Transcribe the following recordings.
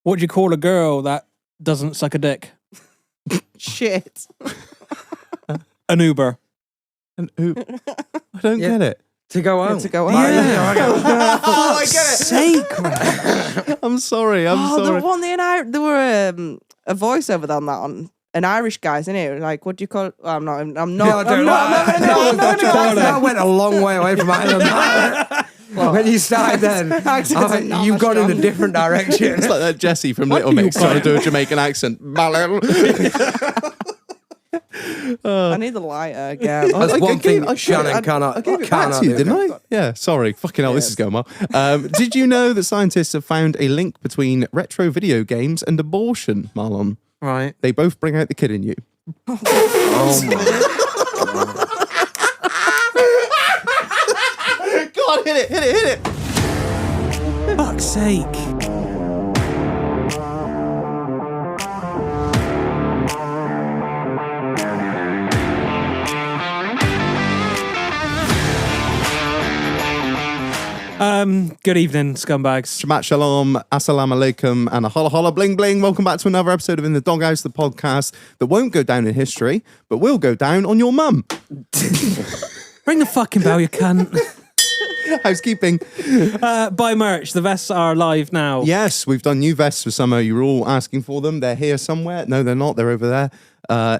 What do you call a girl that doesn't suck a dick? Shit. An Uber. I don't get it. To go home. To go home. I get it. Sacred. I'm sorry. I'm sorry. The one there were a voiceover on that on an Irish guy's in it. Like, what do you call it? I'm not. That went a long way away from Ireland. When you started then, you've gone in a different direction. It's like that Jesse from Little Mix trying to do a Jamaican accent. I need the lighter again. That's one thing Shannon cannot. I gave it back to you, didn't I? Yeah, sorry. Fucking hell, this is going well. Did you know that scientists have found a link between retro video games and abortion, Marlon? Right. They both bring out the kid in you. Oh my. God, hit it. Fuck's sake. Good evening, scumbags. Shabbat shalom, assalamu alaikum, and a holla holla bling bling. Welcome back to another episode of In the Doghouse, the podcast that won't go down in history, but will go down on your mum. Ring the fucking bell, you cunt. Housekeeping. Buy merch. The vests are live now. Yes, we've done new vests for summer. You were all asking for them. They're here somewhere. No, they're not. They're over there.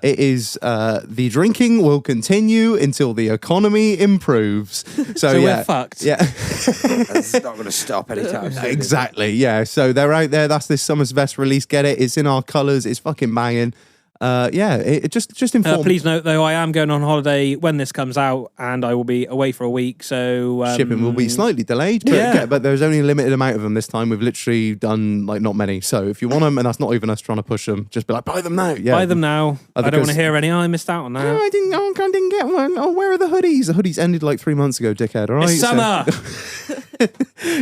It is the drinking will continue until the economy improves. So yeah, we're fucked. Yeah, It's not going to stop anytime soon. exactly. Yeah, so they're out there. That's this summer's vest release. Get it. It's in our colours. It's fucking banging. Yeah, it just inform. Please note, though, I am going on holiday when this comes out, and I will be away for a week. So shipping will be slightly delayed, but there's only a limited amount of them this time. We've literally done like not many. So if you want them, and that's not even us trying to push them, just be like, buy them now. Yeah, buy them now. I don't want to hear any. I missed out on that. Oh, I didn't get one. Oh, where are the hoodies? The hoodies ended like 3 months ago, dickhead. All right, It's summer. So,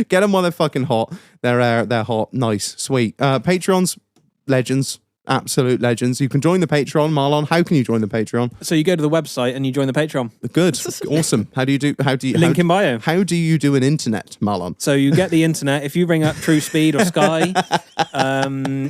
get them while they're fucking hot. They're hot, nice, sweet. Patreons, legends. Absolute legends. You can join the Patreon, Marlon. How can you join the Patreon? So you go to the website and you join the Patreon. Good, awesome. How do you Link in bio. How do you do an internet, Marlon? So you get the internet. If you ring up True Speed or Sky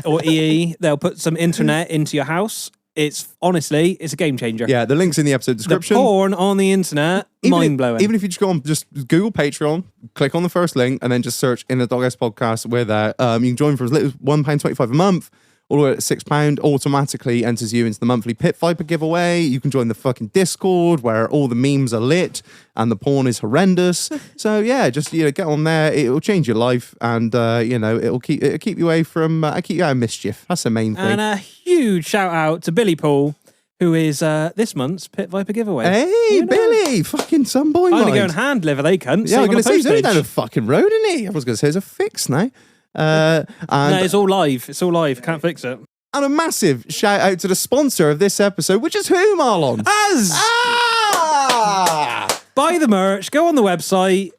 or EE, they'll put some internet into your house. It's a game changer. Yeah, the link's in the episode description. The porn on the internet, mind blowing. Even if you just go on, just Google Patreon, click on the first link, and then just search In the Doghouse Podcast. We're there. You can join for as little as £1.25 a month. All the way at £6, automatically enters you into the monthly Pit Viper giveaway. You can join the fucking Discord where all the memes are lit and the porn is horrendous. So yeah, just get on there. It will change your life, and it'll keep you away from keep you out of mischief. That's the main thing. And a huge shout out to Billy Paul, who is this month's Pit Viper giveaway. Hey, Billy, fucking some boy. I'm gonna go and hand deliver. They cunt. Yeah, I'm gonna say he's only down the fucking road, isn't he? I was gonna say there's a fix now. No, it's all live. It's all live. Can't fix it. And a massive shout out to the sponsor of this episode, which is who, Marlon? Us! Buy the merch. Go on the website.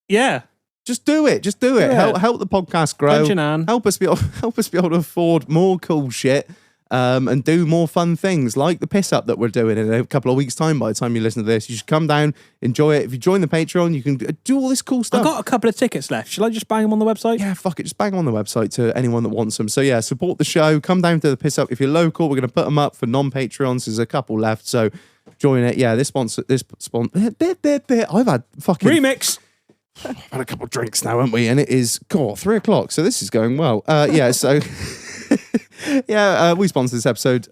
Yeah. Just do it. Just do it. Help the podcast grow. Help us be able to afford more cool shit. And do more fun things like the piss up that we're doing in a couple of weeks' time. By the time you listen to this, you should come down, enjoy it. If you join the Patreon, you can do all this cool stuff. I've got a couple of tickets left. Shall I just bang them on the website? Yeah, fuck it. Just bang them on the website to anyone that wants them. So yeah, support the show. Come down to the piss up. If you're local, we're going to put them up for non-Patreons. There's a couple left. So join it. Yeah, I've had fucking... Remix. I've had a couple of drinks now, haven't we? And it is, 3 o'clock. So this is going well. Yeah, so... we sponsor this episode.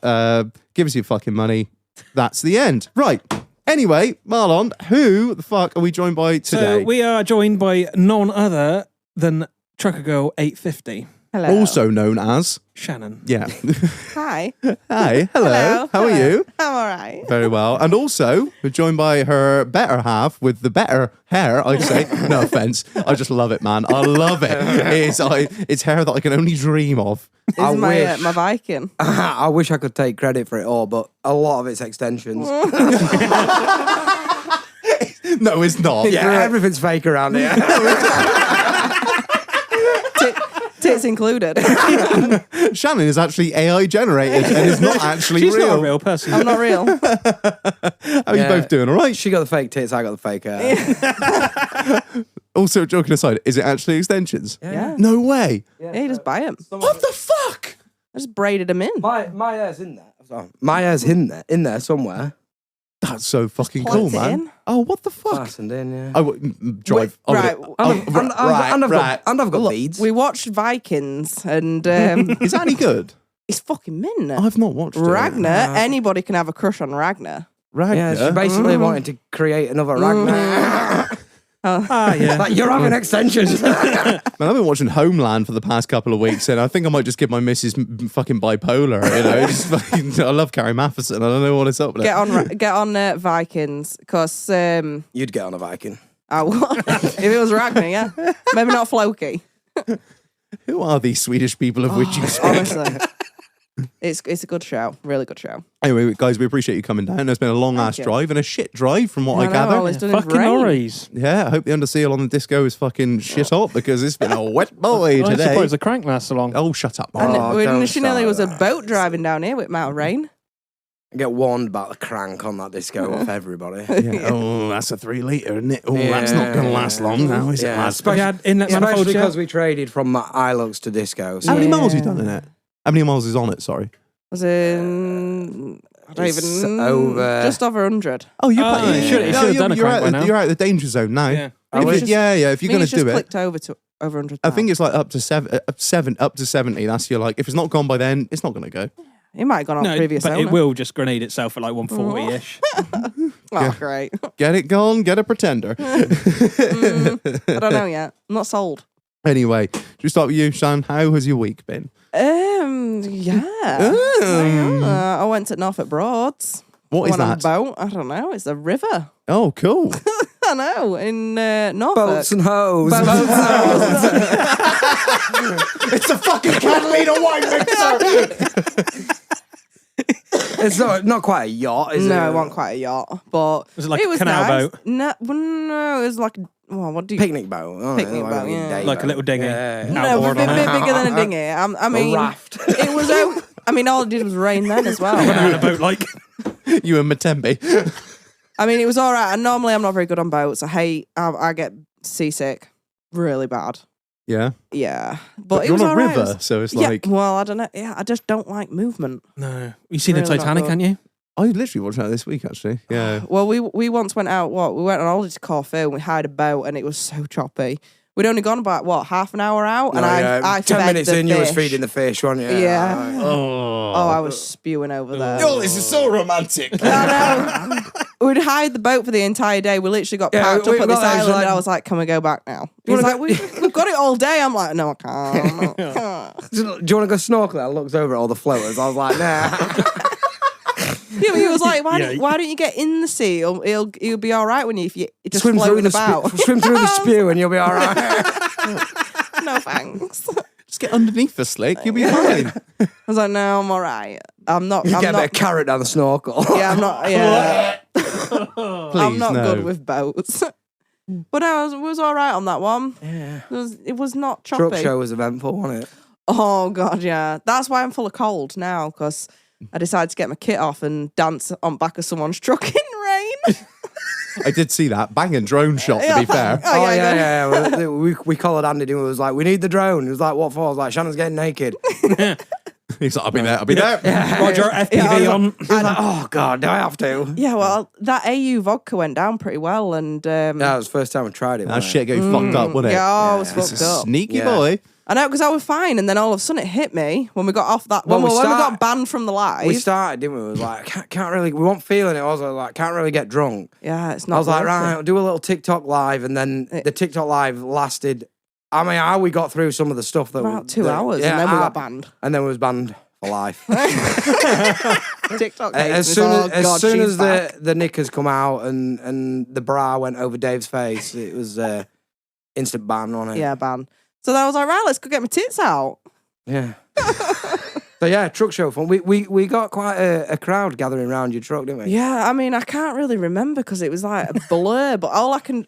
Give us your fucking money. That's the end. Right. Anyway, Marlon, who the fuck are we joined by today? So we are joined by none other than Trucker Girl 850. Hello. Also known as Shannon. Yeah. Hi. Hi. Hello. How are you? I'm all right. Very well. And also, we're joined by her better half with the better hair, I'd say. No offense. I just love it, man. I love it. It's hair that I can only dream of. This is my Viking. I wish I could take credit for it all, but a lot of it's extensions. No, it's not. Yeah, everything's fake around here. Tits included. Shannon is actually AI generated and is not actually She's real. not a real person. I'm not real. How are you both doing? All right? She got the fake tits, I got the fake hair. Also, joking aside, is it actually extensions? Yeah. No way. Yeah, you just buy them. What the fuck? I just braided them in. My hair's in there. So, my hair's in there somewhere. That's so fucking Plugged cool, it man. in. Oh, what the fuck? Fastened in, yeah. I would drive. I would- right. And I've got beads. We watched Vikings, and Is that any good? it's fucking mint. I've not watched it. Ragnar. Anybody can have a crush on Ragnar. Ragnar. Yeah, she basically wanted to create another Ragnar. Yeah. Like, you're having extensions. Man, I've been watching Homeland for the past couple of weeks, and I think I might just give my missus fucking bipolar. You know, just fucking, I love Carrie Matheson. I don't know what it's up with. Get on Vikings, because You'd get on a Viking. I would. If it was Ragnar, yeah, maybe not Floki. Who are these Swedish people of which you speak? Honestly, it's a good show, really good show. Anyway, guys, we appreciate you coming down. It's been a long ass you. drive and a shit drive from what I know, gather. all it's done is Fucking rain. lorries. Yeah, I hope the underseal on the disco is fucking shit up because it's been a wet boy I today. suppose the crank lasts so long. Oh, shut up, And Mark. don't initially was a start boat driving down here with amount of rain. I get warned about the crank on that disco off everybody. Yeah. Oh, that's a 3 litre, isn't it? Oh, that's not going to last long now, is it, Yeah, lads? especially, Have you had inlet especially manifolds yet? because we traded from Hilux to disco. So How many Yeah. miles have you done in it? How many miles is on it, sorry? Was in I don't It's even over- just over 100. Oh, you Oh, you should have done a you're crank out, by now. you're out of the danger zone now. Yeah. If Oh, you- just- yeah, if you're going to just do it. clicked over to over 100. I think it's like up to up to 70. That's your like. If it's not gone by then, it's not going to go. it might have gone on No, previous but owner. it will just grenade itself at like 140-ish. Oh, great. Get it gone. Get a pretender. I don't know yet. I'm not sold. Anyway, just start with you, Shan. How has your week been? Yeah. I went to Norfolk Broads. What is Went on a that? boat. I don't know. It's a river. Oh, cool. I know. In Norfolk. boats and hoes. Boats and hoes. It's a fucking Catalina wine mixer. It's not quite a yacht, is it? No, it wasn't quite a yacht, but Was it like a canal nice. boat? No, it was like what do you? Picnic boat. Oh, Picnic like boat, a yeah. day Like a little dinghy. Yeah. No, Outboard bit on it. bigger than a dinghy. I mean, raft. it was. I mean, all it did was rain then as well. On a boat like. You and Matembe. I mean, it was all right. And normally, I'm not very good on boats. I get seasick really bad. Yeah. Yeah, but it you're was on a all right. river, so it's like. Yeah, well, I don't know. Yeah, I just don't like movement. No. You seen the Really not Titanic, good. can you? I literally watched that this week, actually. Yeah. Well, we once went out. We went on holiday to Corfu and we hired a boat, and it was so choppy. We'd only gone about half an hour out, and I 10 fed minutes the in, you was fish. feeding the fish, weren't you? Yeah. Oh. Oh, I was spewing over there. Oh, this is so romantic. I know. We'd hired the boat for the entire day. We literally got Yeah, packed we up at this got there, it was island. like- I was like, "Can we go back now?" He was like, "We've got it all day." I'm like, "No, I can't." Do you want to go snorkeling? I looked over at all the floaters. I was like, nah. Yeah, but he was like, "Why Yeah. don't you get in the sea? He'll be all right when you just swim through floating the about." swim through the spew and you'll be all right. No thanks. Just get underneath the slick, you'll be fine. I was like, "No, I'm all right. I'm not. You I'm get a not. bit of carrot down the snorkel. Yeah, I'm not. Yeah, Please, I'm not no. good with boats." But I was all right on that one. Yeah. It was not choppy. Truck show was eventful, wasn't it? Oh god, yeah. That's why I'm full of cold now, because I decided to get my kit off and dance on back of someone's truck in rain. I did see that. Banging drone shot, to be fair. Oh, Oh, yeah, yeah. We collared Andy and it was like, we need the drone. He was like, what for? I was like, Shannon's getting naked. He's like, I'll be there, I'll be there. Roger, FPV on. He was like, oh, God, do I have to? Yeah, well, that AU vodka went down pretty well, and Yeah, it was the first time I tried it. That wasn't it? shit got you fucked up, wouldn't it? yeah, I was It's fucked a up. sneaky Yeah. boy. I know, because I was fine, and then all of a sudden it hit me when we got off that. Well, when we we start- got banned from the live. We started, didn't we? It was like, can't really, we weren't feeling it. I was like, can't really get drunk. Yeah, it's not. I was like, worth right, it. I'll do a little TikTok live. And then the TikTok live lasted, I mean, how we got through some of the stuff that About 2 hours, and then we got banned. And then we was banned for life. TikTok. As hates me. soon Oh, as, God, as soon she's as back. the knickers come out and the bra went over Dave's face, it was instant ban on it. Yeah, ban. So then I was like, right, let's go get my tits out. Yeah. So yeah, truck show fun. We got quite a crowd gathering around your truck, didn't we? Yeah, I mean, I can't really remember because it was like a blur, but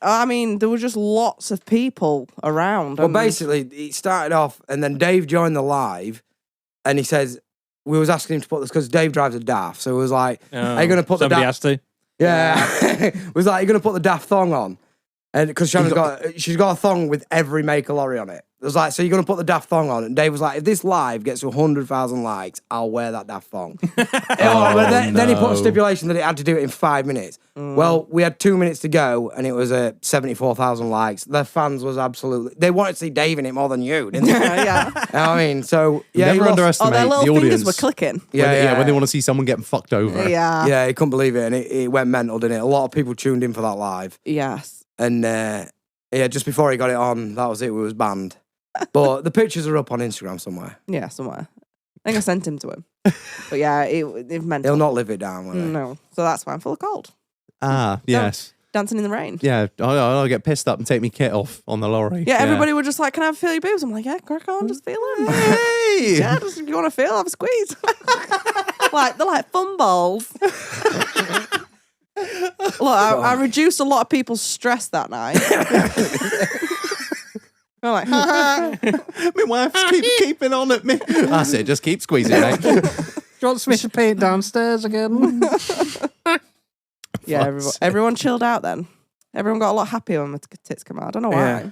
I mean, there were just lots of people around. Well, and- basically, it started off, and then Dave joined the live, and he says, we was asking him to put this, because Dave drives a daft, so it was like, are you going to put Somebody the has to. Yeah. It was like, you're going to put the daft thong on? And because she's got a thong with every make of lorry on it. It was like, so you're going to put the daft thong on? And Dave was like, if this live gets to 100,000 likes, I'll wear that daft thong. Then he put a stipulation that it had to do it in 5 minutes. Well, we had 2 minutes to go, and it was 74,000 likes. The fans was absolutely... They wanted to see Dave in it more than you, didn't they? Yeah. I mean, so... Yeah, Never underestimate their little the audience. fingers were clicking. When they want to see someone getting fucked over. Yeah. Yeah, he couldn't believe it, and it went mental, didn't it? A lot of people tuned in for that live. Yes. And just before he got it on, that was it. We was banned. But the pictures are up on Instagram somewhere. Yeah, somewhere. I think I sent him to him. But yeah, it meant... He'll not live it down, will he? No. So that's why I'm full of cold. Ah, yes. Dancing in the rain. Yeah, I'll get pissed up and take me kit off on the lorry. Yeah, everybody were just like, can I feel your boobs? I'm like, yeah, crack on, just feel it. Hey! Yeah, just if you want to feel, have a squeeze. They're like fun balls. Look, I reduced a lot of people's stress that night. I'm like, My wife's keeping on at me. That's it, just keep squeezing, mate. Do you want Smith to paint downstairs again? yeah, everyone chilled out then. Everyone got a lot happier when the tits come out. I don't know why. Yeah.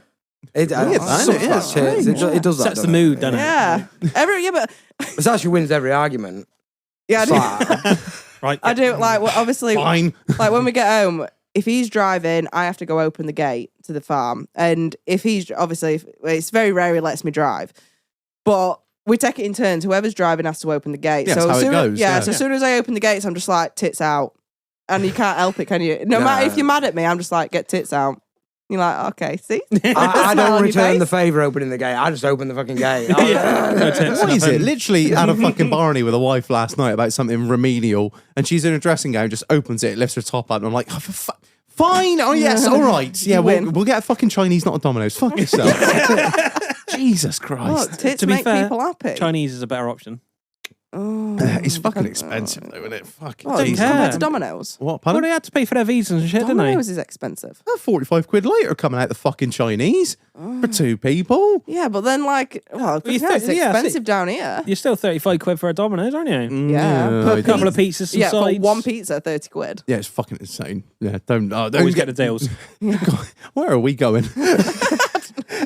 It does that. Sets the mood, doesn't it? Yeah. But It actually wins every argument. yeah, I do. Right. I do. Like, well, obviously, Fine. like when we get home, if he's driving, I have to go open the gate to the farm. And if he's obviously, it's very rare he lets me drive, but we take it in turns. Whoever's driving has to open the gate. Yeah, so that's as how it soon, goes, yeah, yeah. so as soon as I open the gates, I'm just like tits out, and you can't help it, can you? No matter if you're mad at me, I'm just like get tits out. You're like, okay, see? I don't return the favour opening the gate. I just open the fucking gate. What is it? Literally had a fucking Barney with a wife last night about something remedial, and she's in a dressing gown, just opens it, lifts her top up, and I'm like, oh, fine, oh yes, all right. Yeah, we'll get a fucking Chinese, not a Domino's. Fuck yourself. Jesus Christ. Look, tits To be make fair, people happy. Chinese is a better option. Oh, It's fucking expensive though, isn't it? Fucking Well, Jesus. care. compared to Domino's. What, Well, pardon? they had to pay for their visas and shit, didn't they? Domino's is expensive. 45 quid later coming out the fucking Chinese for two people. Yeah, but then like, well, you yeah, it's think- yeah, expensive down here. You're still 35 quid for a Domino's, aren't you? Yeah, No, per I A couple don't- of pizzas, some Yeah, for sides. one pizza, 30 quid. Yeah, it's fucking insane. Yeah, don't Always get the deals. Where are we going?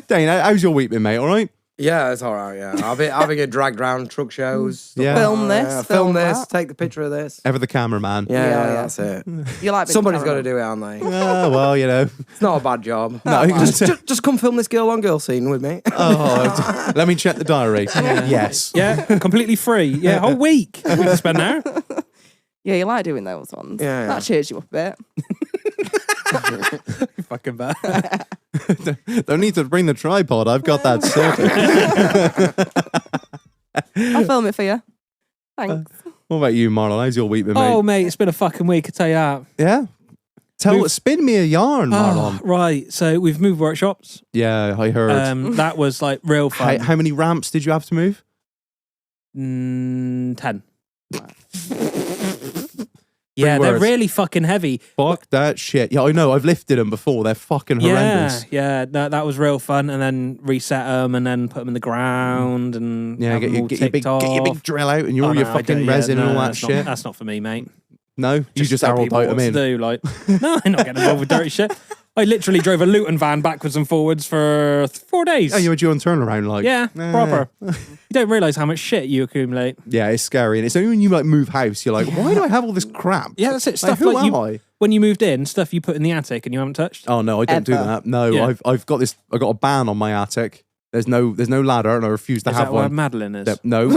Dane, how's your week been, mate? All right? Yeah, it's all right. Yeah, I'll be getting dragged around truck shows. stuff Yeah. like Film that. this, Yeah, film this. that. Take the picture of this. Ever the cameraman. Yeah, yeah. that's it. You like being Somebody's got to paranoid. do it, aren't they? Oh, well, you know. It's not a bad job. No, Just come film this girl on girl scene with me. oh, let me check the diary. Yes. Yeah, completely free. Yeah, whole week we can spend there. Yeah, you like doing those ones. Yeah, yeah. That cheers you up a bit. Fucking bad. Don't need to bring the tripod. I've got that sorted. I'll film it for you. Thanks. What about you, Marlon? How's your week been, mate? Oh, mate, it's been a fucking week, I tell you that. Yeah? Spin me a yarn, Marlon. Right, so we've moved workshops. Yeah, I heard. That was like real fun. How many ramps did you have to move? 10. Yeah, words. they're really fucking heavy. Fuck that shit. Yeah, I know. I've lifted them before. They're fucking horrendous. Yeah, that was real fun. And then reset them and then put them in the ground and Yeah, have get them your all big ticked off. drill out and Oh, all your no, I fucking don't- resin yeah, and no, all that that's shit. That's not for me, mate. No, you just tell arrow people bite what them to in. do. Like, no, I'm not getting involved with dirty shit. I literally drove a Luton van backwards and forwards for 4 days. Oh, you were doing turnaround like. Yeah, proper. You don't realise how much shit you accumulate. Yeah, it's scary. And it's only when you like move house, you're like, why do I have all this crap? Yeah, that's it. Like, Stuff who like am you, I? when you moved in, stuff you put in the attic and you haven't touched. Oh no, I don't do Ever. that. No, Yeah. I've got this. I got a ban on my attic. There's no ladder, and I refuse to Is have that where one. Madeline is? No.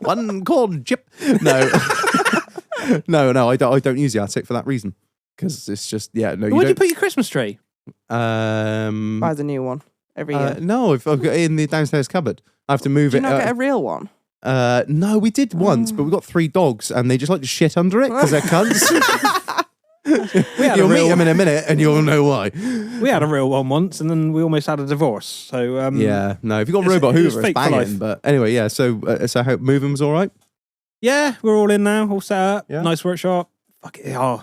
One called Jip. No. no. I don't use the attic for that reason because it's just no. Where'd you don't. put your Christmas tree? Buys a new one every year. No, I've got it in the downstairs cupboard. I have to move Do you it. not get a real one? No, we did once, but we got 3 dogs, and they just like to shit under it because they're cunts. We had You'll a meet real, them in a minute, and you'll know why. we had a real one once, and then we almost had a divorce. So Yeah, no. If you got It's- robot it's Hoover, it's fake for banging. life. But anyway, yeah. So how moving was all right. yeah, we're all in now, all set up. Yeah. Nice workshop. Fuck it,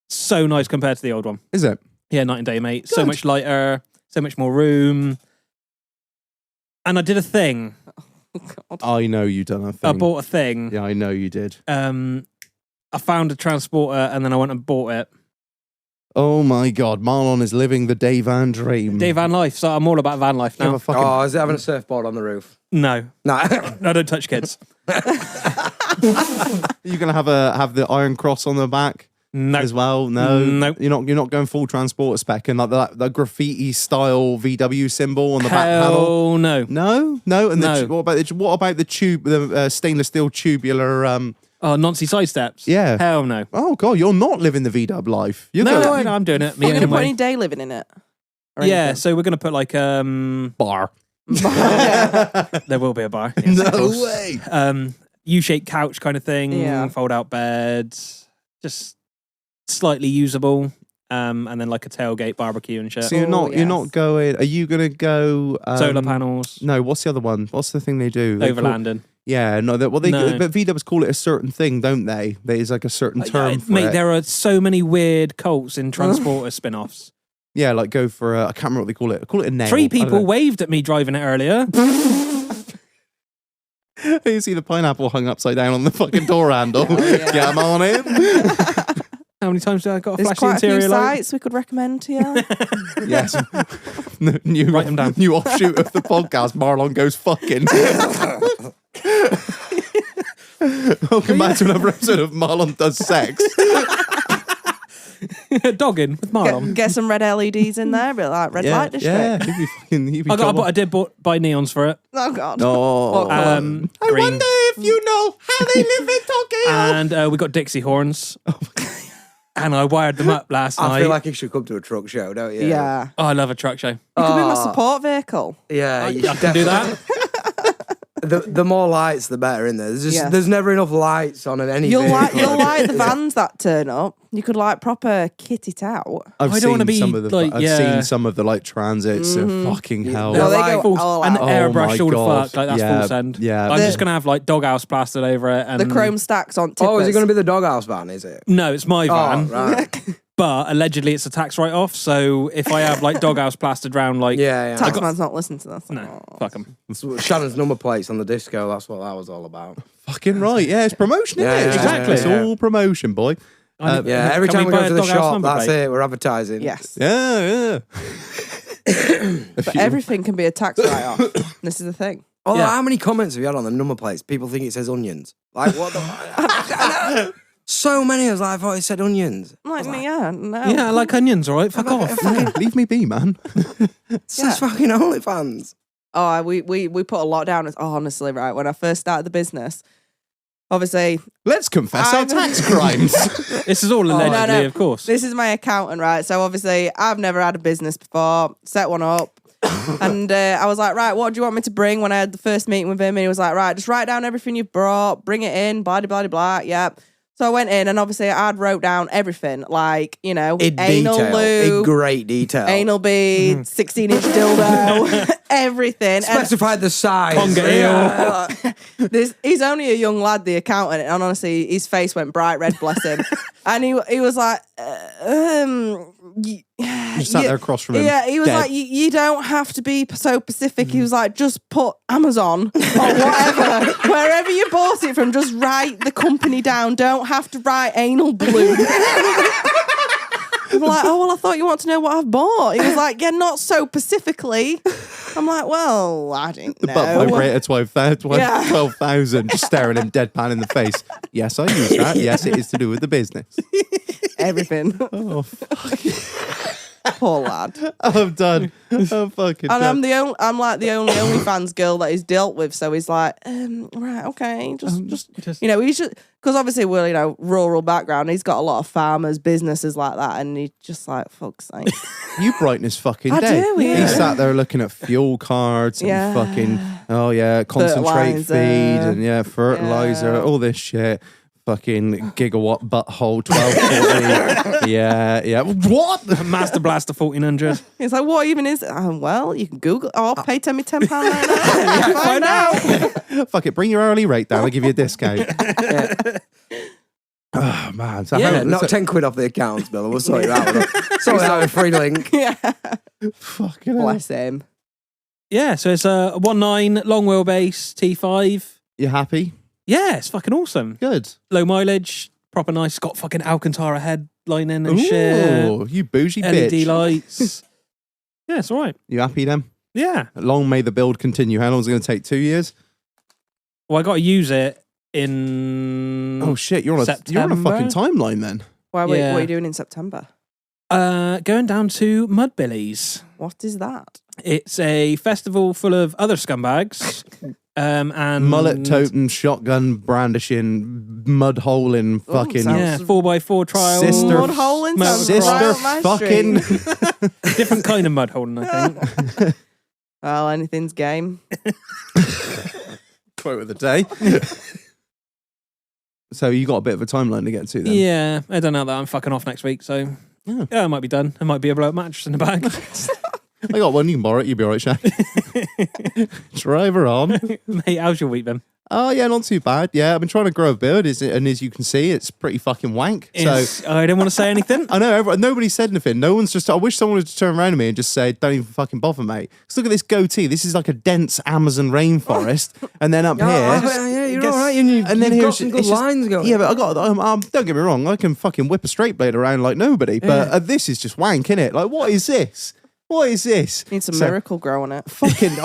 so nice compared to the old one. Is it? Yeah, night and day, mate. So Good. much lighter, so much more room. And I did a thing. God. I know you done a thing. I bought a thing. Yeah, I know you did. I found a transporter and then I went and bought it. Oh my God, Marlon is living the day van dream. Day van life. So I'm all about van life You have now. a fucking- Oh, is it having a surfboard on the roof? No. No. No, don't touch kids. You gonna have the Iron Cross on the back No. as well? No, Nope. You're not going full transporter spec and like the graffiti style VW symbol on the back panel. Hell no. No, and No. what about the tube, the stainless steel tubular? Oh, Nancy side steps. Yeah. Hell no. Oh God, you're not living the VW life. You're No, going I'm doing it. Are you Me going to put any anyway. day living in it? Or Yeah, anything? so we're gonna put like bar. there will be a bar. Yes, of No course. way. U-shaped couch kind of thing. Yeah. Fold out bed. Just slightly usable. And then like a tailgate barbecue and shit. So you're not yes. going. Are you gonna go Solar panels. No, what's the other one? What's the thing they do? They call- Overlanding. Yeah, no. But No. VWs call it a certain thing, don't they? There is like a certain term for Mate, it. there are so many weird cults in transporter spin-offs. Yeah, like go for I can't remember what they call it. Call it a nail. 3 I don't people know. waved at me driving it earlier. You see the pineapple hung upside down on the fucking door handle. yeah. Get 'em on in. How many times did I got a There's flash quite a few interior light? sites we could recommend to you. Yes. New, Write 'em down. New offshoot of the podcast. Marlon goes fucking. Welcome back to another episode of Marlon Does Sex. Dogging with Marlon. Get some red LEDs in there, a bit like red light district. Yeah, he'd be fucking. He'd be I did buy neons for it. Oh God. Oh. What colour? I Green. wonder if you know how they live in Tokyo. And we got Dixie horns. And I wired them up last night. I feel like you should come to a truck show, don't you? Yeah. Oh, I love a truck show. You could be my support vehicle. Yeah, you I should can do that. The more lights, the better. In there, Yeah. there's never enough lights on any. You'll vehicle. like the vans that turn up. You could like proper kit it out. I've I don't wanna seen be, some of the. like, I've yeah. seen some of the like transits. Fucking hell. They're No, they like- go all and out. airbrush all God. the fuck. Like that's Yeah, full send. yeah. I'm The- just gonna have like doghouse plastered over it. And The chrome stacks on tippers. Oh, is it going to be the doghouse van? Is it? No, it's my van. Oh, right. But allegedly it's a tax write-off. So if I have like doghouse plastered round, like Yeah, yeah. Taxman's not listening to this. no, fuck them. Shannon's number plates on the disco. That's what that was all about. Fucking right. Yeah, it's promotion, isn't Yeah, it? yeah, exactly. It's all promotion, boy. Yeah, every Can time we we buy go a to the doghouse shop, number that's plate? it. We're advertising. Yes. Yeah. But everything can be a tax write-off. This is the thing. Oh, Yeah. how many comments have you had on the number plates? People think it says onions. Like, what the... So many. I was like, I thought it said onions. I'm like, yeah, no. Yeah, I like onions, all right? Fuck off. Leave me be, man. It says fucking OnlyFans. Oh, we put a lot down. Oh, honestly, right, when I first started the business, obviously, Let's confess our I've- tax crimes. This is all allegedly, no. of course. this is my accountant, right? So obviously, I've never had a business before, set one up. And I was like, right, what do you want me to bring when I had the first meeting with him? And he was like, right, just write down everything you've brought, bring it in, blah, blah, blah, blah. Yep. So I went in and obviously I'd wrote down everything, like, you know, In anal detail. In lube, great detail. anal bead, 16-inch dildo, everything. And Specified the size. Conga he's only a young lad, the accountant, and honestly, his face went bright red, bless him. And he was like, You sat there across from him. Yeah, he was dead. like, you don't have to be so specific. He was like, just put Amazon or whatever, wherever you bought it from, just write the company down. Don't have to write anal blue. I'm like, oh, well, I thought you want to know what I've bought. He was like, yeah, not so specifically. I'm like, well, I didn't know. But vibrator 12,000, just staring him deadpan in the face. Yes, I use that. Yes, it is to do with the business. Everything. Oh, Poor lad. I'm done. I'm fucking And done. I'm like the only OnlyFans girl that he's dealt with. So he's like, right, okay, just you know, he's just because obviously we're, you know, rural background. He's got a lot of farmers, businesses like that, and he's just like, fuck's sake. You brighten his fucking I day. do, yeah. He sat there looking at fuel cards and Yeah. fucking, concentrate Fertilizer. feed and fertilizer, Yeah. all this shit. Fucking gigawatt butthole 1240. yeah. What? Master Blaster 1400. He's like, what even is it? Well, you can Google. Oh, pay me £10 right now. Find out. Fuck it, bring your hourly rate down. I'll give you a discount. Oh, man. So Yeah, how, Knock so, 10 quid off the accounts, Bill. We'll sort it out. Sort it out with a free link. Yeah. fucking hell. Bless him. Yeah, so it's a 1.9 long wheelbase T5. You happy? Yeah, it's fucking awesome. Good. Low mileage, proper nice. Got fucking Alcantara head lining and shit. Ooh, you bougie LED bitch. lights. Yeah, it's all right. You happy then? Yeah. Long may the build continue. How long is it going to take? 2 years? Well, I got to use it in. Oh shit! You're on a September? fucking timeline then. What are Yeah. you doing in September? Going down to Mudbillies. What is that? It's a festival full of other scumbags. And Mullet toting, shotgun brandishing, mud holing, fucking sounds- Yeah, 4x4 trials. Sister- Mud holing sounds sister right up my fucking. street. Different kind of mud holding, I think. Well, anything's game. Quote of the day. So you got a bit of a timeline to get to then. Yeah, I don't know that I'm fucking off next week, so Yeah. yeah, I might be done. I might be a blow up mattress in the bag. I got one. You can borrow it. You'll be all right, Shaq. Driver on. Mate, how's your week been? Oh yeah, not too bad. Yeah, I've been trying to grow a beard, and as you can see, it's pretty fucking wank. So I didn't want to say anything. I know nobody said anything. No one's just. I wish someone would just turn around to me and just say, "Don't even fucking bother, mate." Because look at this goatee. This is like a dense Amazon rainforest, and then up here. Yeah, you're all right. And you've And then got here's some good it's just- lines going. Yeah, but I got. Don't get me wrong. I can fucking whip a straight blade around like nobody. But this is just wank, innit? Like, what is this? What is this? Need some So- miracle grow on it. Fucking,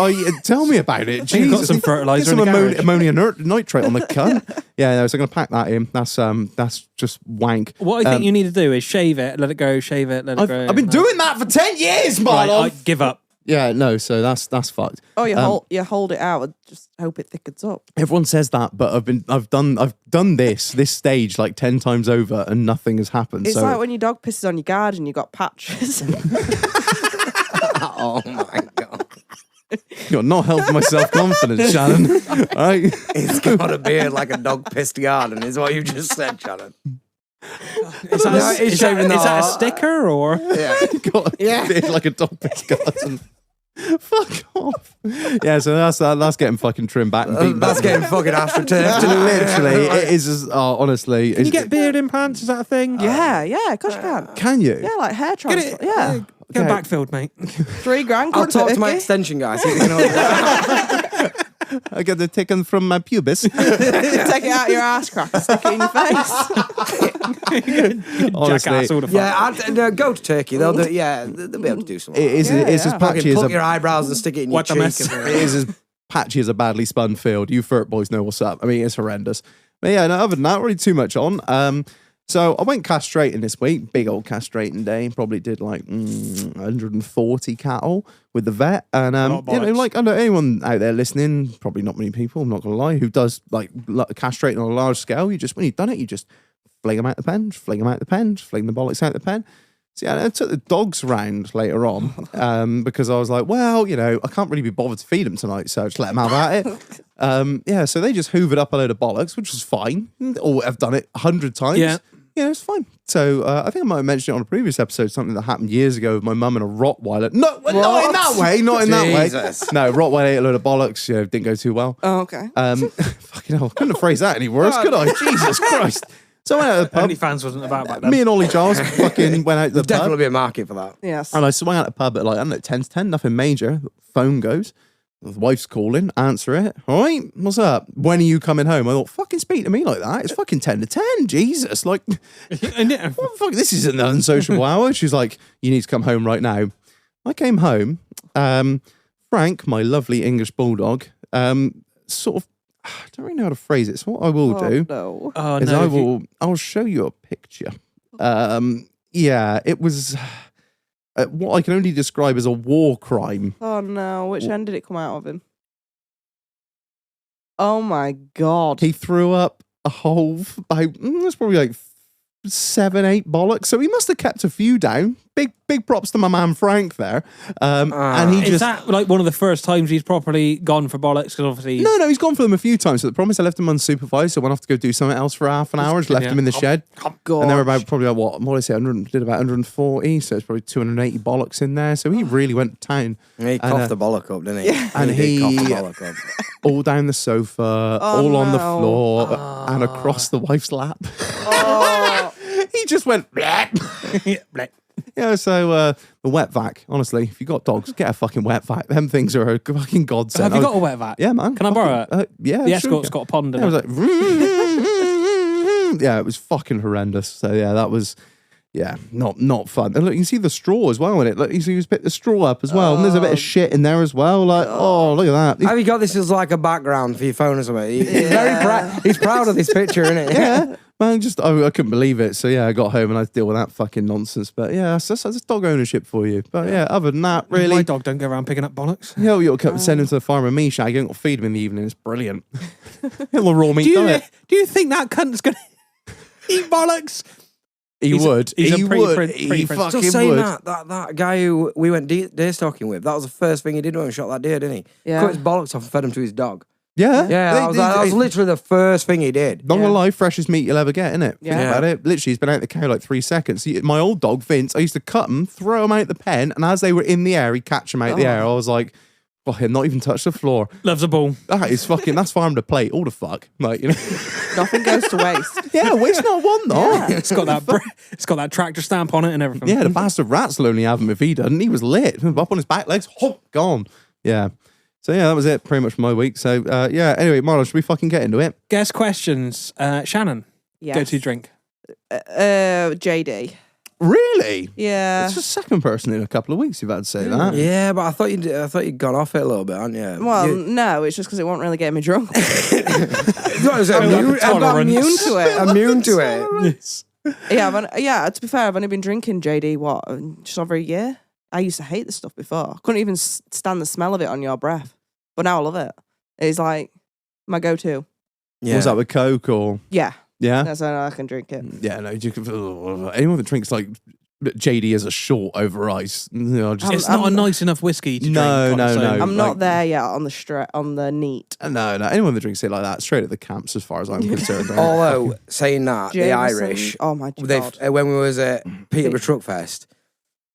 tell me about it. You've got Jesus. some fertilizer Get in the some garage. ammonia nitrate on the cunt. Yeah, no, so I'm gonna pack that in. That's just wank. What I think you need to do is shave it, let it go, shave it, let it go. I've been doing that for 10 years, Right, Marlon. I give up. Yeah, no, so that's fucked. Oh, you hold it out and just hope it thickens up. Everyone says that, but I've done this stage like 10 times over and nothing has happened. It's so like when your dog pisses on your garden and you got patches. Oh my god. you're not helping my self-confidence, Shannon. All right. He's got a beard like a dog pissed garden, is what you just said, Shannon. Is that, he's is shaving that, is that a the- sticker or? Yeah. Got a beard like a dog piss garden. Fuck off. Yeah, so that's getting fucking trimmed back and beaten That's back. getting fucking astroturfed. Literally, it is as, honestly. Can you get beard implants? Is that a thing? yeah, of course you can. Can you? Yeah, like hair Get transplant. it. Yeah. Get Okay. backfilled, mate. $3,000. I'll quid talk for to my Vicky. extension guy, see if he can order that. I get it taken from my pubis. Take it out your ass crack and stick it in your face. Honestly, Jackass all the fuck. Yeah, go to Turkey. They'll do. Yeah, they'll be able to do something. it is. It's as yeah. patchy as Fucking a pluck your eyebrows and stick it in your What a cheek. mess. it is as patchy as a badly spun field. You Furt boys know what's up. I mean, it's horrendous. But yeah, no, other than that, not really too much on. So I went castrating this week. Big old castrating day. Probably did like 140 cattle with the vet. And of you know, bollocks. like I know anyone out there listening, probably not many people. I'm not gonna lie, who does like castrating on a large scale. You just when you've done it, you just fling them out the pen, fling them out the pen, fling the bollocks out the pen. So yeah, I took the dogs round later on because I was like, well, you know, I can't really be bothered to feed them tonight, so just let them have at it. Yeah, so they just hoovered up a load of bollocks, which was fine. Or I've done it 100 times. Yeah. Yeah, it's fine. So I think I might have mentioned it on a previous episode, something that happened years ago with my mum and a Rottweiler. No, not in that way. Not in that way. Jesus. No, Rottweiler ate a load of bollocks. You know, didn't go too well. Oh, okay. Fucking hell, I couldn't have phrased that any worse, could I? Jesus Christ. So I went out to the pub. OnlyFans wasn't about back then. Me and Ollie Giles fucking went out to the pub. Definitely be a market for that. Yes. And I swung out the pub at like, I don't know, 10 to 10, nothing major. Phone goes. The wife's calling, answer it. All right, what's up? When are you coming home? I thought, fucking speak to me like that. It's fucking 10 to 10. Jesus. Like, what the fuck? This isn't an unsociable hour. She's like, you need to come home right now. I came home. Frank, my lovely English bulldog, sort of, I don't really know how to phrase it. So what I will do No. Oh is no! I'll show you a picture. Yeah, it was what I can only describe as a war crime. Oh no. Which end did it come out of him? Oh my god. He threw up a whole about it's probably like 7-8 bollocks. So he must have kept a few down. Big props to my man Frank there. And he Is just that like one of the first times he's properly gone for bollocks? Because obviously, no, he's gone for them a few times. So the problem is I left him unsupervised. So I went off to go do something else for half an hour. Just left yeah. him in the shed. God. And they were about probably like, what did I say? 100, did about 140. So it's probably 280 bollocks in there. So he really went to town. He coughed the bollock up, didn't he? Yeah. And he did cough he- the bollock up. All down the sofa, all on the no. floor, and across the wife's lap. Oh. He just went, Bleh. yeah, so the wet vac, honestly, if you got dogs, get a fucking wet vac. Them things are a fucking godsend. Have you got a wet vac? Yeah, man. Can I borrow it? Yeah, The sure escort's you can. got a pond in Yeah, it it. was like, yeah, it was fucking horrendous. So yeah, that was, Yeah, not fun. And look, you can see the straw as well in it. Look, you see he's picked the straw up as well, and there's a bit of shit in there as well. Like, oh, look at that. Have you got this as like a background for your phone or something? He's very proud. He's proud of this picture, isn't it? Yeah, man, I couldn't believe it. So yeah, I got home and I had to deal with that fucking nonsense. But yeah, that's dog ownership for you. But yeah, other than that, really, My dog don't go around picking up bollocks. hell, you'll send him to the farm and me shag. You don't got to feed him in the evening. It's brilliant. Little raw meat diet. Do you think that cunt's going to eat bollocks? He would. He's a He pretty would. prince. He fucking Just saying would. that guy who we went deer stalking with, that was the first thing he did when he shot that deer, didn't he? Yeah. Cut his bollocks off and fed him to his dog. Yeah. Yeah, that was literally the first thing he did. Not gonna lie, freshest meat you'll ever get, innit? Yeah. Think about it. Literally, he's been out the cow like 3 seconds. My old dog, Vince, I used to cut them, throw them out the pen, and as they were in the air, he'd catch them out the air. I was like, fucking not even touch the floor. Loves a ball. That is fucking, that's farm to plate. All the fuck. Like, you know. Nothing goes to waste. Yeah, waste not one, though. It's got that tractor stamp on it and everything. Yeah, the bastard rats will only have him if he doesn't. He was lit. Up on his back legs, hop, gone. Yeah. So yeah, that was it pretty much for my week. So yeah, anyway, Marlon, should we fucking get into it? Guess questions. Shannon, Yes. go to drink. JD. Really? Yeah. It's the second person in a couple of weeks you've had to say that. Yeah, but I thought you'd gone off it a little bit, hadn't you? Well, no, it's just because it won't really get me drunk. I'm immune to it. Immune to it. Yeah, to be fair, I've only been drinking JD, just over a year. I used to hate this stuff before. I couldn't even stand the smell of it on your breath. But now I love it. It's like my go-to. Was that with Coke or? Yeah. Yeah? That's how I can drink it. Yeah, no, anyone that drinks like JD as a short over ice, you know, just, It's not a nice enough whiskey to drink. No. I'm not like- there yet on the neat. no, anyone that drinks it like that, straight at the camps as far as I'm concerned. Although, saying that, the Jameson. Irish, Oh my God. when we was at Peterborough Truck Fest,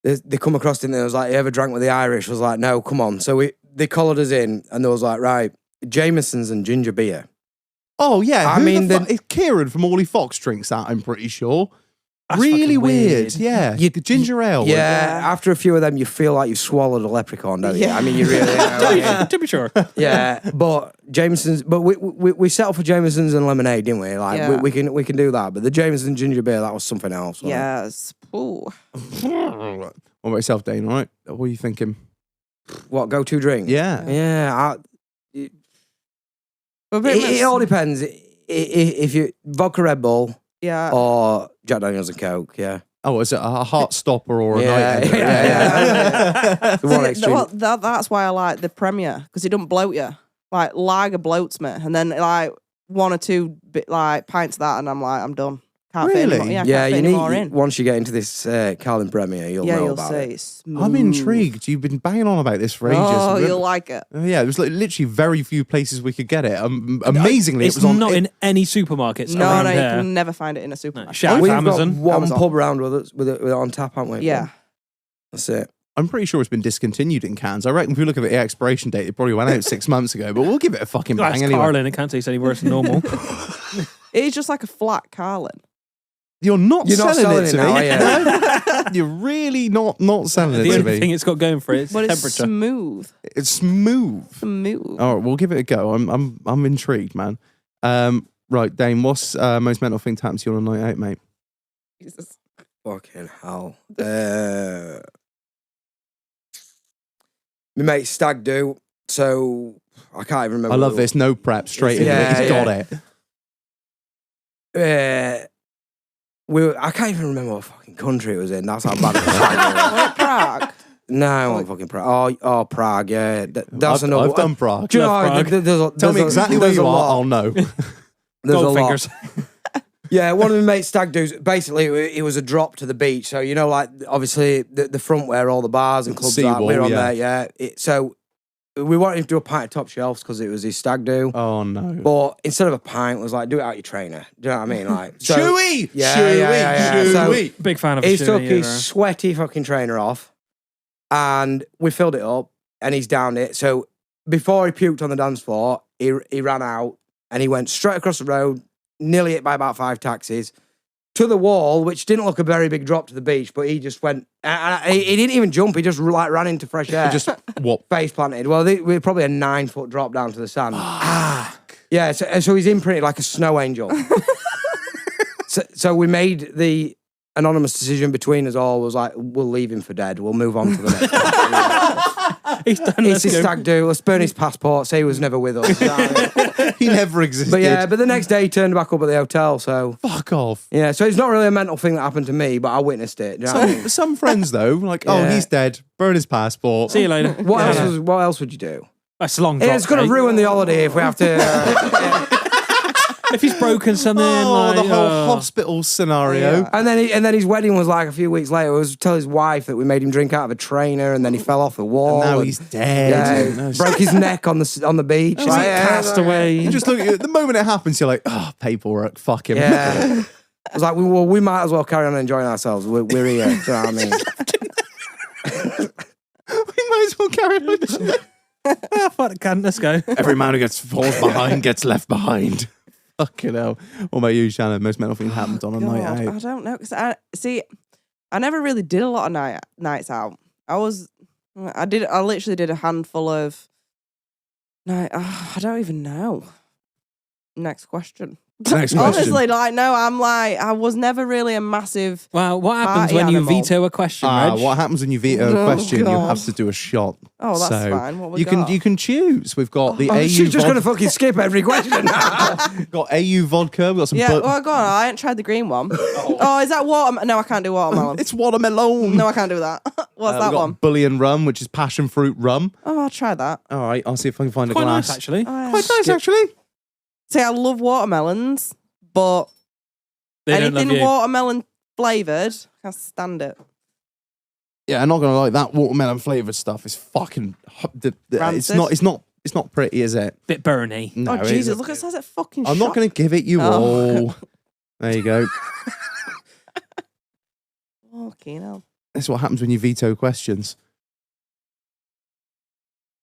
they come across and they was like, you ever drank with the Irish? I was like, no, come on. So they collared us in and they was like, right, Jameson's and ginger beer. Oh yeah, I mean, Kieran from Orly Fox drinks that. I'm pretty sure. That's Really fucking weird. Yeah, the ginger ale. Yeah, after a few of them, you feel like you've swallowed a leprechaun, don't you? Yeah. I mean, you really are. To be sure. Yeah, but Jameson's, but we settled for Jameson's and lemonade, didn't we? Like Yeah. we can do that. But the Jameson ginger beer, that was something else. wasn't it? Yes. Ooh. What about yourself, Dane? All right, what are you thinking? What go-to drink? Yeah. Yeah. But pretty It much- all depends. If you vodka Red Bull Yeah. or Jack Daniels and Coke, yeah. Oh, is it a heart stopper or a Yeah, night ender? yeah. The one extreme. Well, that's why I like the Premier, because it don't bloat you. Like lager bloats me, and then like one or two pints of that, and I'm like, I'm done. Can't fit Really? any more. Yeah, Yeah, can't fit you any more need in. once you get into this Carlin Premier, you'll Yeah, know you'll about see. it. It's smooth. I'm intrigued. You've been banging on about this for ages. Oh, you'll like it. Yeah, there was like literally very few places we could get it. Amazingly, It's it was on. not in any supermarkets No, around no, you here. can never find it in a supermarket. Shout out We've to Amazon. got one Amazon. pub round with it on tap, haven't we? Yeah. That's it. I'm pretty sure it's been discontinued in cans. I reckon if you look at the expiration date, it probably went out 6 months ago. But we'll give it a fucking That's bang anyway. Carlin. It can't taste any worse than normal. It's just like a flat Carlin. You're not selling selling it it to now, me. are No. You're really not selling it The to only me. thing it's got going for it is But it's temperature. smooth. It's smooth. Smooth. All right, we'll give it a go. I'm intrigued, man. Right, Dane, what's most mental thing to happen to you on a night out, mate? Jesus. Fucking hell. My mate stag do, so I can't even remember. I love this. No prep, straight in. Yeah, He's got it. I can't even remember what fucking country it was in. That's how bad it was. Like Prague. No, I wasn't fucking Prague. Oh, Prague, yeah. That's another I've done Prague. Do you know, Love Prague. Tell me exactly where you are. lot. I'll know. There's a Gold lot. fingers. Yeah, one of my mates stag do's, basically it was a drop to the beach. So, you know, like obviously the front where all the bars and clubs are, Seawall, we're on yeah. there, yeah. So we wanted him to do a pint of top shelves because it was his stag do. Oh no. But instead of a pint, it was like, do it out your trainer. Do you know what I mean? Like, so, Chewy! Yeah, Chewy! yeah. Chewy! Big fan of He Chewy, took yeah, his right. sweaty fucking trainer off and we filled it up and he's downed it. So before he puked on the dance floor, he ran out and he went straight across the road, nearly hit by about 5 taxis, to the wall, which didn't look a very big drop to the beach, but he just went, he didn't even jump, he just like ran into fresh air. Just what? Face planted. Well, we're probably a 9-foot drop down to the sand. Yeah, so he's imprinted like a snow angel. So we made the anonymous decision between us all was like, we'll leave him for dead. We'll move on to the next. He's done It's this. his stag do. Let's burn his passport. Say he was never with us. He never existed. But the next day he turned back up at the hotel. So Fuck off. yeah, so it's not really a mental thing that happened to me, but I witnessed it. Do you know what I mean? Some friends though, like, oh, Yeah. he's dead. Burn his passport. See you later. What else would you do? That's a long drop. It's going to mate. ruin the holiday if we have to. If he's broken something, Oh, the like, whole hospital scenario. Yeah. And then his wedding was like a few weeks later. It was to tell his wife that we made him drink out of a trainer, and then he fell off the wall. Now and- he's dead. Yeah, broke his neck on the beach. He's cast away. You just look at it, the moment it happens, you're like, oh, paperwork, fuck him. Yeah. I was like, we might as well carry on enjoying ourselves. We're here. Do you know what I mean? We might as well carry on. Ah, fuck it, can. Let's go. Every man who falls behind gets left behind. Fucking hell. What about you, Shannon? Most mental thing happened on a night God, out. I don't know. Cause I never really did a lot of nights out. I literally did a handful of I don't even know. Next question. Next question. Honestly, I was never really a massive. Well, what happens Party when you animal. veto a question, Reg? What happens when you veto a Oh, question? You God. have to do a shot. Oh, that's So fine. What we you got? can choose. We've got the AU She's just vodka. going to fucking skip every question. Got AU vodka. We've got some. Yeah, well, go on. I ain't tried the green one. Oh, is that water? No, I can't do watermelon. It's watermelon. No, I can't do that. What's We've that got one? Bullion rum, which is passion fruit rum. Oh, I'll try that. All right, I'll see if I can find a Quite glass. nice, actually. Oh, yeah. Quite nice, actually. See, I love watermelons, but They don't love anything you. watermelon flavoured, I can't stand it. Yeah, I'm not gonna lie. That watermelon flavored stuff is fucking. It's Rancid? not. It's not pretty, is it? Bit burny. No, Oh, it Jesus, isn't. look, it says it fucking I'm not shot. going to give it you Oh. all. There you go. Fucking hell. That's what happens when you veto questions.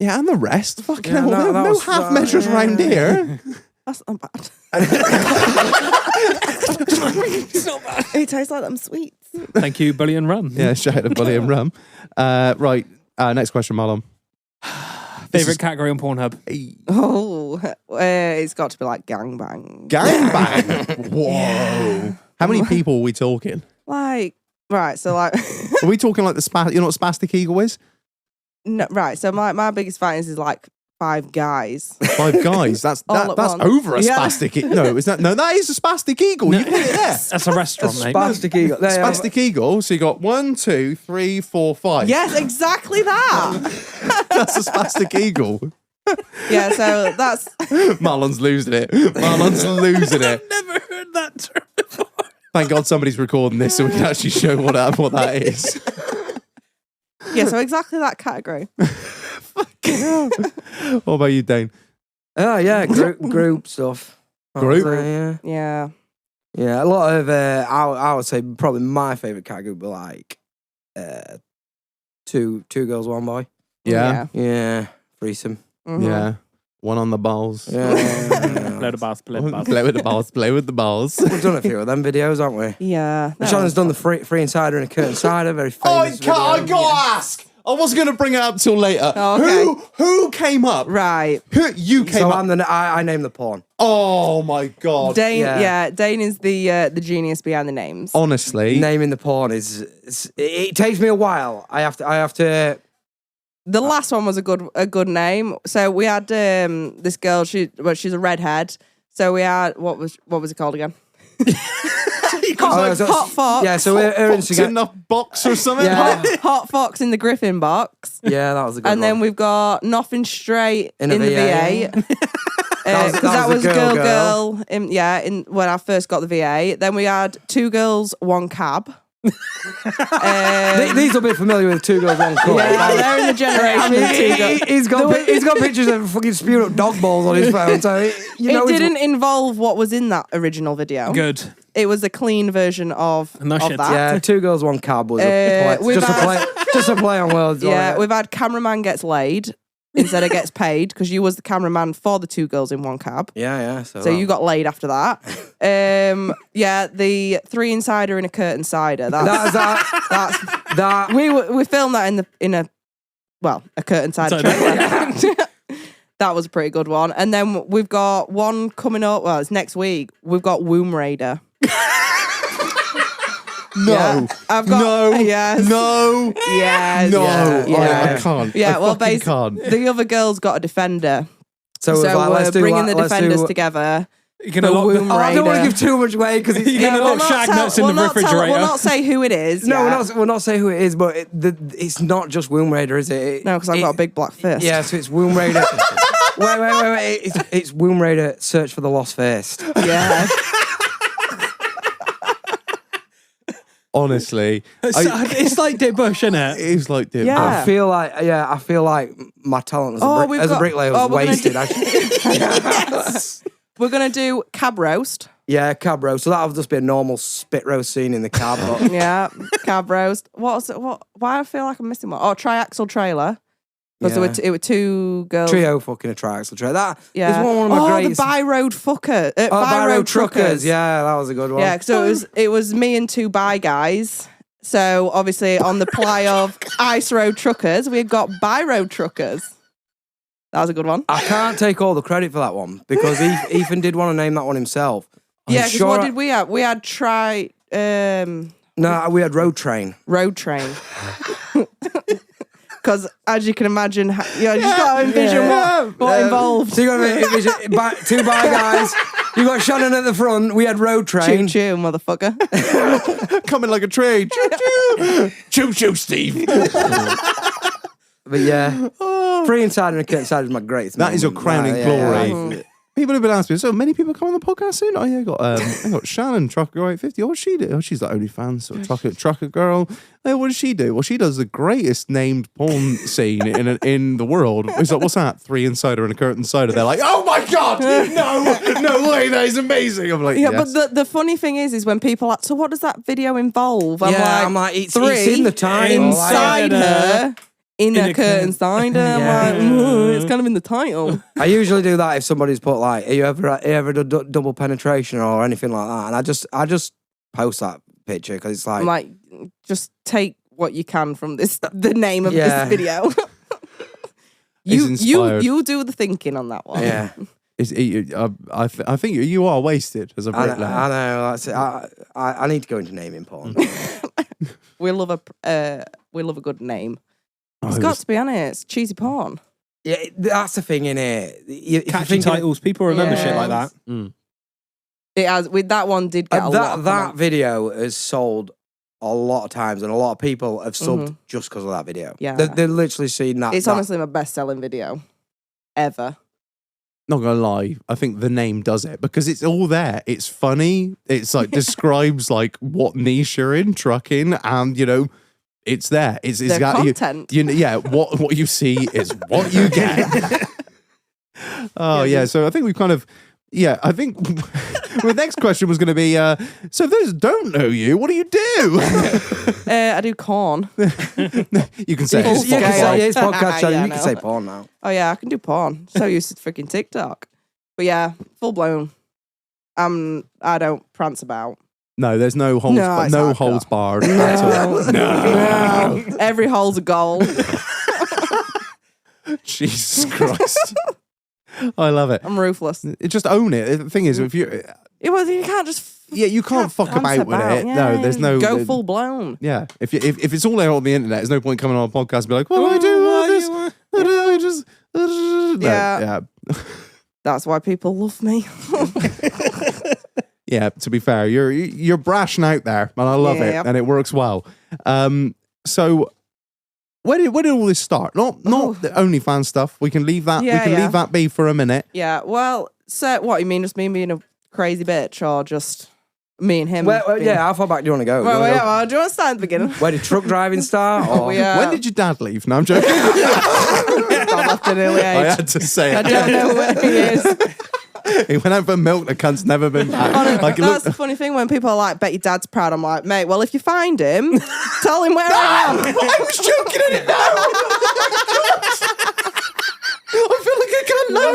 Yeah, and the rest. Fucking Yeah, hell. no, that No was- half measures around here. That's not bad. It's not bad. It tastes like them sweets. Thank you, Bullion Rum. Yeah, shout out to Bully and Rum. Right. Next question, Marlon. Favorite category on Pornhub. Oh, it's got to be like gangbang. Gangbang. Whoa. How many people are we talking? Like, right, so like, Are we talking like you know what spastic eagle is? no, right, so my biggest fantasies is like 5 guys. 5 guys. That's All at that's once. over a Yeah. spastic. No, is that? No, that is a spastic eagle. You put it there. That's a restaurant, mate. Spastic eagle. There you are. Spastic eagle. So you got 1, 2, 3, 4, 5. Yes, exactly that. That's a spastic eagle. Yeah, so that's Marlon's losing it. Marlon's losing it. Never heard that term before. Thank God somebody's recording this so we can actually show what that is. yeah, so exactly that category. What about you, Dane? Oh yeah, group stuff. Group? Yeah. Yeah. Yeah, a lot of I would say probably my favourite category would be like two girls, one boy. Yeah. Yeah, threesome. Mhm. Yeah. One on the balls. Yeah. Blow the bath, blow the bath. Play with the balls. Play with the balls. We've done a few of them videos, haven't we? Yeah. that Shannon's was- done the free insider and a curtain cider, very Oh, I famous. gotta video. ask. I wasn't going to bring it up till later. Oh, okay. Who came up? Right. You came So up. I named the porn. Oh my God. Dane, Yeah. yeah, Dane is the genius behind the names. Honestly. Naming the porn it takes me a while. I have to. The last one was a good name. So we had this girl. She's a redhead. So we had what was it called again? Hot Fox. Yeah, so her Fox in Instagram. the box or something? Yeah. Hot Fox in the Griffin box. Yeah, that was a good And then one. we've got Nothing Straight In in, a the VA. VA. That Because was the girl girl. when I first got the VA. Then we had 2 girls, 1 cab. These will be familiar with two girls, one cup. Yeah, they're in the generation I mean, of 2 girls. he's got pictures of fucking spewed up dog balls on his phone. So you know It it's- didn't involve what was in that original video. Good. It was a clean version of No shit. that. Yeah, two girls, one cab was a play, we've just a had- play, just a play on words. Yeah, we've had cameraman gets laid instead of gets paid because you was the cameraman for the 2 girls in 1 cab. yeah. So you got laid after that. Yeah, the 3 insider and a curtain cider. That's that. we filmed that in a curtain cider trailer. That was a pretty good one. And then we've got one coming up. Well, it's next week. We've got Womb Raider. No. Yeah. I've got no. yes. No. Yes. No. Yeah. I can't. Yeah, I well, fucking basically, can't. the other girl's got a defender. So, So it's like, we're let's do bringing like, the let's defenders do, together. You're gonna The lock womb the, Oh, I don't want to raider. give too much away because it's You're gonna we'll lock not shag tell- nuts in we'll the not tell- refrigerator. We'll not say who it is. No, yet. we'll not say who it is, but it's not just Womb Raider, is it? No, because I've got a big black fist. Yeah, so it's Womb Raider. wait. It's Womb Raider, Search for the Lost Fist. Yeah. Honestly, it's like Dick Bush, isn't it? it's like Dip. Yeah. I feel like my talent as we've a got- bricklayer was we're gonna wasted. We're going to do cab roast. Yeah, cab roast. So that'll just be a normal spit roast scene in the cab. But Yeah, cab roast. Why I feel like I'm missing one? Oh, triaxle trailer. Because Yeah. it were two girls. trio fucking a triaxle trio. That Yeah. is one of my the greatest. by-road fucker. By-road truckers. Yeah, that was a good one. Yeah, so it was me and two by guys. So obviously on the ply of ice road truckers, we've got by-road truckers. That was a good one. I can't take all the credit for that one because Ethan did want to name that one himself. Yeah, because what did we have? We had No, we had Road Train. road train. Because as you can imagine, you just got to envision what involved. So you got to envision two by guys. You got Shannon at the front. We had Road Choo Train. choo, motherfucker. Coming like a train. Choo choo. Choo choo, Steve. But yeah, Free Inside and a Kurt Inside is my greatest. That is your moment. crowning Yeah. glory. People have been asking me, so many people come on the podcast soon? Oh yeah, I got Shannon, Trucker 850. Oh, what's she do? Oh, she's the OnlyFans sort of trucker girl. Oh, what does she do? Well, she does the greatest named porn scene in the world. It's like, what's that? 3 insider and a Kurt insider. They're like, oh my god, no way, that is amazing. I'm like, Yeah, yes. but the funny thing is when people are so what does that video involve? I'm like, it's in the title. Inside her. In a curtain cider. I'm like, it's kind of in the title. I usually do that if somebody's put like, "Are you ever done double penetration or anything like that?" And I just post that picture because it's like, I'm like, just take what you can from the name of Yeah. this video. He's inspired. you do the thinking on that one. yeah, I think you are wasted as a I bricklayer. know. That's it. I need to go into naming porn. We love a good name. Oh, It's it got was- to be honest, cheesy porn. Yeah, that's the thing in it. Catchy titles. People remember shit like that. Mm. It has with that one did get a lot of that comments. video has sold a lot of times, and a lot of people have subbed just because of that video. Yeah. They're literally seen that. It's that- honestly my best selling video ever. Not gonna lie, I think the name does it because it's all there. It's funny. It's like describes like what niche you're in, trucking, and it's there. It's The got content. what you see is what you get. Oh yeah, so I think we've kind of I think the next question was going to be so if those don't know you, what do you do? I do corn. You can say Full it's You can scale. say it's podcast channel. Yeah, You can no. say porn now. Oh yeah, I can do porn. So used to freaking TikTok. But yeah, full blown. I don't prance about. No, there's no holds No, it's no hardcore. holds barred at all. No. Every hole's a goal. Jesus Christ. I love it. I'm ruthless. Just own it. The thing is, if you You can't just you can't fuck prance about with it. Yeah, No, there's no go full blown. Yeah, if it's all out on the internet, there's no point coming on a podcast and be like, well, I do this. I do I just no, Yeah. That's why people love me. Yeah, to be fair, you're brash and out there, and I love Yeah. it, and it works well. So where did all this start? Not the OnlyFans stuff. We can leave that. Yeah, we can yeah. leave that be for a minute. Yeah. Well, so what you mean? Just me being a crazy bitch, or just me and him? Well, being- yeah, how far back do you want to go? Well, Do you wanna yeah. go- Well, do you want to start at the beginning? Where did truck driving start? Or? When did your dad leave? No, I'm joking. I left at an early I age. had to say I it. don't know where he is. He went out for milk. The cunt's never been back. Like, That's the funny thing when people are like, bet your dad's proud. I'm like, mate, well, if you find him, tell him where I am. I was joking at it now. I feel like I can't know.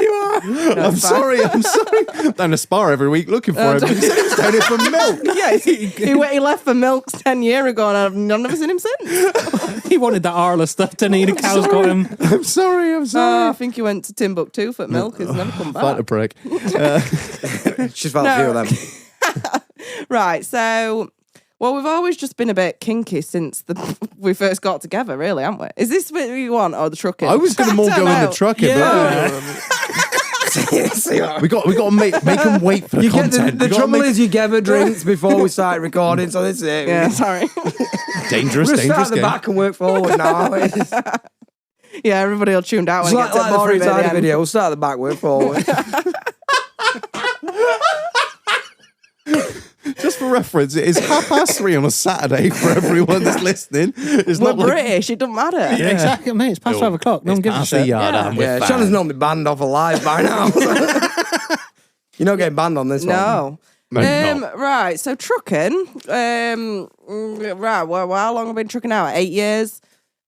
You are. I'm it's fine. sorry. I'm sorry. Down to Spar every week looking for him. He said he was down here for milk. Yeah, he left for milk 10 years ago and I've never seen him since. He wanted that Arla stuff, didn't he? The cows got him. I'm sorry. I'm sorry. I think he went to Timbuktu for milk. He's never come Fight a back. prick. She's felt a few of them. Right, so Well, we've always just been a bit kinky since we first got together, really, haven't we? Is this what you want, or the trucking? I was going to more go in the trucking, but we got to make them wait for the content. The trouble is you gave her drinks before we started recording, so this is it. Yeah, sorry. dangerous We'll start at the game. back and work forward now. Yeah, everybody will tune out when It's it gets like to the boring bit at the free-time end. video. We'll start at the back, work forward. Just for reference, it is 3:30 on a Saturday for everyone that's listening. It's We're not like British, it doesn't matter. Yeah, exactly, mate. It's past 5 o'clock. No one gives a shit. Yeah, Shannon's normally banned off alive by now. You're not getting banned on this one. No. No, you're not. Right, so trucking. Right, well, how long have I been trucking now? 8 years?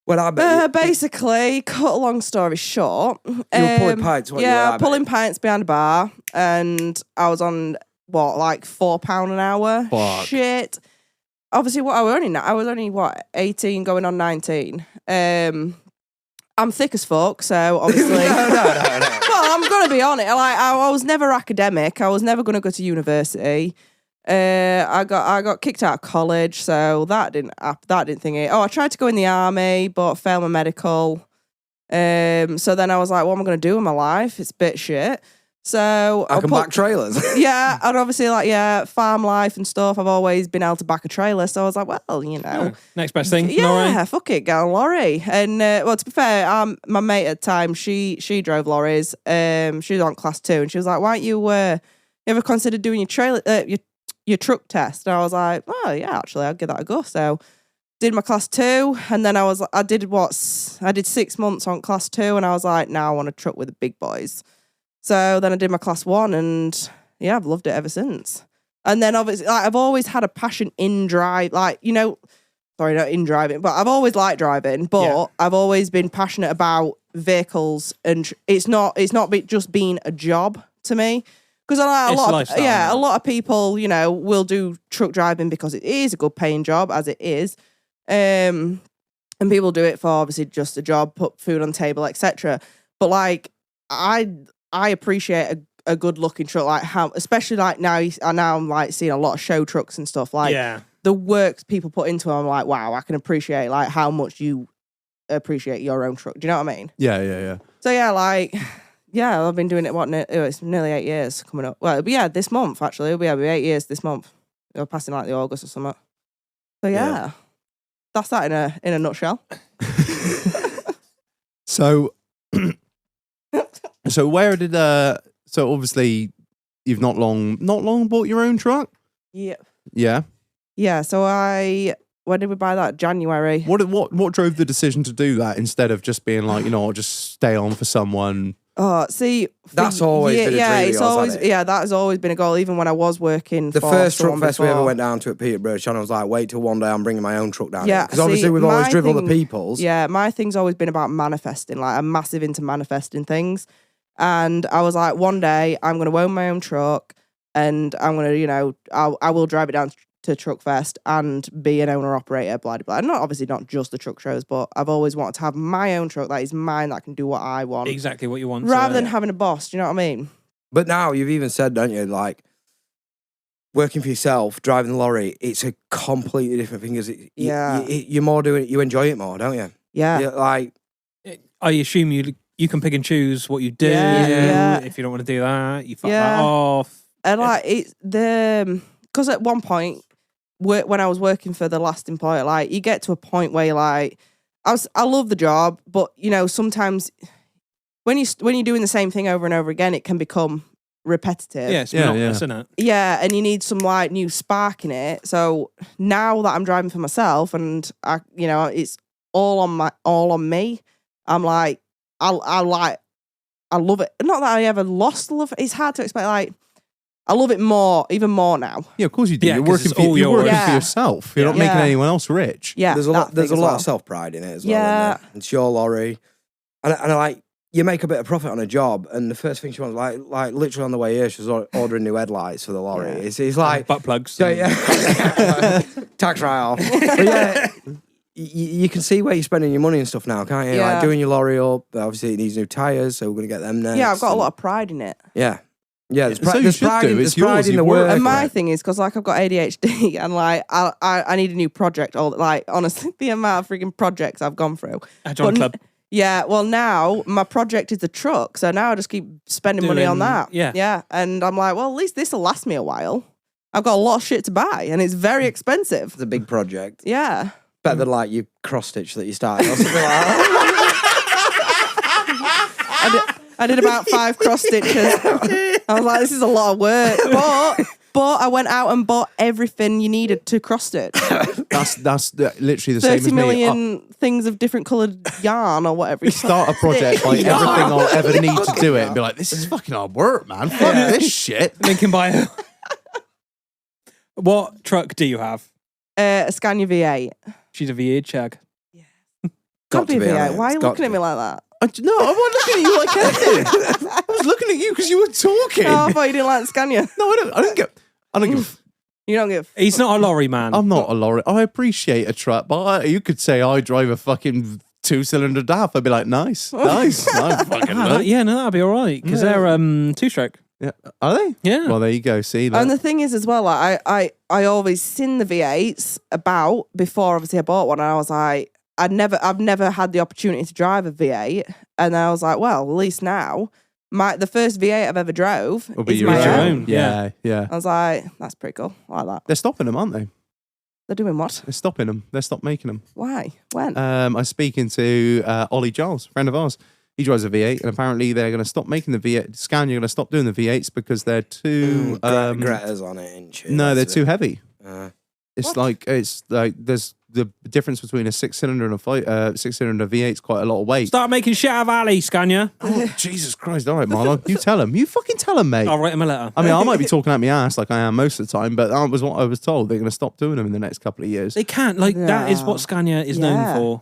Well, I bet Basically, cut a long story short. you were pulling pints. Yeah, pulling pints behind a bar, and I was on like £4 an hour. Fuck. Shit. Obviously, I was only 18, going on 19. I'm thick as fuck, so obviously. No. Well, I'm gonna be on it. Like, I was never academic. I was never gonna go to university. I got kicked out of college, so that didn't think it. Oh, I tried to go in the army, but failed my medical. So then I was like, what am I gonna do with my life? It's a bit shit. So I can back trailers. Yeah, and obviously, farm life and stuff. I've always been able to back a trailer, so I was like, well, Next best thing. yeah, Lorry. fuck it, get on lorry. And to be fair, my mate at the time, she drove lorries. She was on class 2, and she was like, why don't you ever consider doing your trailer your truck test? And I was like, oh yeah, actually, I'll give that a go. So did my class 2, and then I did 6 months on class 2, and I was like, now I want to truck with the big boys. So then I did my class 1, and yeah, I've loved it ever since. And then obviously, I've always had a passion in drive, sorry, not in driving, but I've always liked driving. But I've always been passionate about vehicles, and it's not just being a job to me. Because a lot of people, will do truck driving because it is a good paying job, as it is, and people do it for obviously just a job, put food on the table, etc. But I appreciate a good looking truck, especially now I'm seeing a lot of show trucks and stuff. The work people put into them, I'm like, wow, I can appreciate how much you appreciate your own truck. Do you know what I mean? Yeah. So yeah, I've been doing it. It's nearly 8 years coming up. Well, this month actually. It'll be 8 years this month. We're passing the August or something. So yeah. That's that in a nutshell. So where did so obviously you've not long bought your own truck? Yeah. Yeah. Yeah. So when did we buy that? January. What drove the decision to do that instead of just being like, I'll just stay on for someone? Oh, see, That's always been a dream of yours, hasn't it? that has always been a goal. Even when I was working, The for first truck someone fest we before. ever went down to at Peterborough, Shannon was like, wait till one day I'm bringing my own truck down. Yeah, Because obviously see, we've always my driven thing- other people's. Yeah, my thing's always been about manifesting. I'm massive into manifesting things. And I was like, one day I'm going to own my own truck, and I'm going to, I will drive it down to Truck Fest and be an owner operator, blah, blah, blah. Obviously not just the truck shows, but I've always wanted to have my own truck that is mine, that can do what I want. Exactly what you want. Rather than having a boss, do you know what I mean? But now you've even said, don't you, working for yourself, driving the lorry, it's a completely different thing. You're more doing it, you enjoy it more, don't you? Yeah. I assume you can pick and choose what you do. Yeah. If you don't want to do that, you fuck Yeah. that off. And because at one point, when I was working for the last employer, you get to a point where you're like, I love the job, but sometimes when you're doing the same thing over and over again, it can become repetitive. Yeah, it's monotonous, isn't it? Yeah, and you need some new spark in it. So now that I'm driving for myself, and it's all on me, I'm like, I love it. Not that I ever lost the love. It's hard to explain. I love it even more now. Yeah, of course you do. Yeah, you're 'cause working, it's you're all working yours. for yourself. You're not Yeah. making anyone else rich. Yeah, There's a lot as of well. self-pride in it as well. Yeah. Isn't there? It's your lorry. And you make a bit of profit on a job, and the first thing she wants, like literally on the way here, she was ordering new headlights for the lorry. Yeah. It's like Butt plugs. yeah. Tax write-off. But yeah, you can see where you're spending your money and stuff now, can't you? Yeah. Like doing your lorry up. Obviously, it needs new tyres, so we're going to get them next. Yeah, I've got a lot of pride in it. Yeah. Yeah, there's, So you there's should pride, do. in, It's there's pride yours, in you the work work. And for my it. thing is because like I've got ADHD and like I need a new project. All like honestly, the amount of freaking projects I've gone through. Join But club. Yeah, well now my project is the truck, so now I just keep spending money on Doing- that. yeah. yeah, and I'm like, well, at least this will last me a while. I've got a lot of shit to buy, and it's very expensive. It's a big project. Yeah, Better than like your cross stitch that you started. Or something like that. I did about 5 cross stitches. I was like, this is a lot of work, but I went out and bought everything you needed to cross stitch. That's literally the same 30 as me. million things of different coloured yarn or whatever. Start a project like everything I'll ever need to do it and be like, this is fucking hard work, man. Fuck this shit. Lincoln Bio. What truck do you have? A Scania V8. She's a V8 shag. Can't be a to be on V8. it. Why are you It's got looking to at me be. like that? No, I wasn't looking at you like anything. I was looking at you because you were talking. Oh, I thought you didn't like Scania. No, I don't give. You don't give. He's not a lorry man. I'm not a lorry. I appreciate a truck, but you could say I drive a fucking 2-cylinder DAF. I'd be like, nice. I fucking Ah, love. yeah, no, that'd be all right because they're 2-stroke. Yeah. Are they? Yeah. Well, there you go. See, And the thing is as well, like, I always seen the V8s about before obviously I bought one, and I was like, I've never had the opportunity to drive a V8, and I was like, well, at least now the first V8 I've ever drove will be is your my own. own. Yeah, yeah. I was like, that's pretty cool. I like that. They're stopping them, aren't they? They're doing what? They're stopping them. They're stopped making them. Why? When? I was speaking to Ollie Giles, friend of ours. He drives a V8, and apparently they're going to stop making the V8. Scania are going to stop doing the V8s because they're too. Greta's on it, ain't she? No, they're That's too it. heavy. It's What? like there's the difference between a 6-cylinder and a 6-cylinder V8 is quite a lot of weight. Start making shit out of Ali, Scania. Oh, Jesus Christ! All right, Marlon, you tell him. You fucking tell him, mate. I'll write him a letter. I mean, I might be talking out my ass like I am most of the time, but that was what I was told. They're going to stop doing them in the next couple of years. They can't. Like, that is No. what Scania is Yeah. known for.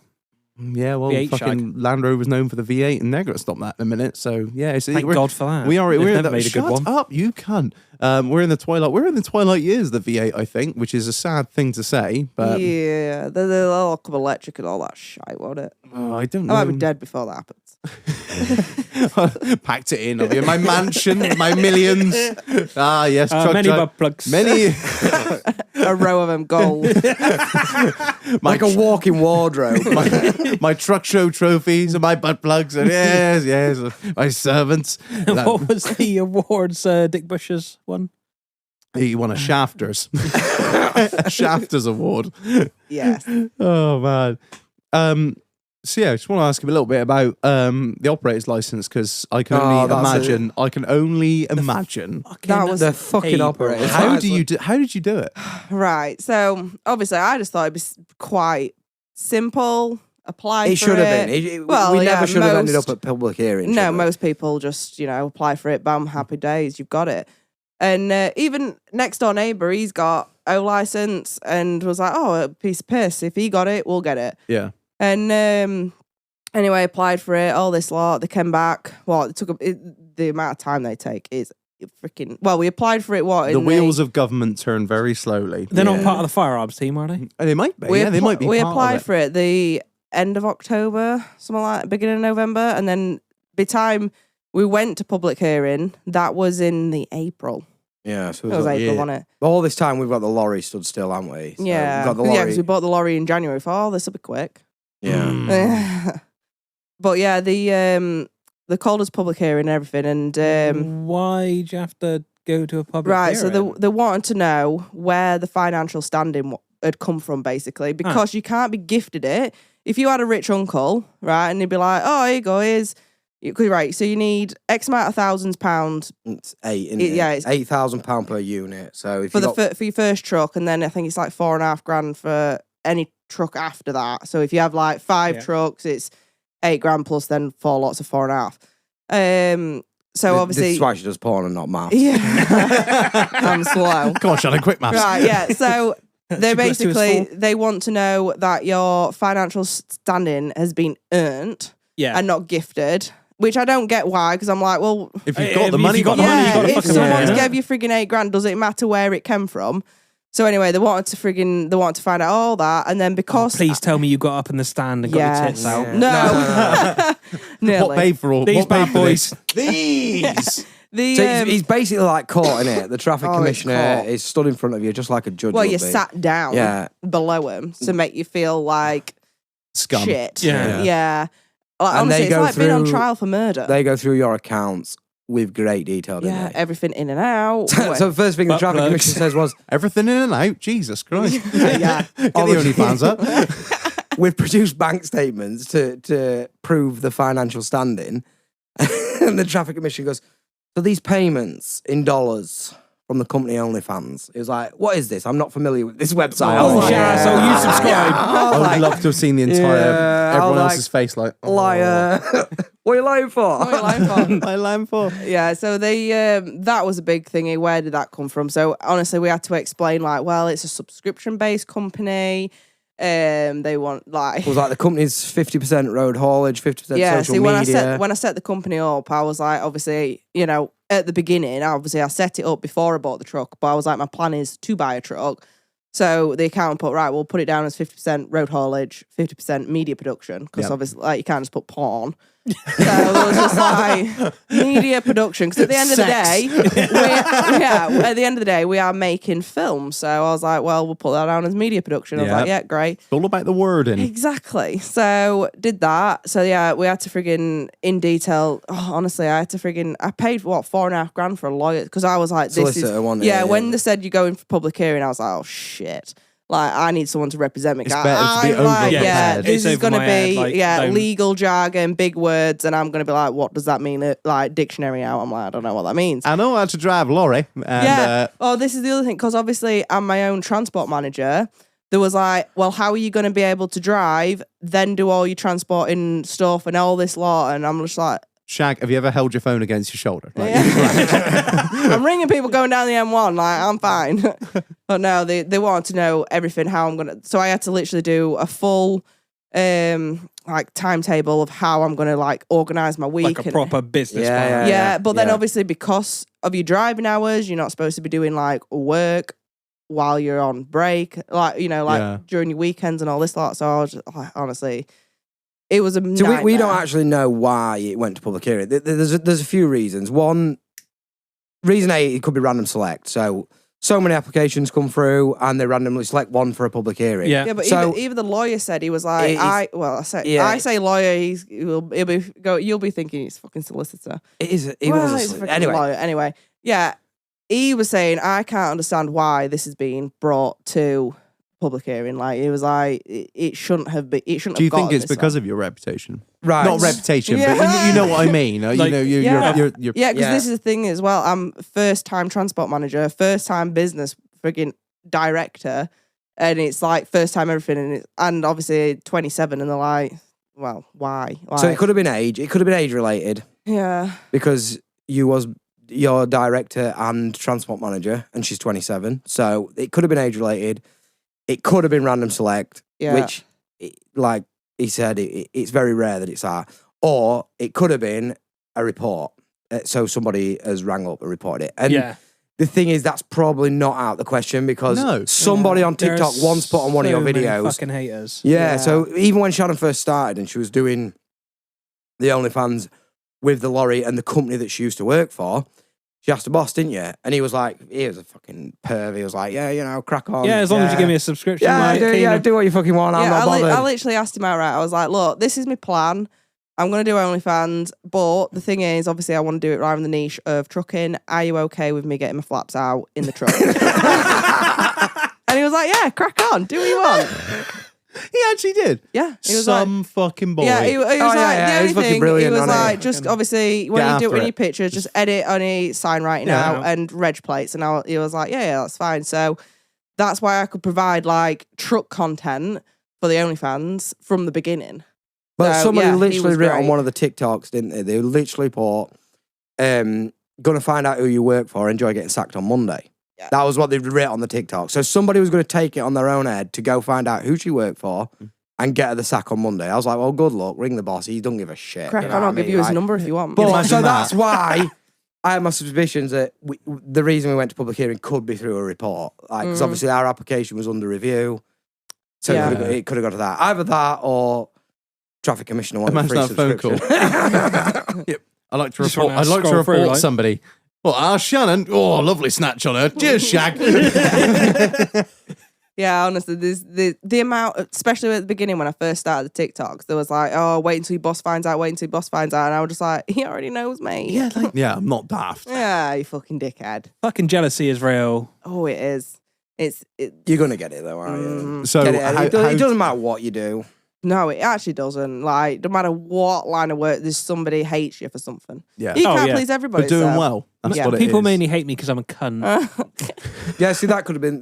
Yeah, well, V8 fucking Land Rover's known for the V8, and they're going to stop that in a minute. So yeah, it's, Thank God for that. We are. They've We're in never the, made a good shut one. up, you cunt. We're in the twilight. We're in the twilight years of the V8, I think, which is a sad thing to say, but yeah, they'll all come electric and all that shite, won't it? I don't I know. might be dead before that happens. Packed it in. I'll be in my mansion, my millions. Ah, yes, truck Many drive- butt plugs. many. A row of them gold. Like a walking wardrobe. my truck show trophies and my butt plugs and yes, my servants. What was the awards Dick Bush's one? He won a Shafters, a Shafters award. Yes. Oh man. So yeah, I just want to ask him a little bit about the operator's license because I can only that's imagine. I can only imagine. That was the fucking April. operator. How did you do it? Right. So obviously, I just thought it'd be quite simple. Apply. It for should have it. been. Well, we yeah, never should have ended most- up at public hearing. No, should we? most people just apply for it. Bam, happy days. You've got it. And even next door neighbour, he's got O license and was like, oh, a piece of piss. If he got it, we'll get it. Yeah. And anyway, applied for it, all this lot. They came back. Well, it took the amount of time they take is freaking. Well, we applied for it. The wheels of government turn very slowly. They're not part of the firearms team, are they? They might be. We Yeah, they might be. We part applied of it. for it the end of October, something like beginning of November, and then by the time we went to public hearing, that was in the April. Yeah, so It was April, yeah. wasn't it? But all this time we've got the lorry stood still, haven't we? So Yeah, we've got the yeah, lorry. because we bought the lorry in January. For this will be quick. Yeah. But yeah, the called us public hearing and everything, and Why do you have to go to a public right. So hearing? they wanted to know where the financial standing had come from, basically, because you can't be gifted it. If you had a rich uncle, right, and he'd be like, "Oh, here you go, right." So you need X amount of £1,000 It's eight, isn't It- it? yeah, it's- £8,000 per unit. So if for you the got, for your first truck, and then I think it's like $4,500 for any truck after that. So if you have like 5 Yeah. trucks, it's $8,000 plus then 4 lots of 4.5. So this obviously, is why she does porn and not maths. yeah, I'm slow. Come on, Shannon, quick maths. Right, yeah. So they 2 + 2 is basically 4. they want to know that your financial standing has been earned Yeah. and not gifted, which I don't get why, because I'm like, well, If you've If got the you've money, got the money, you yeah, gotta if fucking someone's yeah. gave you frigging $8,000, does it matter where it came from? So anyway, they wanted to find out all that, and then because Please tell me you got up in the stand and got your tits Yes. out. Yeah. no, What nearly. paid for all These what paid bad for boys. this? These. The So he's basically like caught in it. The traffic Oh, it's commissioner caught. is stood in front of you just like a judge. well, would you be. sat down Yeah. below him to make you feel like Scum. shit. Yeah. yeah. Like, And honestly, they it's go like being on through- trial for murder. They go through your accounts with great detail, don't yeah, they? everything in and out. So the first thing the Butt traffic plugs. commissioner says was, Everything in and out. Jesus Christ. yeah. Get the OnlyFans up. we've produced bank statements to prove the financial standing. And the traffic commissioner goes, so these payments in dollars from the company OnlyFans. It was like, what is this? I'm not familiar with this website. I was Oh, like, yeah, so you subscribe. I would love to have seen the entire Yeah, I everyone was else's face like liar. What are you lying for? What are you lying for? I lamb for. Yeah, so they that was a big thingy. Where did that come from? So honestly, we had to explain like, well, it's a subscription-based company. They want like It was like the company's 50% road haulage, 50% yeah. social See, media. when I set the company up, I was like, obviously, you know, at the beginning, obviously, I set it up before I bought the truck. But I was like, my plan is to buy a truck. So the accountant put, right, we'll put it down as 50% road haulage, 50% media production, because Yep. obviously, like, you can't just put porn. So it was just like media production. Because at the end of the day, at the end of the day, we are making films. So I was like, well, we'll put that down as media production. I was Yep. like, yeah, great. It's all about the wording. Exactly. So did that. So yeah, we had to friggin' in detail. Oh, honestly, I paid what $4.5 for a lawyer because I was like, this Solicitor, is wasn't it? yeah. Yeah. When they said you're going for public hearing, I was like, oh shit. Like I need someone to represent me. It's better to be I'm like, over-prepared. yeah, It's this is over gonna my be head, like, don't- legal jargon, big words, and I'm gonna be like, what does that mean? Like dictionary out. I'm like, I don't know what that means. I know how to drive a lorry. And, Yeah. Oh, this is the other thing because obviously I'm my own transport manager. There was like, well, how are you going to be able to drive, then do all your transporting stuff and all this lot? And I'm just like, Shag, have you ever held your phone against your shoulder? Like, I'm ringing people going down the M1, like, I'm fine. But no, they wanted to know everything, how I'm going to. So I had to literally do a full like timetable of how I'm going to like organize my week. Like a proper business Yeah, plan. Yeah, but then yeah. obviously because of your driving hours, you're not supposed to be doing like work while you're on break, like Yeah. during your weekends and all this lot. So I was just, like, honestly, it was a So we don't nightmare. actually know why it went to public hearing. There's a few reasons. One, reason A, it could be random select. So many applications come through and they randomly select one for a public hearing. Yeah. Yeah, but So- even the lawyer said he was like, yeah. I say lawyer, you'll be thinking he's fucking solicitor. It is. It Well, was he's a freaking anyway. lawyer. Anyway, yeah, he was saying I can't understand why this is being brought to public hearing. Like it was like it shouldn't have been. It shouldn't. do you have think it's because of your reputation? Right. Not reputation, Yeah. but you know what I mean. Like- You know, Yeah. you're Yeah, because Yeah. this is the thing as well. I'm first time transport manager, first time business friggin' director, and it's like first time everything, and obviously 27, and they're like, well, why? So Like, it could have been age. It could have been age related yeah, because you're director and transport manager, and she's 27. So it could have been age related. It could have been random select, Yeah. which, like he said, it's very rare that it's that. Or it could have been a report. So somebody has rang up and reported it. And Yeah. the thing is, that's probably not out of the question because No. somebody on There are TikTok once put on one of your so many videos. fucking haters. Yeah, Yeah. so even when Shannon first started and she was doing the OnlyFans with the lorry and the company that she used to work for, she asked the boss, didn't you? And he was like, he was a fucking perv. He was like, yeah, crack on. Yeah, as long as you give me a subscription. Yeah, like, do what you fucking want. I'm yeah. not bothered. I literally asked him outright. I was like, look, this is my plan. I'm going to do OnlyFans, but the thing is, obviously, I want to do it right in the niche of trucking. Are you okay with me getting my flaps out in the truck? And he was like, yeah, crack on. Do what you want. He actually did. Yeah. He was like, Some fucking boy. yeah, he was like, yeah, the he's only fucking thing, he brilliant was on it. like, just obviously, when Get you do after any it. pictures, just edit any sign writing Yeah. out and reg plates. And he was like, yeah, that's fine. So that's why I could provide like truck content for the OnlyFans from the beginning. But So, somebody yeah, he literally was wrote on great. one of the TikToks, didn't they? They literally put, gonna find out who you work for, enjoy getting sacked on Monday. Yeah. That was what they wrote on the TikTok. So somebody was going to take it on their own head to go find out who she worked for and get her the sack on Monday. I was like, well, good luck. Ring the boss. He don't give a shit. Crack you know on, what I'll I give mean? you his Like, number if you want. But Imagine so that. that's why I have my suspicions that the reason we went to public hearing could be through a report. Like, because obviously our application was under review. So Yeah. it could have got to that. Either that or traffic commissioner wanted a Imagine free that phone call. subscription. I'd like to Just report. wanna I'd like to scroll through, report like- somebody. Well, Shannon. Oh, lovely snatch on her. Cheers, Shag. Yeah, honestly, there's the amount, especially at the beginning when I first started the TikToks, there was like, oh, wait until your boss finds out, and I was just like, he already knows me. Yeah, I'm not daft. Yeah, you fucking dickhead. Fucking jealousy is real. Oh, it is. You're gonna get it though, aren't you? So Get it. It doesn't matter what you do. No, it actually doesn't. Like, no matter what line of work, there's somebody hates you for something. Yeah. You Oh, can't yeah. please everybody. But doing so. well. That's Yeah. what it People is. mainly hate me because I'm a cunt. Yeah, see, that could have been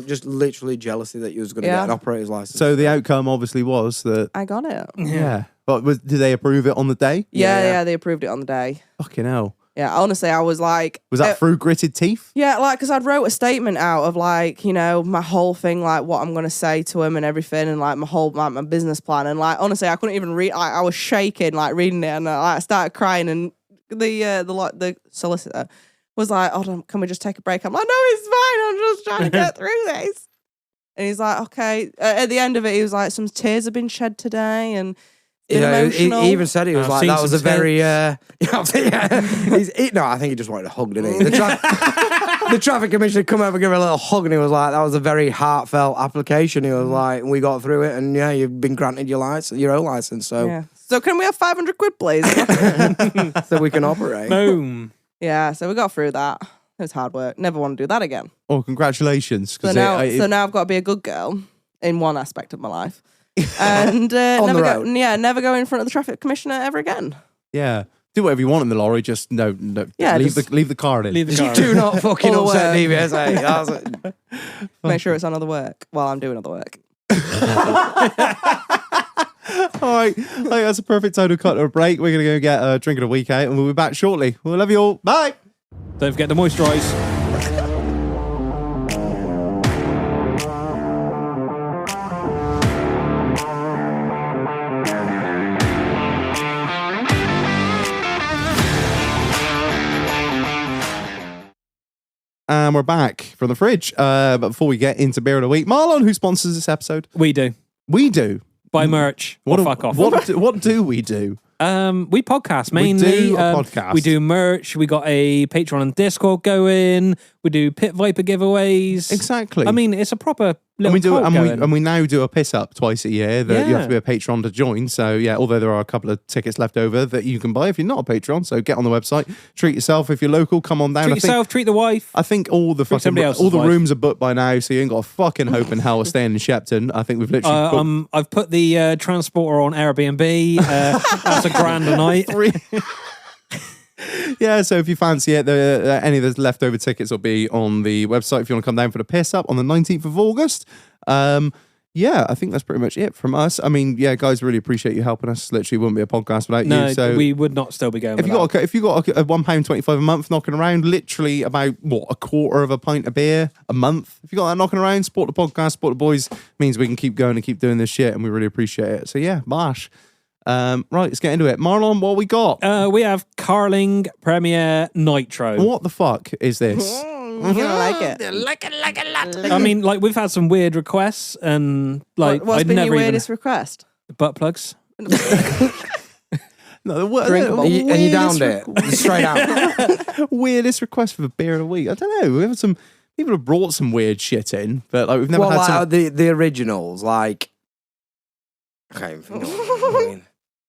just literally jealousy that you was gonna get an operator's license. So the outcome obviously was that. I got it. Yeah. But did they approve it on the day? Yeah, they approved it on the day. Fucking hell. Yeah, honestly, I was like... Was that through gritted teeth? Yeah, like, because I'd wrote a statement out of, like, you know, my whole thing, like, what I'm going to say to him and everything, and, like, my whole, like, my business plan. And, like, honestly, I couldn't even read... I was shaking, like, reading it, and I started crying, and the solicitor was like, oh, can we just take a break? I'm like, no, it's fine. I'm just trying to get through this. And he's like, okay. At the end of it, he was like, some tears have been shed today, and... He even said he was I've like, seen that was a some very, no, I think he just wanted a hug, didn't he? The traffic commissioner come over and give her a little hug, and he was like, that was a very heartfelt application. He was like, and we got through it, and yeah, you've been granted your own license, so. Yeah. So can we have 500 quid, please? So we can operate. Boom. Yeah, so we got through that. It was hard work. Never want to do that again. Oh, congratulations. So now I've got to be a good girl in one aspect of my life. And never go in front of the traffic commissioner ever again. Yeah. Do whatever you want in the lorry, just no. Yeah, leave the car in. Leave the car. Do not fucking All upset work. DVSA. Make sure it's on other work while I'm doing other work. All right. That's a perfect time to cut to a break. We're going to go get a drink of the week out, and we'll be back shortly. We'll love you all. Bye. Don't forget to moisturise. And we're back from the fridge. But before we get into Beer of the Week, Marlon, who sponsors this episode? We do. We do. Buy merch. Fuck off. What do we do? We podcast mainly. We do a podcast. We do merch. We got a Patreon and Discord going. We do Pit Viper giveaways. Exactly. I mean, it's a proper And little we do, going. and we now do a piss up twice a year that you have Yeah. to be a patron to join. So yeah, although there are a couple of tickets left over that you can buy if you're not a patron. So get on the website, treat yourself. If you're local, come on down. Treat yourself, treat the wife. I think all the somebody else's all the wife. rooms are booked by now, so you ain't got a fucking hope in hell of staying in Shepton. I think we've literally booked I've put the transporter on Airbnb. That's a grand a night. 3. Yeah, so if you fancy it, any of the leftover tickets will be on the website if you want to come down for the piss up on the 19th of August. Yeah, I think that's pretty much it from us. I mean, yeah, guys, really appreciate you helping us. Literally wouldn't be a podcast without No, you. So we would not still be going. if you got a £1.25 a month knocking around, literally about a quarter of a pint of beer a month. If you got that knocking around, support the podcast, support the boys, means we can keep going and keep doing this shit, and we really appreciate it. So yeah, Marsh. Right, let's get into it. Marlon, what we got? we have Carling Premier Nitro. What the fuck is this? You're gonna like it. I mean, like we've had some weird requests, and like What's I'd been never your even weirdest request? butt plugs. No, Drinkable. And you downed it straight out. weirdest request for the beer of the week. I don't know. We have some people have brought some weird shit in, but like we've never Well, had like some. the originals, like. I can't even think of what I mean.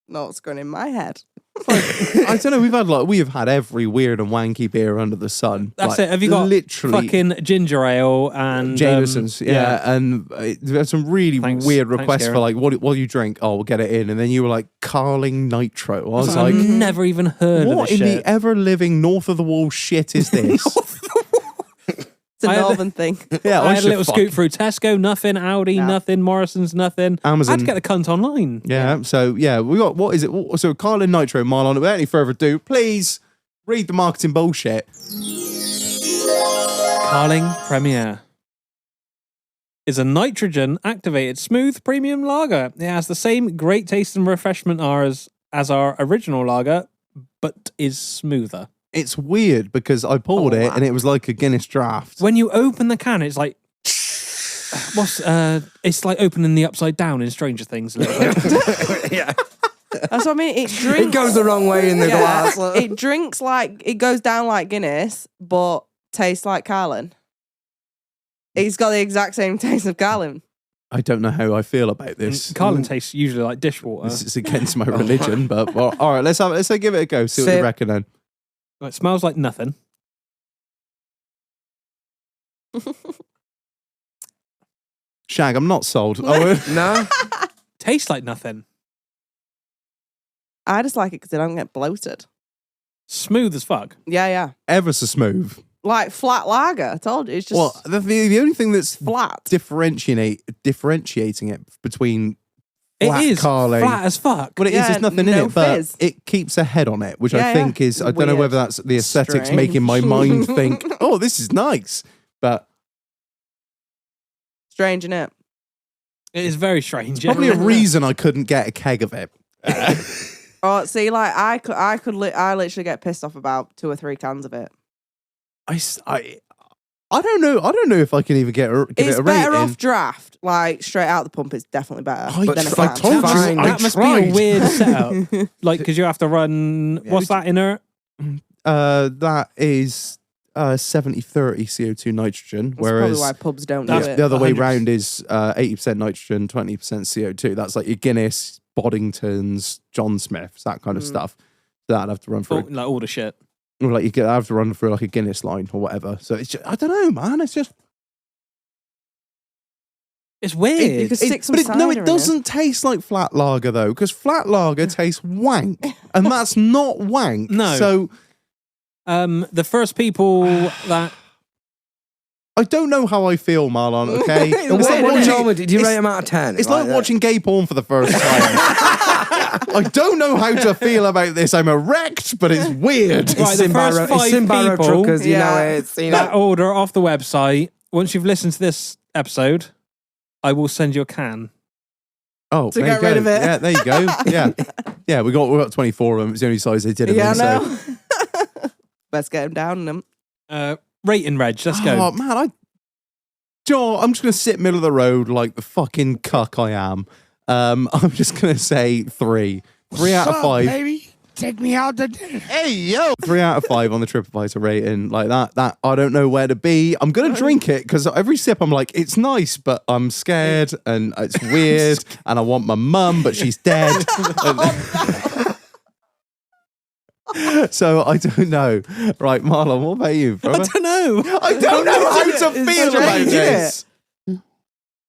No, it's going in my head. I don't know. We have had every weird and wanky beer under the sun. That's Like, it. Have you got literally fucking ginger ale and Jameson's? And we had some really Thanks. weird Thanks, requests for Gary. like, what do you drink? Oh, we'll get it in. And then you were like, Carling Nitro. I was I've like, never even heard of what this in shit. the ever living north of the wall shit is this? It's a I had- northern thing. Yeah, I had a should little fuck- scoot through Tesco, nothing. Aldi, No. nothing. Morrison's, nothing. I Amazon. had to get the cunt online. Yeah, so yeah, we got, what is it? So Carling Nitro, Marlon, without any further ado, please read the marketing bullshit. Carling Premier is a nitrogen-activated smooth premium lager. It has the same great taste and refreshment as our original lager, but is smoother. It's weird because I poured it and it was like a Guinness draft. When you open the can, it's like it's like opening the upside down in Stranger Things a little bit. Yeah. That's what I mean. It drinks. It goes the wrong way in the glass. It drinks like it goes down like Guinness, but tastes like Carlin. It's got the exact same taste of Carlin. I don't know how I feel about this. Carlin tastes usually like dishwater. This is against my religion, but well, all right, let's give it a go. See what you reckon then. It smells like nothing. Shag, I'm not sold. No? Tastes like nothing. I just like it because I don't get bloated. Smooth as fuck. Yeah. Ever so smooth. Like flat lager. I told you. It's just Well, the only thing that's flat. differentiating it between It flat is Carling. flat as fuck. Well, it is. Yeah, There's nothing no in it, but fizz. it keeps a head on it, which I Yeah, think is. I don't know Weird. whether that's the aesthetics Strange. making my mind think, "Oh, this is nice," but Strange, innit? It is very strange. probably a reason I couldn't get a keg of it. Oh, see, like I literally get pissed off about 2 or 3 cans of it. I don't know. I don't know if I can even give It's it a better rating. off draft, like straight out the pump. It's definitely better I than a tr- I can. told you. Fine. I that must be tried. a weird setup. Like, because you have to run. What's that inert? That is 70-30 CO2 nitrogen, That's probably whereas why pubs don't do That's it. the other way 100%. round is 80% nitrogen, 20% CO2. That's like your Guinness, Boddingtons, John Smiths, that kind of stuff. So that'd have to run through. Like all the shit. Or like you have to run through like a Guinness line or whatever. So it's just, I don't know, man. It's just It's weird. You could stick some no, cider it in doesn't taste like flat lager though, because flat lager tastes wank, and that's not wank. No. So The first people that I don't know how I feel, Marlon. Okay, Did you rate him out of 10? It's like watching gay porn for the first time. I don't know how to feel about this. I'm erect, but it's weird. Right, the first 5 people truckers, you know Yeah. it's that order off the website, once you've listened to this episode, I will send you a can. Oh, To there get you go. rid of it. Yeah, there you go. Yeah, we got 24 of them. It's the only size they did. Yeah, I so. know. Let's get him down them. Rating Reg, let's go. Oh man, Joe, I'm just gonna sit middle of the road like the fucking cuck I am. I'm just gonna say 3. 3 out of 5. baby? Take me out to dinner. Hey yo, 3 out of 5 on the TripAdvisor rating. Like that I don't know where to be. I'm gonna drink it because every sip I'm like, it's nice, but I'm scared and it's weird, and I want my mum, but she's dead. So I don't know. Right, Marlon, what about you, brother? I don't know. I don't know how to It's feel about strange, this.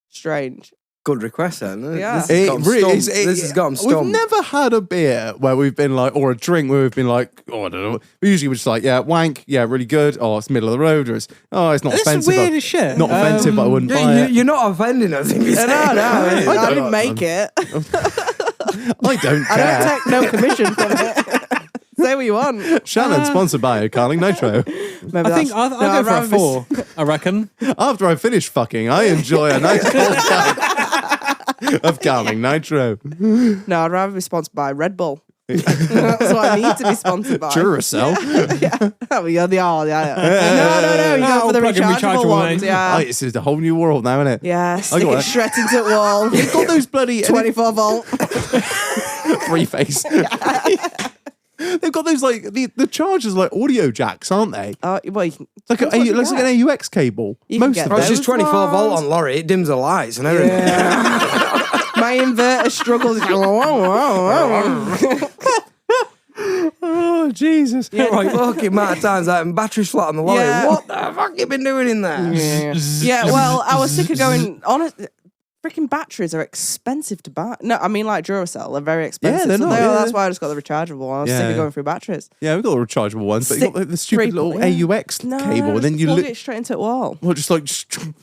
Strange. Good request, then. Yeah. This has got him We've stumped. never had a beer where we've been like, or a drink where we've been like, oh, I don't know. We usually we're just like, yeah, wank, yeah, really good. Oh, it's middle of the road, or it's not This is offensive. weird as shit. Not offensive, but I wouldn't buy it. You're not offending us. If you say that. I didn't make it. I don't I care. don't take no commission from it. Say what you want. Shannon, sponsored by Carling Nitro. Maybe I think I'll go for a rather be- 4, I reckon. After I finish fucking, I enjoy a nice cold cup of Carling Nitro. No, I'd rather be sponsored by Red Bull. That's what I need to be sponsored by. Duracell. Yeah. Oh, yeah. No. You go for the rechargeable ones. mate. Yeah. Oh, it's a whole new world now, isn't it? Yeah. Stick got it that. straight into the wall. They've got those bloody 24 volt. 3-phase. They've got those like the chargers like audio jacks, aren't they? Oh, well, you can, It's like Depends what you looks like an AUX cable. You can Most get of Oh, it's them. just Those 24 volt ones. on lorry. It dims the lights and everything. my inverter struggles. Oh Jesus! Yeah, right. Fucking amount of times that battery's flat on the lorry. Yeah. What the fuck you been doing in there? Yeah, well, I was sick of going on it. Freaking batteries are expensive to buy. No, I mean like Duracell, they're very expensive. they're So not, yeah. That's why I just got the rechargeable one. I was sick Yeah. of going through batteries. Yeah, we've got the rechargeable ones, but you've got like, the Three- stupid little yeah. AUX No, cable, and then just you plug look. it straight into the wall. Well, just like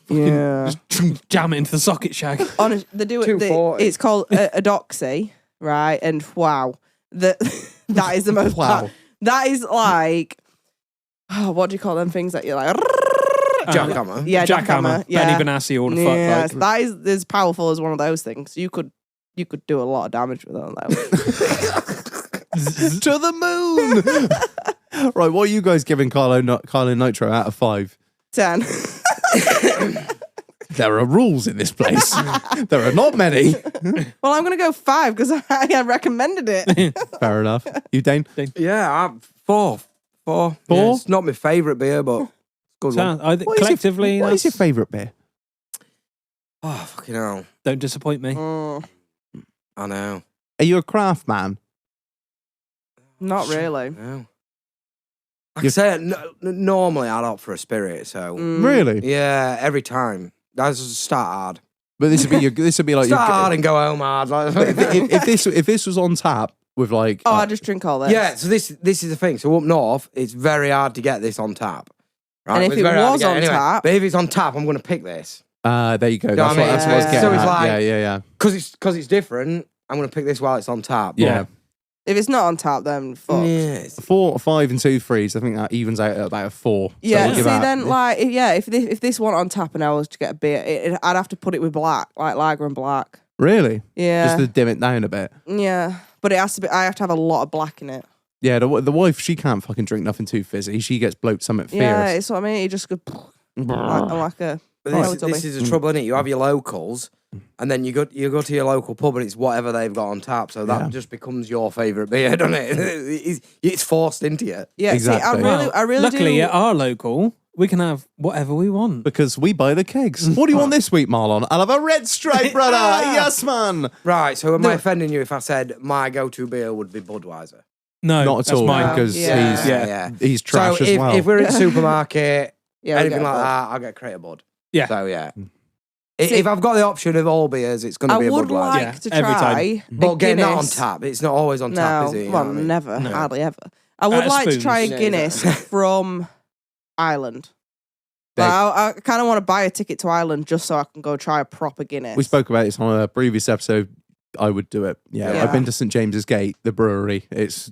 Yeah. Jam it into the socket, Shag. Honest, they do it. 240. It's called Adoxy, right? And wow, that is the most. Wow. That is like, what do you call them things that you're like? Jackhammer. Yeah, Jackhammer. Yeah. Benny Benassi, all the fuck. Yes, Like. that is as powerful as one of those things. You could do a lot of damage with that. to the moon. Right, what are you guys giving Carling Nitro out of 5? 10. There are rules in this place. There are not many. Well, I'm going to go 5 because I recommended it. Fair enough. You, Dane? Yeah, I'm 4. 4. 4? Yeah, it's not my favourite beer, but it's a good one. I think collectively, What is your favourite beer? Oh, fucking hell. don't disappoint me. I know. Are you a craft man? Not really. No. I can say it, normally I'd opt for a spirit, so... Really? Yeah, every time. That's just start hard. But this would be like Start hard and go home hard. if this was on tap with like I just drink all this. Yeah, so this is the thing. So up north, it's very hard to get this on tap. Right? And if It's it very hard to was get on anyway. tap- But if it's on tap, I'm going to pick this. there you go. know That's what I what, mean? that's what I was Yeah. getting So it's at. like- yeah. Because it's different, I'm going to pick this while it's on tap. Yeah. If it's not on tap, then fuck. Yes. 4, 5, and 2 threes. I think that evens out at about a 4. So Yeah, we'll see give out- then, like, if this one on tap and I was to get a beer, I'd have to put it with black, like lager and black. Really? Yeah, Just to dim it down a bit. yeah, but it has to be. I have to have a lot of black in it. Yeah, the wife, she can't fucking drink nothing too fizzy. She gets bloat something Yeah, fierce. it's what I mean. You just go like a. But Right. this is the trouble, innit? You have your locals, and then you go to your local pub, and it's whatever they've got on tap. So that Yeah. just becomes your favourite beer, doesn't it? It's forced into you. Yeah, Exactly. see, I really Luckily, do. at our local, we can have whatever we want. Because we buy the kegs. What do you want this week, Marlon? I'll have a red stripe, brother. Yes, man. Right. So am I offending you if I said my go-to beer would be Budweiser? No, Not at that's all, mine. because Yeah. he's trash so as well. if we're in the supermarket, Yeah, we anything get like both. that, I'll get Crate of Bud. Yeah. So yeah. See- If I've got the option of all beers, it's going to I be a would Budweiser. like Yeah, to every time. try. But getting that on Guinness. tap, it's not always on tap, is it? You know well, what I mean? never, No. hardly ever. I would Out of like to spoons. try a Yeah, Guinness exactly. from Ireland. They- But I kind of want to buy a ticket to Ireland just so I can go try a proper Guinness. We spoke about this on a previous episode. I would do it. Yeah, Yeah. I've been to St James's Gate, the brewery. It's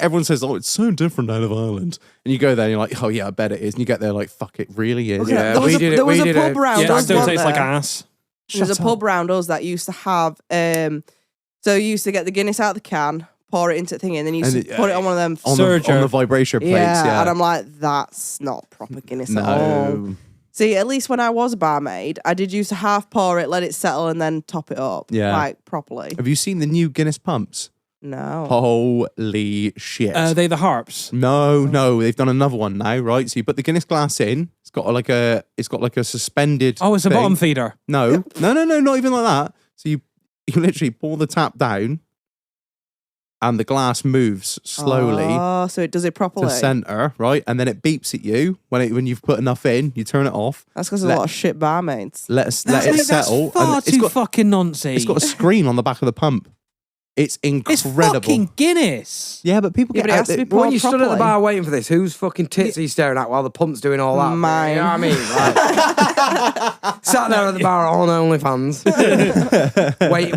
everyone says, oh, it's so different out of Ireland, and you go there and you're like, oh yeah, I bet it is. And you get there like, fuck, it really is. Yeah, there was we a, did it- there was we a did pub it. round Yeah, it us. still wasn't tastes like there? ass. There's a Shut pub round us that used to have. So you used to get the Guinness out of the can, pour it into the thing, and then you used And to it- put it on one of them. on Surger. the vibration plates. Yeah, and I'm like, that's not proper Guinness at all. no. See, at least when I was a barmaid, I did used to half pour it, let it settle, and then top it up. Yeah. Like properly. Have you seen the new Guinness pumps? No. Holy shit! They the harps. No, they've done another one now, right? So you put the Guinness glass in. It's got like a suspended. Oh, it's a thing. bottom feeder. No, not even like that. So you literally pour the tap down, and the glass moves slowly Oh, so it does it properly. to center, right? And then it beeps at you when you've put enough in. You turn it off. That's because there's a lot of shit barmaids. Let it settle. That's far and too fucking nonsense. it's got a screen on the back of the pump. It's It's incredible. fucking Guinness. Yeah, but people Yeah, get but it out has to there- be But when poured you stood at the properly. bar waiting for this, whose fucking tits are you staring at while the pump's doing all that? Mine. You know what I mean? Like, sat there at the bar on OnlyFans,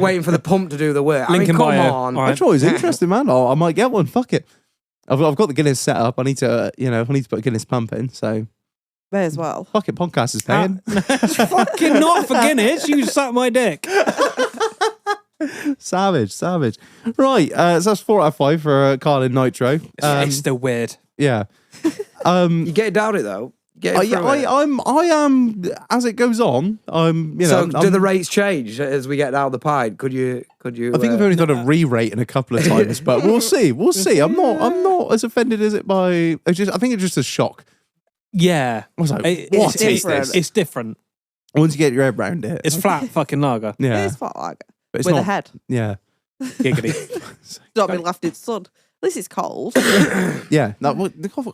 waiting for the pump to do the work. Link in I mean, come bio. on. All right. I thought it was interesting, man. I might get one. Fuck it. I've got the Guinness set up. I need to, I need to put a Guinness pump in. So May as well. fuck it. Podcast is paying. It's fucking not for Guinness. You suck my dick. Savage. Right. So that's 4 out of 5 for Carlin Nitro. It's still weird. Yeah. You get down it though. Get it through it. I am. As it goes on, I'm. So do the rates change as we get down the pipe? Could you? I think I've only done a re-rate in a couple of times, but we'll see. I'm not as offended as it by. I think it's just a shock. Yeah. I was like, It- what it's is different. this? It's different. Once you get your head around it, It's flat fucking lager. yeah, It is flat lager. but it's With not. a head. Yeah, Giggity. Don't be left in sun. At least it's cold. yeah.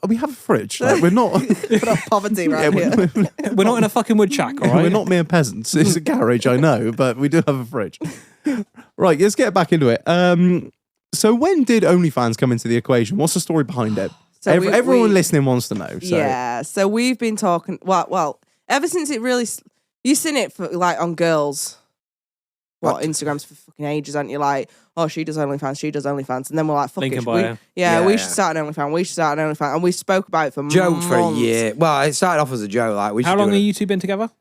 We have a fridge. Like, we're not. Bit of poverty yeah, right here. We're not in a fucking wood shack, all right? We're not mere peasants. It's a garage, I know, but we do have a fridge. Right, let's get back into it. So when did OnlyFans come into the equation? What's the story behind it? So we- Everyone we- listening wants to know. So. Yeah. So we've been talking. Well, ever since it really, you've seen it for like on girls. What Instagrams for fucking ages, aren't you? Like, oh, she does OnlyFans, and then we're like, fuck Link in it. bio. We Yeah. should start an OnlyFans. And we spoke about it for joke for a months. year. Well, it started off as a joke. Like, we How should long do have it. you two been together?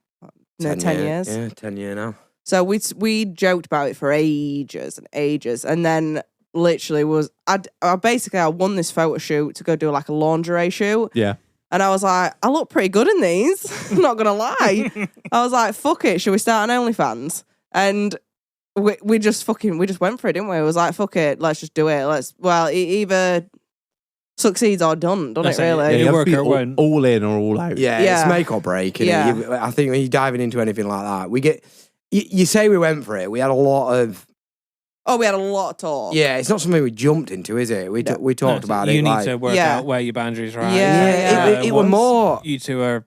No, 10 years. Yeah, 10 years now. So we joked about it for ages and ages, and then literally I won this photo shoot to go do like a lingerie shoot, Yeah. And I was like, I look pretty good in these. I'm not gonna lie. I was like, fuck it, should we start an OnlyFans? And we just went for it, didn't we? It was like, fuck it, let's just do it. It either succeeds or doesn't it really? You you have work to be or it won't. all in or all out. Yeah, Yeah. it's make or break. Yeah. I think when you're diving into anything like that, you say we went for it. We had a lot of. Oh, we had a lot of talk. Yeah, it's not something we jumped into, is it? We talked about it. You need like, to work Yeah. out where your boundaries are at. Yeah, it was once more. You two are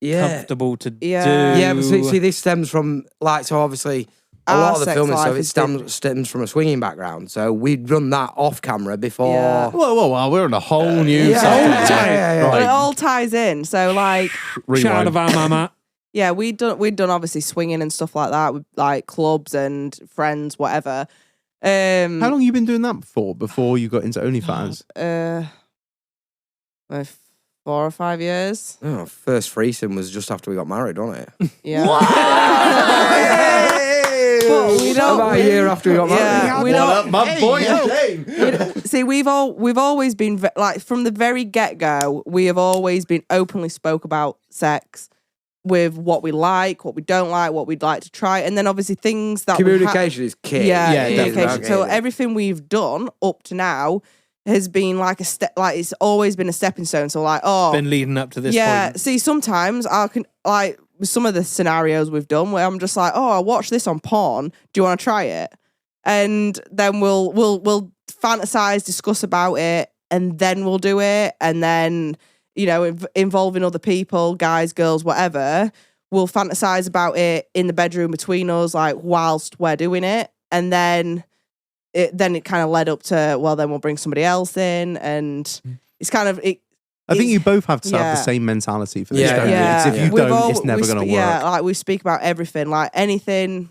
Yeah, comfortable to Yeah. do. yeah. But see, this stems from so obviously a Our lot of the sex filming life stuff it is stems from a swinging background. So we'd run that off camera before. Yeah. Whoa, we're on a whole new Yeah, subject. yeah. But Right. it all ties in. So like, Shout out of our mama. yeah, we'd done obviously swinging and stuff like that with like clubs and friends, whatever. How long you been doing that before you got into OnlyFans? 4 or 5 years. Oh, first threesome was just after we got married, wasn't it? Yeah. But we don't- About a year after we got married. Yeah, we don't. my boy Shane. See, we've always been like from the very get go. We have always been openly spoke about sex with what we like, what we don't like, what we'd like to try, and then obviously things that we Communication is key. Yeah, Yeah, communication. definitely. So everything we've done up to now has been like a step. Like it's always been a stepping stone. So like, Been leading up to this yeah. point. See, sometimes I can like with some of the scenarios we've done where I'm just like, oh, I watched this on porn. Do you want to try it? And then we'll fantasize, discuss about it, and then we'll do it. And then involving other people, guys, girls, whatever. We'll fantasize about it in the bedroom between us, like whilst we're doing it, and then it kind of led up to then we'll bring somebody else in, and it's kind of it. I think you both have to have yeah. the same mentality for this, Yeah, don't you? 'Cause Yeah, if you don't, it's never going to work. Yeah, like we speak about everything, like anything,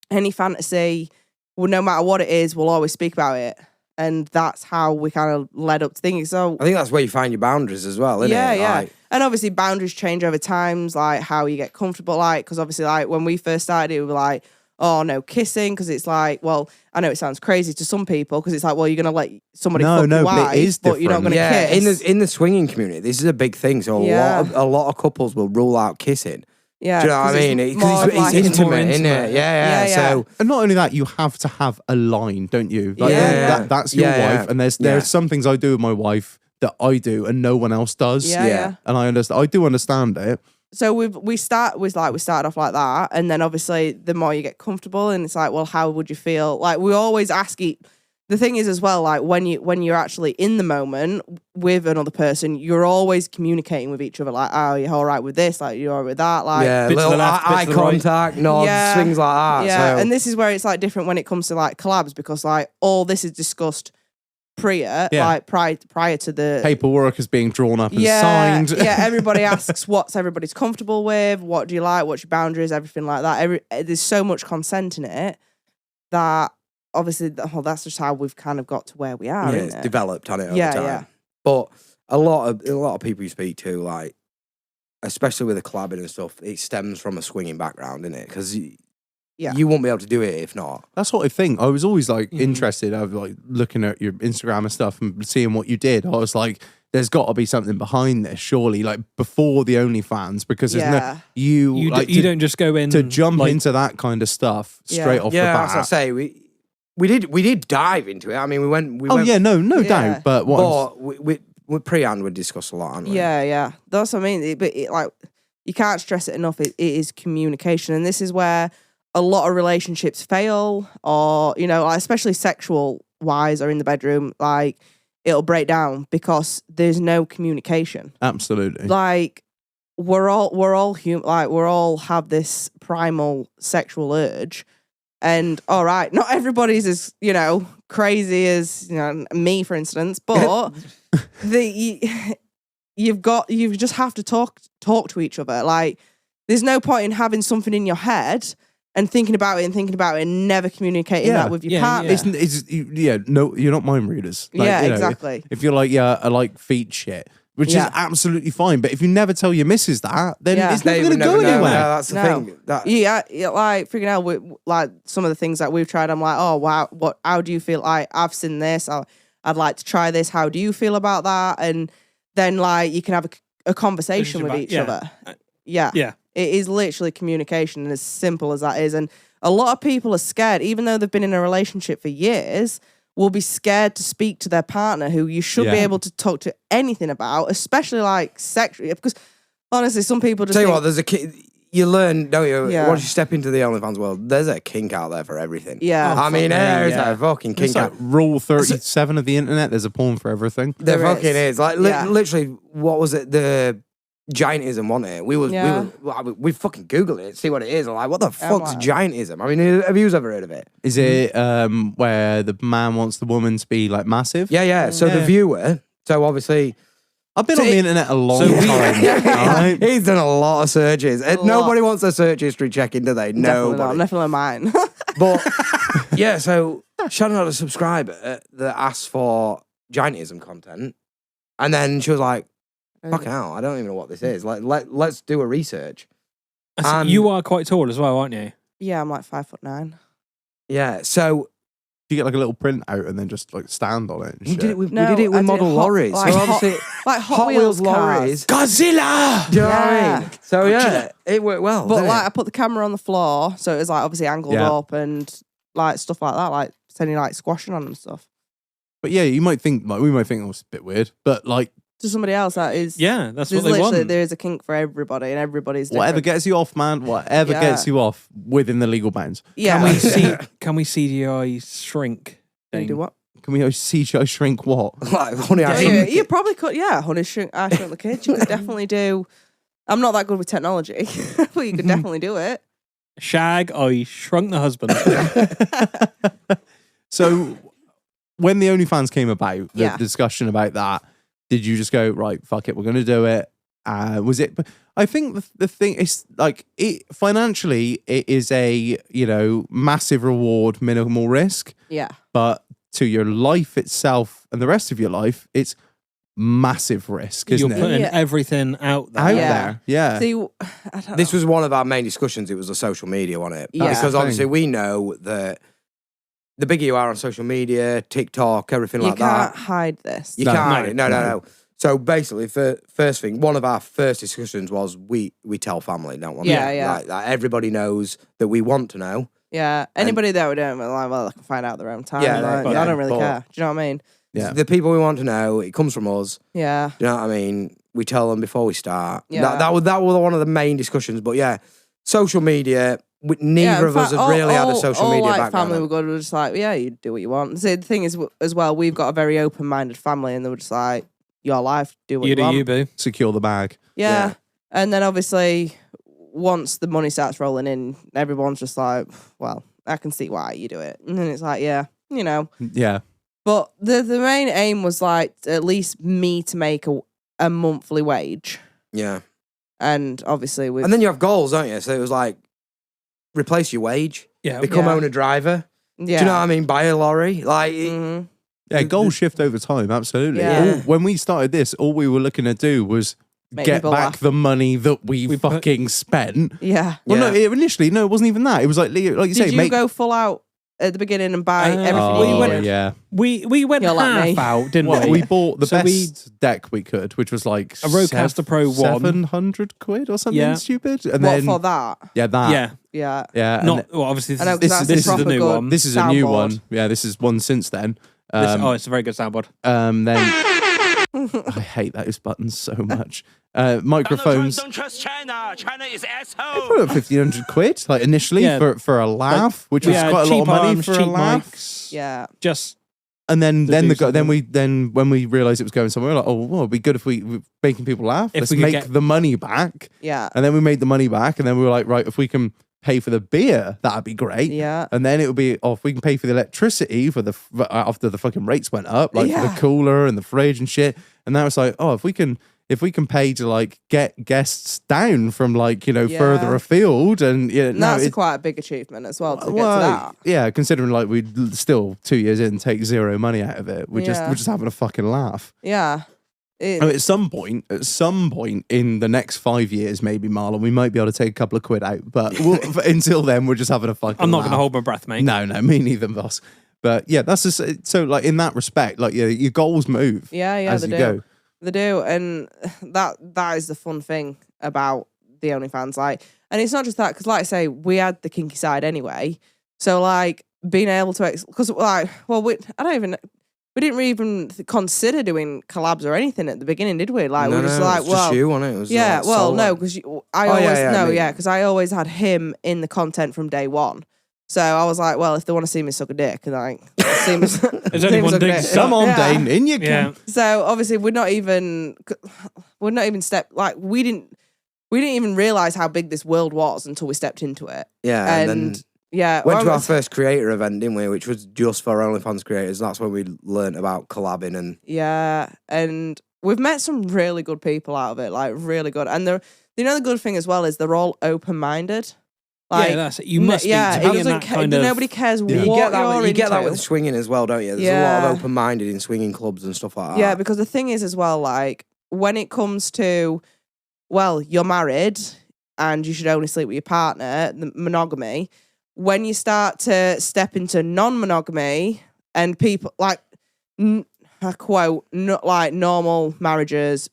any fantasy. Well, no matter what it is, we'll always speak about it, and that's how we kind of led up to things. So I think that's where you find your boundaries as well, isn't yeah, it? yeah. Like, And obviously boundaries change over times, like how you get comfortable, like, because obviously like when we first started, we were like, oh, no kissing, because it's like, well, I know it sounds crazy to some people, because it's like, well, you're going to let somebody fuck your but wife, it is but you're not going different. to yeah, kiss. in the swinging community, this is a big thing. So Yeah. a lot of couples will rule out kissing. Yeah, Do you know what I 'cause mean? it's more Because like- it's It's more intimate, isn't it? intimate. Yeah. Yeah, So And not only that, you have to have a line, don't you? Like, Yeah. that's your Yeah, wife, yeah. and there's Yeah. some things I do with my wife that I do and no one else does. Yeah, Yeah. yeah. And I understand. I do understand it. So we started off like that, and then obviously the more you get comfortable, and it's like, well, how would you feel? Like we always ask you. The thing is as well, like when you're actually in the moment with another person, you're always communicating with each other. Like, oh, you're all right with this, like you're all right with that, like yeah, bit to little the left, bit eye to the right. contact, nods, Yeah. swings like that. yeah. So. And this is where it's like different when it comes to like collabs, because like all this is discussed prior to the Paperwork is being drawn up and yeah, signed. yeah, everybody asks what's everybody's comfortable with, what do you like, what's your boundaries, everything like that. There's so much consent in it that obviously that's just how we've kind of got to where we are. yeah, isn't it's it? developed on it over Yeah, time. yeah. But a lot of people you speak to, like, especially with the collabing and stuff, it stems from a swinging background, innit? Because Yeah. you won't be able to do it if not. That's what I think. I was always like Mm-hmm. interested. I was like looking at your Instagram and stuff and seeing what you did. I was like, there's got to be something behind this, surely, like before the OnlyFans, because there's Yeah. no you You, like you don't just go in to jump like, into that kind of stuff straight Yeah. off Yeah, the that's what I bat. say. We did dive into it. I mean, we went. Oh yeah, no Yeah. doubt. But what? I'm- But we pre-hand would discuss a lot, aren't we? Yeah. That's what I mean. But like, you can't stress it enough. It is communication, and this is where a lot of relationships fail, or like, especially sexual wise or in the bedroom, like it'll break down because there's no communication. Absolutely. Like we're all human. Like we're all have this primal sexual urge, and all right, not everybody's as crazy as me, for instance, but you just have to talk to each other. Like there's no point in having something in your head and thinking about it and never communicating Yeah. that with your Yeah, partner. yeah. No, you're not mind readers. Like, Yeah, you know, exactly. If you're like, yeah, I like feet shit, which Yeah. is absolutely fine. But if you never tell your missus that, then Yeah. it's They never would going to never go know. anywhere. No, that's the No. thing. That, Yeah, like freaking hell. Like some of the things that we've tried, I'm like, oh wow, how do you feel? Like I've seen this. I'd like to try this. How do you feel about that? And then like you can have a conversation with each other. Yeah. Yeah. It is literally communication, and as simple as that is. And a lot of people are scared, even though they've been in a relationship for years, will be scared to speak to their partner, who you should be able to talk to anything about, especially like sexually. Because honestly, some people just Tell you think, what, there's a you learn, don't you? Yeah. Once you step into the OnlyFans world, there's a kink out there for everything. Yeah. I mean, there's a fucking kink It's like out. rule 37 of the internet. There's a porn for everything. There There fucking is. Like Yeah. literally, what was it? The giantism, wasn't it? We fucking Googled it, see what it is. I'm like, what the fuck's like- giantism? I mean, have you ever heard of it? Is it where the man wants the woman to be like massive? Yeah. So the viewer. So obviously, I've been So on the it- internet a long So we- time. alright? he's done a lot of searches. And lot. nobody wants their search history checking, do they? definitely not. Nobody. Definitely mine. But yeah, so Shannon had a subscriber that asked for giantism content, and then she was like, "Fuck out! I don't even know what this is. Like, let's do a research." So you are quite tall as well, aren't you? Yeah, I'm like 5'9". Yeah, so You get like a little print out and then just like stand on it. And we shit. did it with, No, we did it I with did model hot- lorries. like so hot- obviously, Like Hot Wheels lorries. Godzilla. Do you know what I Yeah. mean? So yeah, it worked well. But didn't like, it? I put the camera on the floor, so it was like obviously angled Yeah. up and like stuff like that, like sending like squashing on and stuff. But yeah, you might think like we might think, oh, it's a bit weird, but like To somebody else, that is Yeah, that's There's what they literally want. there is a kink for everybody, and everybody's different. whatever gets you off, man. Whatever Yeah. gets you off within the legal bounds. Yeah, Can we see? Can we CGI shrink? Can you do thing? what? Can we CGI shrink what? like, honey, I Yeah, Shrunk you It. probably could. Yeah, Honey Shrunk the Kids. You could definitely do. I'm not that good with technology, but you could definitely do it. Shag, I shrunk the husband. So when the OnlyFans came about, the Yeah. discussion about that, did you just go, right, fuck it, we're going to do it? Was it? I think the thing is like it financially, it is a massive reward, minimal risk, Yeah, but to your life itself and the rest of your life, it's massive risk, You're isn't it? putting Yeah. everything out there. Out Yeah. there, yeah. see, I don't This know. was one of our main discussions. It was the social media, wasn't it? Yeah. Because the obviously thing. we know that the bigger you are on social media, TikTok, everything You like can't that, hide this. you No, can't hide it. No. no. So basically, first thing, one of our first discussions was we tell family, don't we? Yeah, yeah. Like, everybody knows that we want to know. Yeah, anybody that would do it, like, well, they can find out their own time. Yeah, like, but- I don't really but- care. Do you know what I mean? Yeah. The people we want to know, it comes from us. Yeah, Do you know what I mean? We tell them before we start. Yeah. That was one of the main discussions. But yeah, social media. Neither yeah, in of us fact, had really had a social all, media like, background. family were good. We're just like, yeah, you do what you want. So the thing is, as well, we've got a very open-minded family, and they were just like, your life, do what You you, do want. you, boo. Secure the bag. Yeah. Yeah. And then obviously, once the money starts rolling in, everyone's just like, well, I can see why you do it. And then it's like, yeah, Yeah. But the main aim was like at least me to make a monthly wage. Yeah. And obviously with And then you have goals, don't you? So it was like, replace your wage, Yeah. become Yeah. owner driver. yeah. Do you know what I mean? Buy a lorry. Like, Mhm. Yeah, goals shift over time, absolutely. Yeah. When we started this, all we were looking to do was Make get people back laugh. the money that we We put- fucking spent. Yeah. Well, Yeah. no, initially, no, it wasn't even that. It was like you Did say, you make. go full out at the beginning and buy everything Oh, you went- needed? yeah. We went You're like half me. out, didn't Well, we? we bought the So best deck we could, which was like A Rodecaster Pro 1. 700 quid or something Yeah. stupid. And What then for that? yeah, that Yeah. Yeah. yeah. and Not well. Obviously, I know, 'cause this, that's is the this is the proper new good- one. this is a new soundboard. one. Yeah, this is one since then. It's a very good soundboard. Then I hate those buttons so much. Microphones. Don't trust China. China is asshole. Put up 1,500 quid, like initially Yeah. for a laugh, which was Yeah, quite a lot cheap of money arms, for a cheap laugh. mics. Yeah. Just And then To do something. when we realized it was going somewhere, we're like, oh, well, it'd be good if we were making people laugh. If Let's we could make get- the money back. Yeah. And then we made the money back, and then we were like, right, if we can pay for the beer, that'd be great. Yeah. And then it would be, oh, if we can pay for the electricity after the fucking rates went up, like for Yeah. the cooler and the fridge and shit. And now it's like, oh, if we can pay to like get guests down from like Yeah. further afield, and And that's quite a big achievement as well to get to that. yeah, considering like we'd still 2 years in take zero money out of it, we're Yeah. just having a fucking laugh. Yeah. I mean, at some point in the next 5 years, maybe Marlon, we might be able to take a couple of quid out. But until then, we're just having a fucking. I'm not going to laugh. hold my breath, mate. No, me neither, boss. But yeah, that's just so like in that respect, like your goals move Yeah, as they you do. go. They do, and that is the fun thing about the OnlyFans. Like, and it's not just that, because like I say, we had the kinky side anyway. So like being able to, because like, well, we didn't even consider doing collabs or anything at the beginning, did we? Like, No, we were just no, like, it was just you, wasn't it? It was yeah, like well, solo. no, because because I always had him in the content from day one. So I was like, well, if they want to see me suck a dick, like, see me, There's only one dick. Come on, Yeah. Dane, in you Yeah. can. So obviously we didn't even realize how big this world was until we stepped into it. Yeah, and then yeah, went to well, our first creator event, didn't we? Which was just for OnlyFans creators. That's when we learnt about collabing and yeah, and we've met some really good people out of it, like really good. And the good thing as well is they're all open minded. Like, yeah, that's it. You must be yeah, to it be in doesn't that kind of... nobody cares Yeah. what you get that. you're You get that into. with swinging as well, don't you? There's a lot of open minded in swinging clubs and stuff like that. Yeah, because the thing is as well, like when it comes to, well, you're married and you should only sleep with your partner, the monogamy. When you start to step into non-monogamy and people like, I quote, not like normal marriages,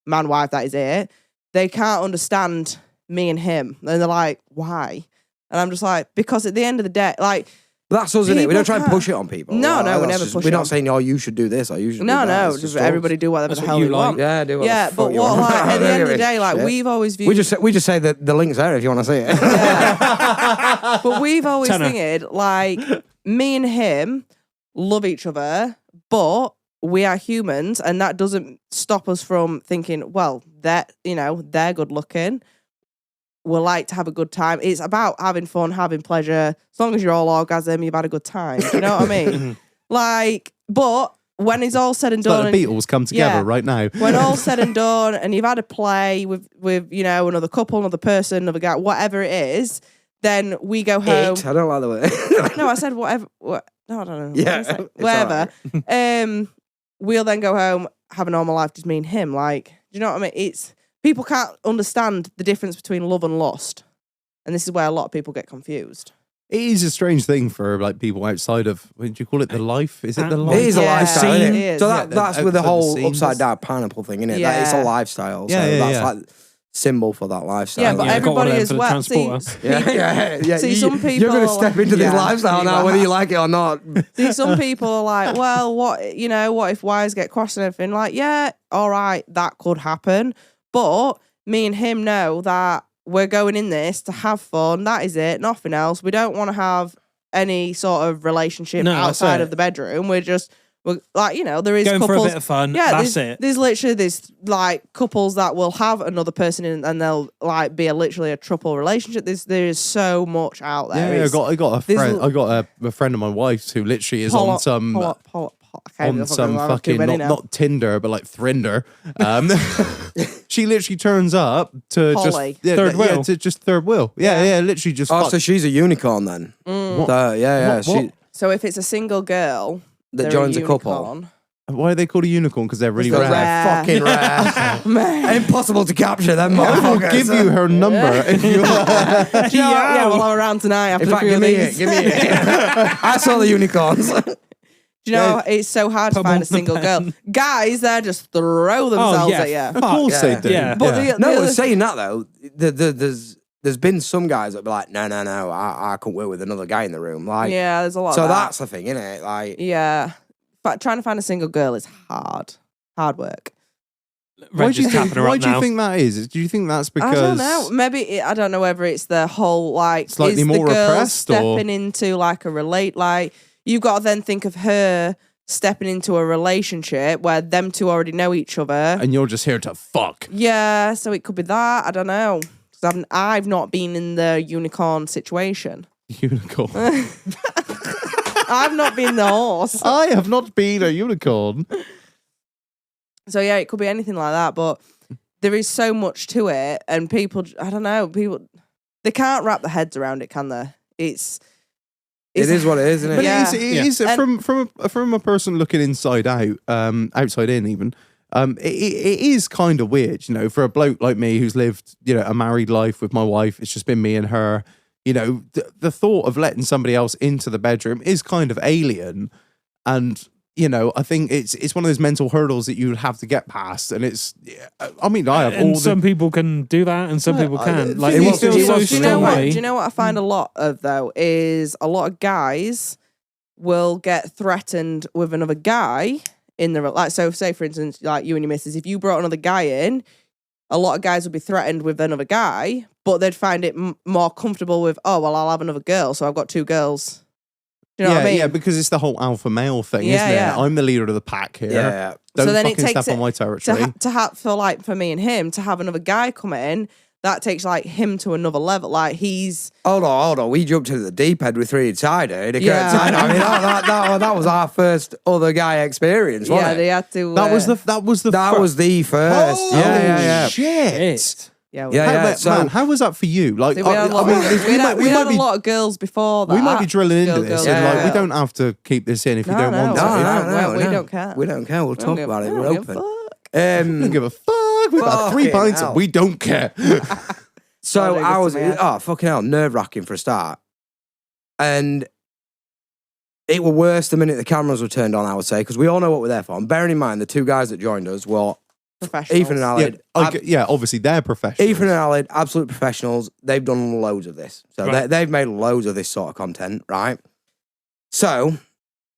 man, wife, that is it. They can't understand me and him. And they're like, why? And I'm just like, because at the end of the day, like, But that's us, isn't it? We don't try and People push it on people. No, no, we that's never push We're it not on. saying, oh, you should do this or you should do no, that. no, It's just just everybody do whatever That's the what hell you you like. want. Yeah, do what Yeah, the but fuck you what, want. like, at I the don't end of the give a day, like, shit. we've always viewed... we just say that the link's there if you want to see it. But we've always Tenor. thinking, like, me and him love each other, but we are humans, and that doesn't stop us from thinking, well, they're good looking. We like to have a good time. It's about having fun, having pleasure. As long as you're all orgasm, you've had a good time. Do you know what I mean? Like, but when it's all said and It's like done, the Beatles come together yeah. right now. when all's said and done, and you've had a play with another couple, another person, another guy, whatever it is, then we go home. I don't like the way. No, I said whatever. No, I don't know. Yeah, What did I say? it's Whatever. We'll then go home, have a normal life, just me and him. Like, do you know what I mean? It's people can't understand the difference between love and lust, and this is where a lot of people get confused. It is a strange thing for like people outside of, what do you call it, the life? Is it the life? It is a Yeah, lifestyle, it isn't it? is. So Yeah, that's the with the outside whole the scenes. upside down pineapple thing, isn't it? Yeah. It's a lifestyle. Yeah, so yeah, that's yeah. like symbol for that lifestyle. Yeah, but Yeah, I've got one of everybody them as for the well. See, transporter. yeah. See, some You're going to people- step into this Yeah. lifestyle now, whether you like it or not. See, some people are like, well, what if wires get crossed and everything? Like, yeah, all right, that could happen. But me and him know that we're going in this to have fun. That is it, nothing else. We don't want to have any sort of relationship No, that's outside it. of the bedroom. We're like, there is Going couples. for a bit of fun. Yeah, that's there's, it. There's literally like couples that will have another person in, and they'll like be literally a triple relationship. There's so much out there. Yeah, It's I got a there's friend. l- I got a friend of my wife's who literally is on some I can't even on some remember too fucking many not, now. not Tinder but like Thrinder. She literally turns up to Polly. just Third wheel. to just third wheel. Yeah, literally just. Oh, fuck. so she's a unicorn then? Mm. Yeah. What? She, So if it's a single girl That they're joins a a couple. unicorn. Why are they called a unicorn? Because they're really Because rare. rare. they're fucking rare. Man. Impossible to capture them I will motherfuckers. give you her number if you. Do you know what? Yeah, well, I'm around tonight after In a fact, few give of me these. it. Give me it. I saw the unicorns. Do you know it's so hard to Put find on a single the girl? pen. Guys, they just throw themselves yeah. at you. Of course Yeah. they do. Yeah. But the No, other- saying that though, there's been some guys that be like, no, I can't work with another guy in the room. Like, yeah, there's a lot. so of that. that's the thing, isn't it? Like, Yeah, but trying to find a single girl is hard work. Why Reg do you is tapping think? her Why up do you now. think that is? Do you think that's because? I don't know. Maybe I don't know whether it's the whole like Slightly is more the girl repressed, or- stepping into like a like you've got to then think of her stepping into a relationship where them two already know each other. And you're just here to fuck. Yeah, so it could be that. I don't know. 'Cause I've not been in the unicorn situation. Unicorn. I've not been the horse. I have not been a unicorn. So yeah, it could be anything like that. But there is so much to it, and people, I don't know, they can't wrap their heads around it, can they? It is what it is, isn't it? But Yeah. it is And- from a person looking inside out, outside in even. It is kind of weird, for a bloke like me who's lived, a married life with my wife. It's just been me and her. The thought of letting somebody else into the bedroom is kind of alien, and you know, I think it's one of those mental hurdles that you would have to get past, and it's. I mean, I have And all some people can do that, and some people can't. Like it he was- feels it so was- Do you know what? strongly. Do you know what I find a lot of though is a lot of guys will get threatened with another guy in the like. So say for instance, like you and your missus, if you brought another guy in, a lot of guys would be threatened with another guy, but they'd find it more comfortable with, oh well, I'll have another girl, so I've got 2 girls. Do you know what I mean? Yeah, because it's the whole alpha male thing, Yeah, isn't it? yeah. I'm the leader of the pack here. Yeah. Don't So then it fucking takes step on it my territory. to have for like for me and him to have another guy come in, that takes like him to another level. Like he's Hold on. We jumped into the deep end with 3-sided. Yeah. I mean, that was our first other guy experience, wasn't yeah, it? they had to. that was the That was the first. Oh, yeah. shit. yeah. Yeah, How, so- man, how was that for you? Like, We had, a lot, I mean, we had a lot of girls before that. we might be drilling into Girl, this, girl, and like, we girl. don't have to keep this in if you No, don't no, want to. no. We no. don't care. We don't care. We'll We don't talk give- about it. we We're don't give a open. fuck. I don't give a fuck. We've had 3 Fucking pints hell. and we don't care. So Oh, I was, listen, man. fucking hell, nerve wracking for a start. And it were worse the minute the cameras were turned on, I would say, because we all know what we're there for. And bearing in mind, the 2 guys that joined us were Professionals. Ethan and yeah, Aled. yeah, obviously they're professionals. Ethan and Aled, absolute professionals. They've done loads of this. So Right. they've made loads of this sort of content, right? So,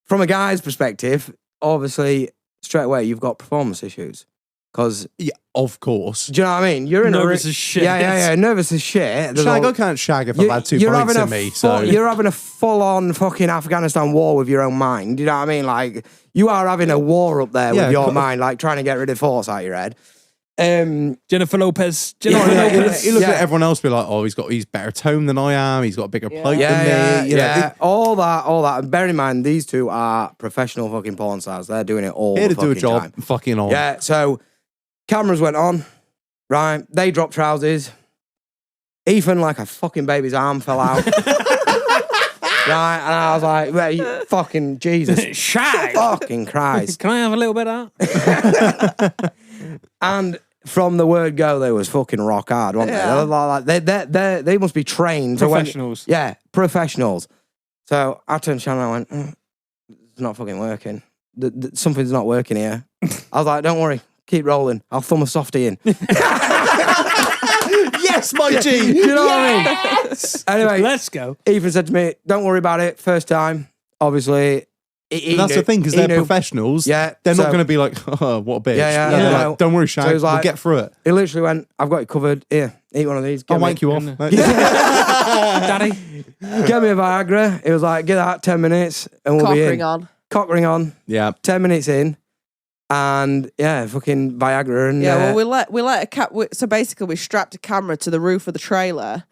from a guy's perspective, obviously, straight away, you've got performance issues. Because, Yeah, of course. do you know what I mean? You're in Nervous a as shit. Yeah, nervous as shit. There's Shag, all- I can't shag if I've had 2 you're pints having in a me. full- So you're having a full-on fucking Afghanistan war with your own mind. You know what I mean? Like you are having a war up there Yeah, with your co- mind, like trying to get rid of thoughts out your head. Jennifer Lopez. you Jennifer know, Lopez. you look Yeah. at everyone else, be like, oh, he's better tone than I am. He's got a bigger plate than me. You know, all that. And bear in mind, these 2 are professional fucking porn stars. They're doing it all here the to do a fucking job, time. fucking on. Yeah. So cameras went on. Right. They dropped trousers. Ethan, like a fucking baby's arm, fell out. Right, and I was like, wait, fucking Jesus. Shag. Fucking Christ. Can I have a little bit of that? And from the word go, they was fucking rock hard, weren't Yeah. they? They must be trained. So when- Professionals. yeah, professionals. So I turned to Shannon and I went, it's not fucking working. Something's not working here. I was like, don't worry, keep rolling. I'll thumb a softie in. Yes, my G. You know what I mean? Anyway, Let's go. Ethan said to me, don't worry about it. First time, obviously. He And that's the knew- thing, because he they're knew. professionals. Yeah, They're not so- going to be like, oh, what a bitch. Yeah, They're yeah. like, don't worry, Shag. So he was we'll like- get through it. He literally went, I've got it covered. Here, eat one of these. I'll Get me- wank you off. Daddy. Get me a Viagra. It was like, get that 10 minutes and we'll Cock be in. ring on. Cock ring on. Yeah. 10 minutes in. And yeah, fucking Viagra and Yeah, well, we let a cat. So basically, we strapped a camera to the roof of the trailer.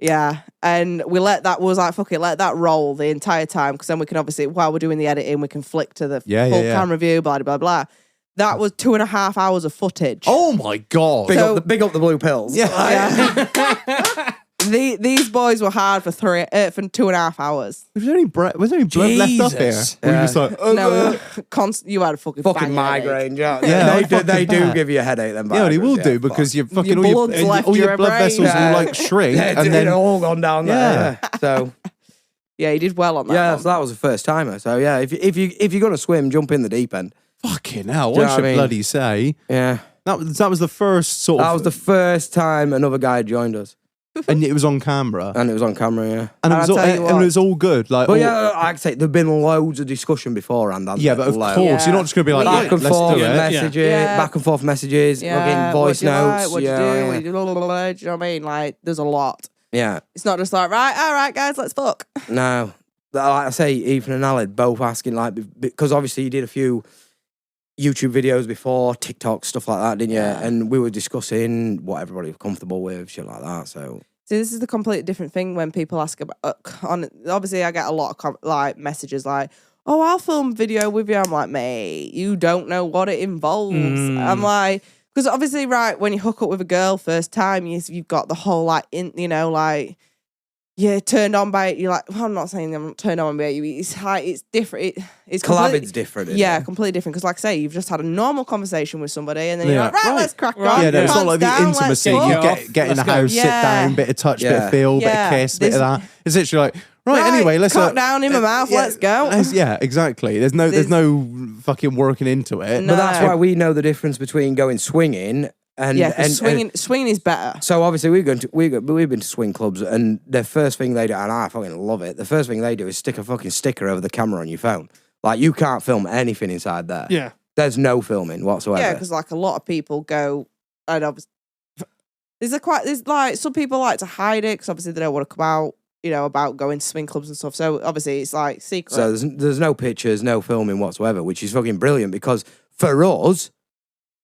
Yeah, and we let that let that roll the entire time because then we can obviously while we're doing the editing, we can flick to the Yeah, full yeah. camera view. Blah blah blah. That was 2.5 hours of footage. Oh, my God. big, So- big up the blue pills. Yeah. Yeah. These boys were hard for 2.5 hours. Was there any blood left up here? Jesus. Were you just like, No, you had a fucking Fucking bang headache. migraine. Yeah, Yeah, they do fucking give you a headache. Then yeah, they Viagras, will do fuck. because you fucking Your blood's left all your your blood brain. vessels Yeah. will like shrink Yeah, and then it all gone down there. Yeah. So Yeah, he did well on that. yeah, one. so that was a first timer. So yeah, if you're gonna swim, jump in the deep end. fucking hell. Do you I know should what I mean? bloody say Yeah, that was the first sort that of was the first time another guy joined us, and it was on camera and it was on camera. Yeah. and it I'll was all, tell you and what. it was all good. Like, But all- yeah, like I say, there've been loads of discussion beforehand. hasn't yeah, there? but of Loads. course you're Yeah. not just gonna be like Back yeah, Back and let's forth do it. messages, Yeah. back and forth messages, fucking voice what do you notes. Like, what you yeah, do? yeah. What you do? Blah, blah, blah, blah. Do you know what I mean? Like, there's a lot. Yeah. It's not just like, right, all right, guys, let's fuck. No, like I say, Ethan and Aled both asking like because obviously you did a few YouTube videos before, TikTok stuff like that, didn't you? Yeah. And we were discussing what everybody was comfortable with, shit like that. So See, this is the completely different thing when people ask about. Obviously, I get a lot of messages like, "Oh, I'll film video with you." I'm like, "Mate, you don't know what it involves." I'm like, because obviously, right when you hook up with a girl first time, you've got the whole like, you're turned on by it. You're like, well, I'm not saying I'm not turned on by it. It's different. It's collabing's different. Isn't Yeah, it? completely different. Because, like I say, you've just had a normal conversation with somebody, and then you're Yeah. like, right, let's crack on. Yeah, no, it's not Pants like the down, let's intimacy. fuck. You get in the Let's go. house, sit Yeah. down, bit of touch, bit Yeah. of feel, bit Yeah. of kiss, bit of This- that. It's literally like, Right, anyway, let's cock down in my mouth. yeah, Let's go. Yeah, exactly. There's no fucking working into it. No. But that's why we know the difference between going swinging and Yeah, 'cause swinging is better. So obviously we've been to swing clubs, and the first thing they do, and I fucking love it. The first thing they do is stick a fucking sticker over the camera on your phone. Like you can't film anything inside there. Yeah. There's no filming whatsoever. Yeah, because like a lot of people go, and obviously there's like some people like to hide it because obviously they don't want to come out, about going to swing clubs and stuff. So obviously it's like secret. So there's no pictures, no filming whatsoever, which is fucking brilliant because for us,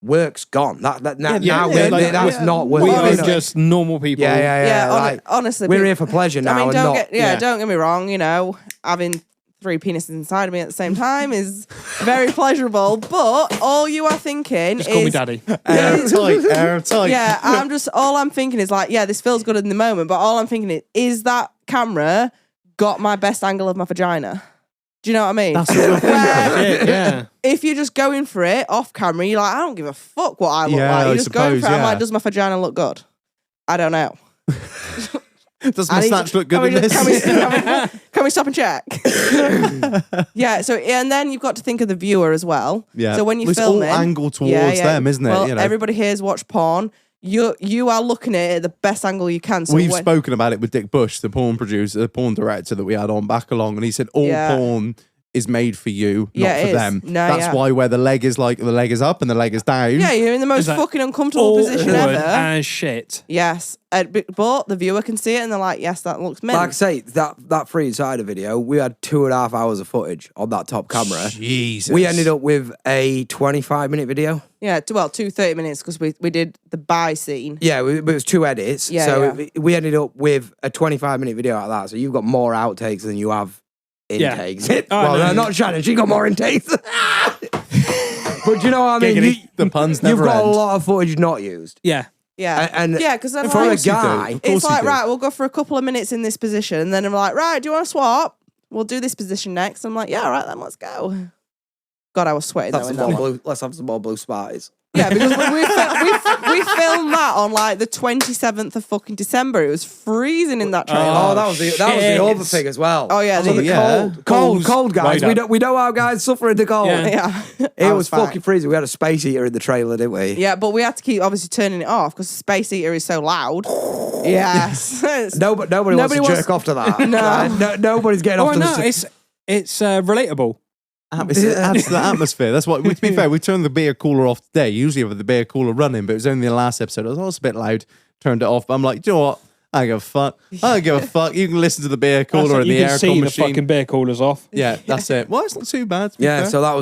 work's gone. That's not work. We Well, are honestly. just normal people. yeah, like, honestly, we're people- here for pleasure now. I mean, and not, don't get me wrong. Having 3 penises inside of me at the same time is very pleasurable. But all you are thinking Just is, call me daddy. Airtight. yeah, all I'm thinking is like, yeah, this feels good in the moment. But all I'm thinking is that camera got my best angle of my vagina? Do you know what I mean? That's what we're thinking. Yeah. If you're just going for it off camera, you're like, I don't give a fuck what I look Yeah, like. You're I just going for it. suppose, I'm yeah. like, does my vagina look good? I don't know. Does my snatch look good in this? Can we stop and check? Yeah. So and then you've got to think of the viewer as well. Yeah. So when you It's film all it, angled towards them, isn't it? Well, everybody here's watched porn. You are looking at it at the best angle you can. So We've when- spoken about it with Dick Bush, the porn producer, the porn director that we had on back along, and he said all Yeah. porn is made for you, Yeah, not it for is. them. No, That's yeah. why where the leg is up and the leg is down. Yeah, you're in the most Is that fucking uncomfortable position Awkward ever. as shit. Yes, but the viewer can see it and they're like, yes, that looks mint. Like I say, that free insider video, we had 2.5 hours of footage on that top camera. Jesus. We ended up with a 25-minute video. Yeah, 2 30 minutes because we did the buy scene. Yeah, it was 2 edits. Yeah, so yeah. we ended up with a 25-minute video out of that. So you've got more outtakes than you have Yeah. intakes. Oh, well, no. no, not Shannon. She got more intakes. But do you know what I mean? Giggity. The puns You've never got end. a lot of footage not used. Yeah. Yeah, And yeah, because then for a like, guy, Of course it's you like do. right, we'll go for a couple of minutes in this position, and then I'm like, right, do you want to swap? We'll do this position next. I'm like, yeah, all right, then let's go. God, I was sweating though in that one. let's have some more blue Sparties. Yeah, because we filmed that on like the 27th of fucking December. It was freezing in that trailer. Oh, that was the other thing as well. Oh, yeah, Also, the- yeah. cold guys. Right We know how guys suffer in the cold. Yeah. Yeah, It I was fine. fucking freezing. We had a space heater in the trailer, didn't we? Yeah, but we had to keep obviously turning it off because the space heater is so loud. Yes. Nobody wants to jerk off to that. No. Nobody's getting Oh off to no, the. it's relatable. It adds to the atmosphere. That's what. To be fair, we turned the beer cooler off today. Usually with the beer cooler running, but it was only the last episode. I was also a bit loud. Turned it off. But I'm like, do you know what? I don't give a fuck. I don't give a fuck. You can listen to the beer cooler and you the can see aircon the machine. fucking beer coolers off. Yeah, that's it. Well, it's not too bad. to be Yeah, fair. so that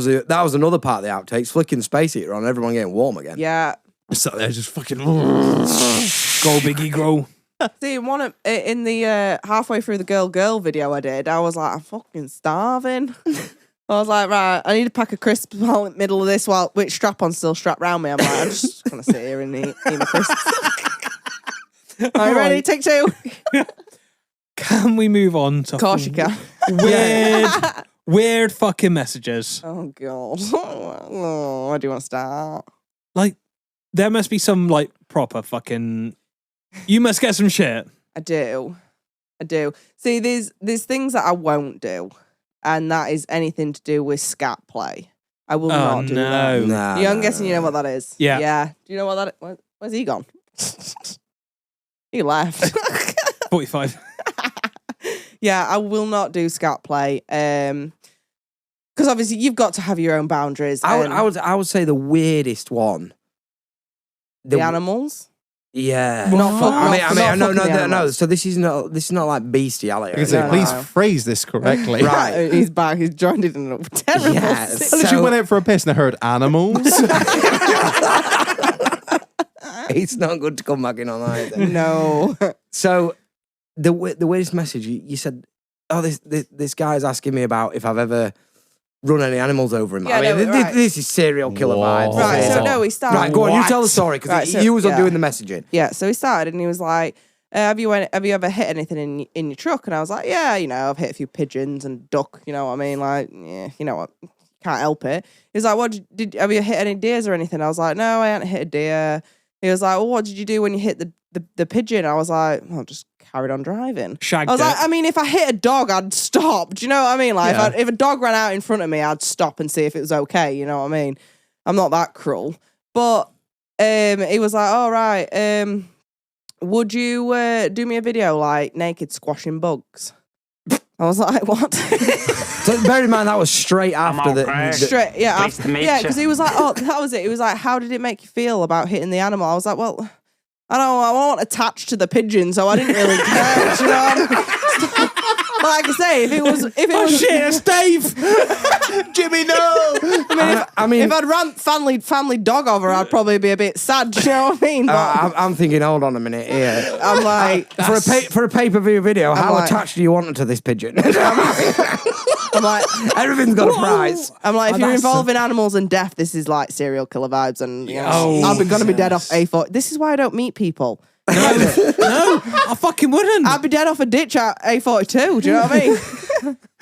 was another part of the outtakes. Flicking the space heater on, everyone getting warm again. Yeah. sat there just fucking. Go Biggie, grow. See, in the halfway through the girl video I did, I was like, I'm fucking starving. I was like, right, I need to pack a crisp while in the middle of this which strap-on's still strapped round me. I'm like, I'm just gonna sit here and eat my crisps. Are you ready? Take 2. Can we move on to Of course you can. weird fucking messages? Oh god. Oh, where do you want to start? Like, there must be some like proper fucking. You must get some shit. I do. See, there's things that I won't do, and that is anything to do with scat play. I will not do that. Nah, I'm guessing you know what that is. Yeah. Yeah. Do you know what that is? Where's he gone? He left. 45. Yeah, I will not do scat play. Because obviously you've got to have your own boundaries. I would say the weirdest one. the animals. Yeah. Not fuck- I mean, not no. fucking the animals. So this is not like bestiality. I can say, No, please no. phrase this correctly. Right. He's back. He's joined it in a terrible. Yeah, six- I literally went out for a piss and I heard animals. It's not good to come back in on either. No. So the weirdest message you said, oh, this guy's asking me about if I've ever run any animals over him. Yeah, I mean, no, right. this is serial killer Whoa. vibes. Right. This is So all- no, he started. Right, go on. You What? tell the story because Right, so- you was on yeah. doing the messaging. Yeah, so he started and he was like, have you ever hit anything in your truck? And I was like, yeah, I've hit a few pigeons and duck, you know what I mean? Like, yeah, you know what? Can't help it. He was like, have you hit any deers or anything? I was like, no, I haven't hit a deer. He was like, well, what did you do when you hit the pigeon? I was like, well, just carried on driving. Shagged I was like, it. I mean, if I hit a dog, I'd stop. Do you know what I mean? Like, Yeah. if a dog ran out in front of me, I'd stop and see if it was okay. You know what I mean? I'm not that cruel. But he was like, all right, would you do me a video like naked squashing bugs? I was like, what? So bear in mind that was straight after okay. Straight, yeah, Nice to meet yeah, you. because he was like, oh, that was it. He was like, how did it make you feel about hitting the animal? I was like, well, I wasn't attached to the pigeon, so I didn't really care. Do you know? But like I say, if it was, Shit, it's Dave. Jimmy, no. I mean, if I'd run family dog over, I'd probably be a bit sad. Do you know what I mean? But I'm thinking, hold on a minute here. I'm like, For a pay-per-view video, how like- attached do you want to this pigeon? I'm like, Everything's got a price. I'm like, if you're that's involving animals and death, this is like serial killer vibes, and you know, Oh, I'm gonna be dead off A4. This is why I don't meet people. No, I fucking wouldn't. I'd be dead off a ditch at A42. Do you know what I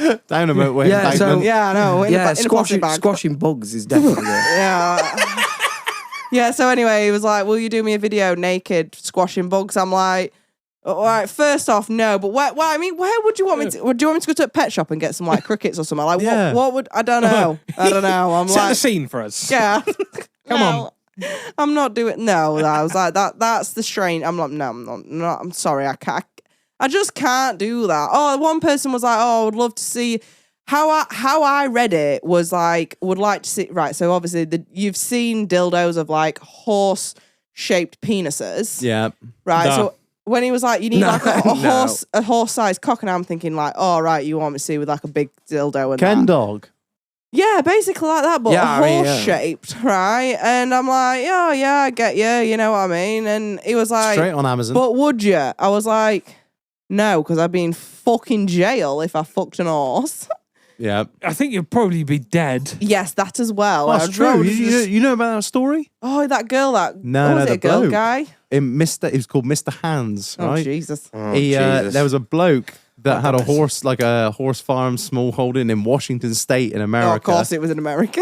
mean? Down a motorway. Yeah, so- embankment. Yeah, I know. In Yeah, a plastic bag. squashing bugs is definitely good. Yeah. Yeah, so anyway, he was like, will you do me a video naked squashing bugs? I'm like, all right, first off, no, but where would you want me to, would you want me to go to a pet shop and get some like crickets or something? Like, Yeah. what would, I don't know. I'm Set the like, scene for us. yeah. Come on. I'm not doing, no, I was like, that's the strain. I'm like, no, I'm not, I'm sorry, I just can't do that. Oh, one person was like, oh, I would love to see, how I read it was like, would like to see, right, so obviously you've seen dildos of like horse-shaped penises. Yeah. Right, No. so when he was like, you need No, like a no. horse-sized cock, and I'm thinking like, oh, right, you want me to see with like a big dildo and Ken that. dog. Yeah, basically like that, but Yeah, I mean, yeah. horse-shaped, right? And I'm like, oh, yeah, I get you know what I mean? And he was like, Straight on Amazon. but would you? I was like, no, because I'd be in fucking jail if I fucked an horse. yeah. I think you'd probably be dead. Yes, that as well. Oh, I that's was true. rolled You know about that story? oh, that girl, No, was no, it a the girl bloke. guy? It was called Mr. Hands, Oh, right? Jesus. He, Jesus. there was a bloke that had a horse, like a horse farm, small holding in Washington State in America. Oh, of course it was in America.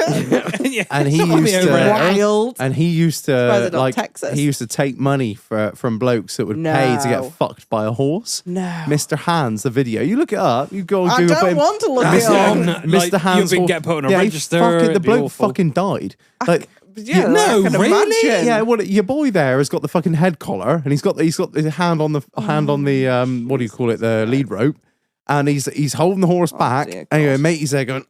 Yeah, And he it's gotta be used to- over it. Wild. And he used Surprised to it's not like Texas. he used to take money from blokes that would pay to No. get fucked by a horse. No. Mr. Hands, the video. You look it up. You go and I Google don't it. want to look Mr. it up. On, Mr. like, Hands. you've been get put on a yeah, he register, fucking- the it'd be bloke awful. fucking died. Like, Yeah, no, I can really? imagine. yeah, well, your boy there has got the fucking head collar, and he's got his hand on the what do you call it, the lead rope, and he's holding the horse back. dear Anyway, God. matey's there going,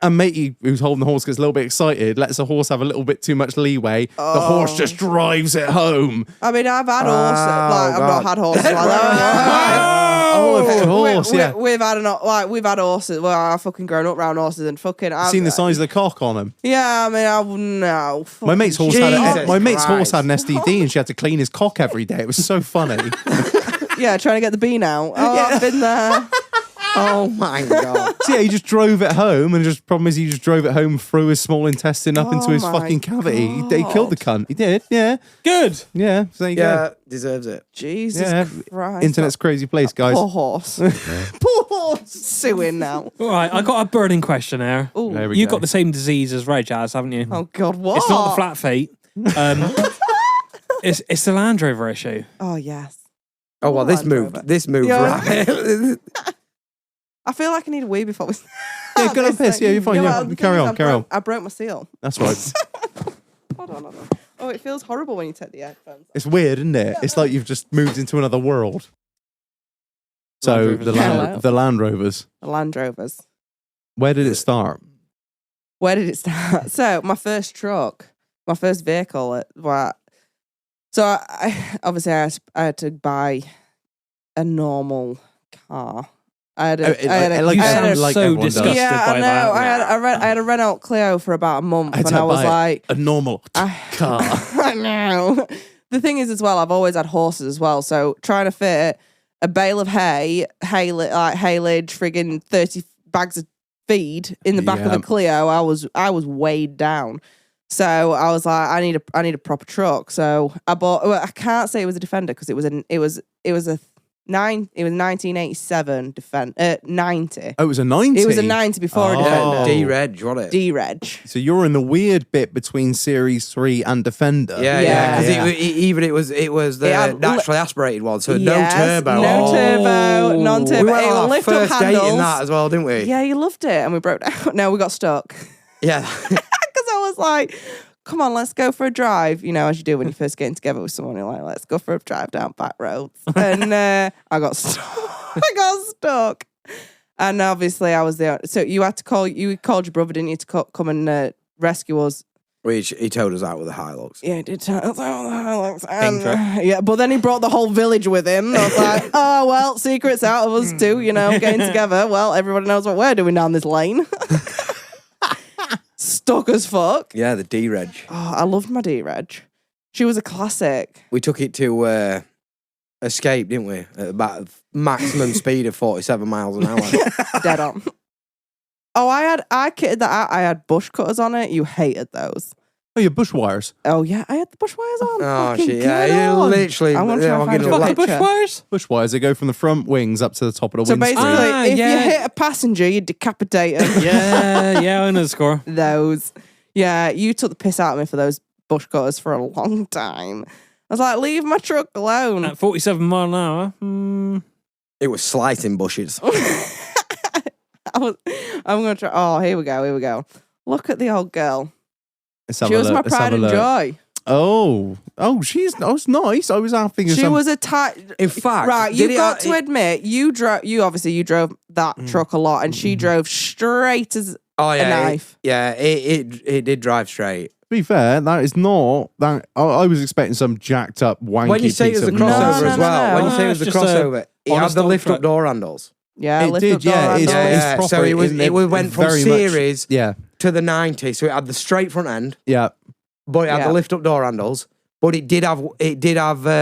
and matey who's holding the horse gets a little bit excited, lets the horse have a little bit too much leeway. The horse just drives it home. I mean, I've had horses. Like, I've not God. had horses like that. Oh, of course, yeah. We've had horses. Well, I've fucking grown up around horses and fucking. I've Seen the size of the cock on him. Yeah, I mean, I wouldn't know. My mate's horse Jesus my mate's horse Christ. had an STD, and she had to clean his cock every day. It was so funny. Yeah, trying to get the bean out. Oh, I've been there. Oh my god. So yeah, he just drove it home, and just problem is he just drove it home through his small intestine up into Oh his my fucking cavity. He killed the cunt. He did, yeah, Good. yeah. So there you Yeah, deserves it. Jesus Yeah, Christ. Internet's crazy place, guys. Poor horse. Poor horse. Suing now. All right, I got a burning question here. Ooh. There we You go. got the same disease as Ray Jazz, haven't you? Oh, God, what? It's not the flat feet. It's the Land Rover issue. Oh, yes. Oh well, this Land moved. Rover. This moved Yeah. right. I feel like I need a wee before we Yeah, go on piss. Yeah, you're fine. Yeah, well, the carry thing is, on, carry on. I broke my seal. That's right. Hold on. Oh, it feels horrible when you take the headphones off. It's weird, isn't it? It's like you've just moved into another world. So Land Rovers. the Hello. the Land Rovers. The Land Rovers. Where did it start? Where did it start? So my first truck, my first vehicle. So I obviously I had to buy a normal car. I had a You sound like so everyone does. disgusted yeah, by I know. that. I had a Renault Clio for about a month, I had and to I was buy like, a normal car. I know. The thing is, as well, I've always had horses as well. So trying to fit a bale of haylage, friggin' 30 bags of feed in the back of the Yeah. Clio, I was weighed down. So I was like, I need a proper truck. So I bought. Well, I can't say it was a Defender because it was a It was 1987 90. Oh, it was a 90. It was a 90 before a Oh. Defender. D-Reg, wasn't it? D-Reg. So you're in the weird bit between Series 3 and Defender. Yeah. Yeah. Because it was the It had naturally aspirated one, so Yes, no turbo. No turbo, We non-turbo. went It on would our lift up first date handles. in that as well, didn't we? Yeah, you loved it. And we broke down. No, we got stuck. Yeah. Because I was like, come on, let's go for a drive. You know, as you do when you're first getting together with someone, you're like, let's go for a drive down back roads. And I got stuck. I got stuck. And obviously I was there. So you called your brother, didn't you, to come and rescue us? Which he towed us out with the Hilux. Yeah, he did tell us all the Hilux. And, yeah, but then he brought the whole village with him. I was like, oh, well, secret's out of us two, you know, getting together. Well, everybody knows what we're doing down this lane. Stuck as fuck. Yeah, the D-Reg. Oh, I loved my D-Reg. She was a classic. We took it to Escape, didn't we? At about maximum speed of 47 miles an hour. Dead on. Oh, I kitted that out. I had bush cutters on it. You hated those. Oh, your bush wires. Oh, yeah, I had the bush wires on. Oh, Fucking shit. get Yeah, you on. literally. I'm gonna try and find a Fucking picture. bushwires? Bush wires, they go from the front wings up to the top of the So windscreen. basically, if yeah. you hit a passenger, you decapitate them. Yeah, I know the score. Those. Yeah, you took the piss out of me for those bush cutters for a long time. I was like, leave my truck alone. At 47 mile an hour. It was slicing bushes. I'm going to try. Oh, here we go. Look at the old girl. Let's have She a was look, my let's have pride a and look. joy. Oh, was nice. I was thinking She was a tight. In fact, Right, did you've it- got to admit, you drove that truck a lot, and she drove straight as Oh, yeah. a knife. It did drive straight. To be fair, that is not that. I was expecting some jacked up wanky When you say it piece was a of crossover nonsense. No, as no, well, no. when you say it was a It's just a crossover, it had honest the old lift up truck. door handles. Yeah, It lift did, up door yeah. It's, handles. it's proper. So it went from very much- series yeah, to the 90, so it had the straight front end, yeah. but it had Yeah. the lift up door handles. But it did have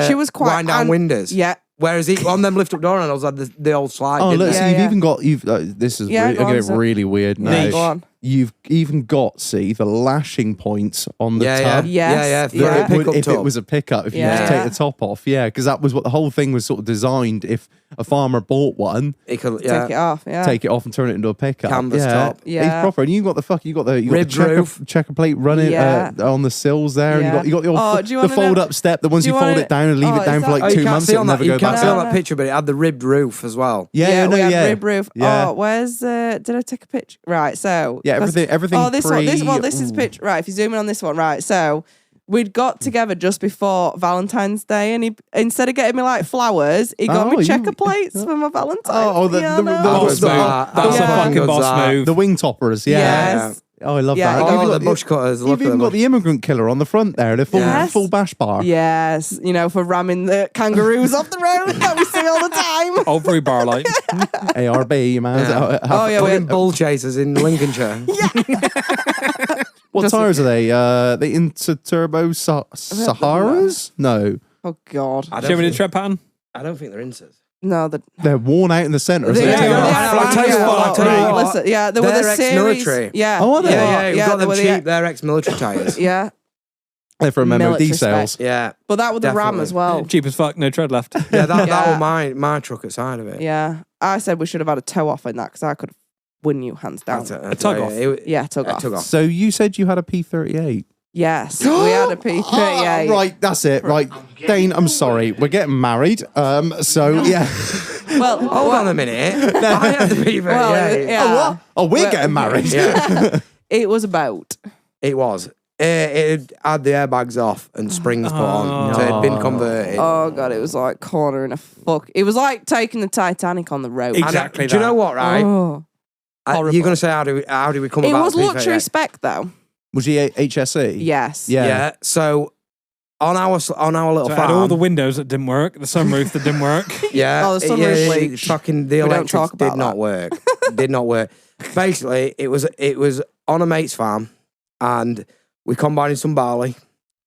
She was quite wind down and- windows. Yeah, Whereas on them lift up door handles had the old slide. Oh, didn't look, they? so Yeah, you've yeah. even got this is Yeah, really, go on, okay, so- really weird. Yeah, now. go on. You've even got the lashing points on the Yeah, tub. Yes. yeah. That For a it would- pickup if it tub. was a pickup, if you Yeah. just take the top off, yeah, because that was what the whole thing was sort of designed. If a farmer bought one, It could, take it off. Yeah, take it off and turn it into a pickup. Canvas yeah. top. It's Yeah. proper. And you got the Ribbed checker, roof. checker plate running Yeah. on the sills there, Yeah. and you got the, Oh, do you the wanna fold know- up step. That once do you you fold wanna- it down and leave oh, it down is for like that- you 2 can't months, see it'll on that. never You go can't back see on up. that picture, but it had the ribbed roof as well. Yeah, we no, had yeah. rib roof. Yeah. Oh, where's did I take a picture? Right, so Yeah, 'cause- everything Oh, this one. This is ooh. picture. Right, if you zoom in on this one, right. So we'd got together just before Valentine's Day, and he instead of getting me like flowers, he got Oh, me you- checker plates for my Valentine's. Oh, the- Yeah, the- I know. the- Boss was move. that? That's Yeah. a fucking boss That. move. The wing toppers, yeah. Yes. Oh, I love Yeah, that. you You've got- Oh, got the bush cutters. You've Look at even them. got the immigrant killer on the front there, the full Yes. full bash bar. Yes, you know, for ramming the kangaroos off the road that we see all the time. Over bar light. ARB, man. Yeah. Oh, yeah, we Fucking had- bull chasers in Lincolnshire. What Just- tires are they? The Interturbo Saharas? No, Oh God, I Show me the don't, think, tread pattern. I don't think they're insers. no, the they're worn out in the centre. They- so yeah, they- yeah, I'll tell you yeah, what, I'll tell you well, what. Listen, yeah, there were They're the series. ex-military. Yeah. Oh, are they? Yeah, we've got they them were the- cheap. They're ex-military tyres. Yeah, They're from MOD Military sales. spec. Yeah. but that was the Ram Definitely. as well. Cheap as fuck, no tread left. Yeah, that Yeah. was my truck at side of it. Yeah, I said we should have had a toe off in that because I could have won you hands down. A tug off. Yeah, tug off. Tug off. So you said you had a P38. Yes, we had a P38. Ah, right, that's it. Right, Dane, I'm sorry. We're getting married. So yeah. Well, Hold on a minute. I had the P38. Well, yeah. Oh, what? Oh, we're Well, getting married. Yeah, It was a boat. it was. It had the airbags off and springs put on. So it had been converted. Oh God, it was like cornering a fuck. It was like taking the Titanic on the road. And, Exactly do you that. know what, right? Oh. You're going to say, how do we come It about was the P38? luxury spec though. Was he HSE? Yes. Yeah. Yeah. So on our little So it farm. had all the windows that didn't work, the sunroof that didn't work. Yeah. Oh, the sunroof yeah, leaked. fucking the We don't electrics talk about did not that. work. Did not work. Basically, it was on a mate's farm, and we combined some barley,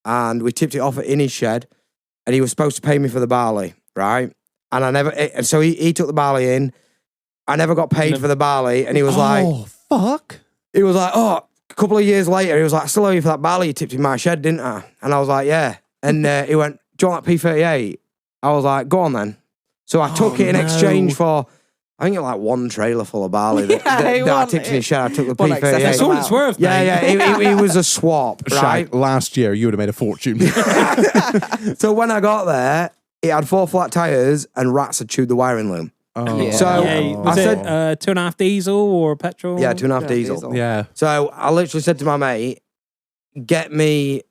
and we tipped it off in his shed, and he was supposed to pay me for the barley, right? And I never. And so he took the barley in. I never got paid for the barley, and he was like, Oh, fuck. he was like, oh. A couple of years later, he was like, I still owe you for that barley you tipped in my shed, didn't I? And I was like, yeah. And he went, do you want that P38? I was like, go on then. So I took it in exchange for, I think it was like one trailer full of barley that I tipped in his shed. I took the One P38. excessive That's all it's worth, Yeah, mate. yeah, it was a swap, right? Shag, last year you would have made a fortune. So when I got there, it had 4 flat tyres and rats had chewed the wiring loom. Yeah. So Yeah, was I it said, 2.5 diesel or petrol? yeah, 2.5 Yeah, diesel. diesel. Yeah. So I literally said to my mate, get me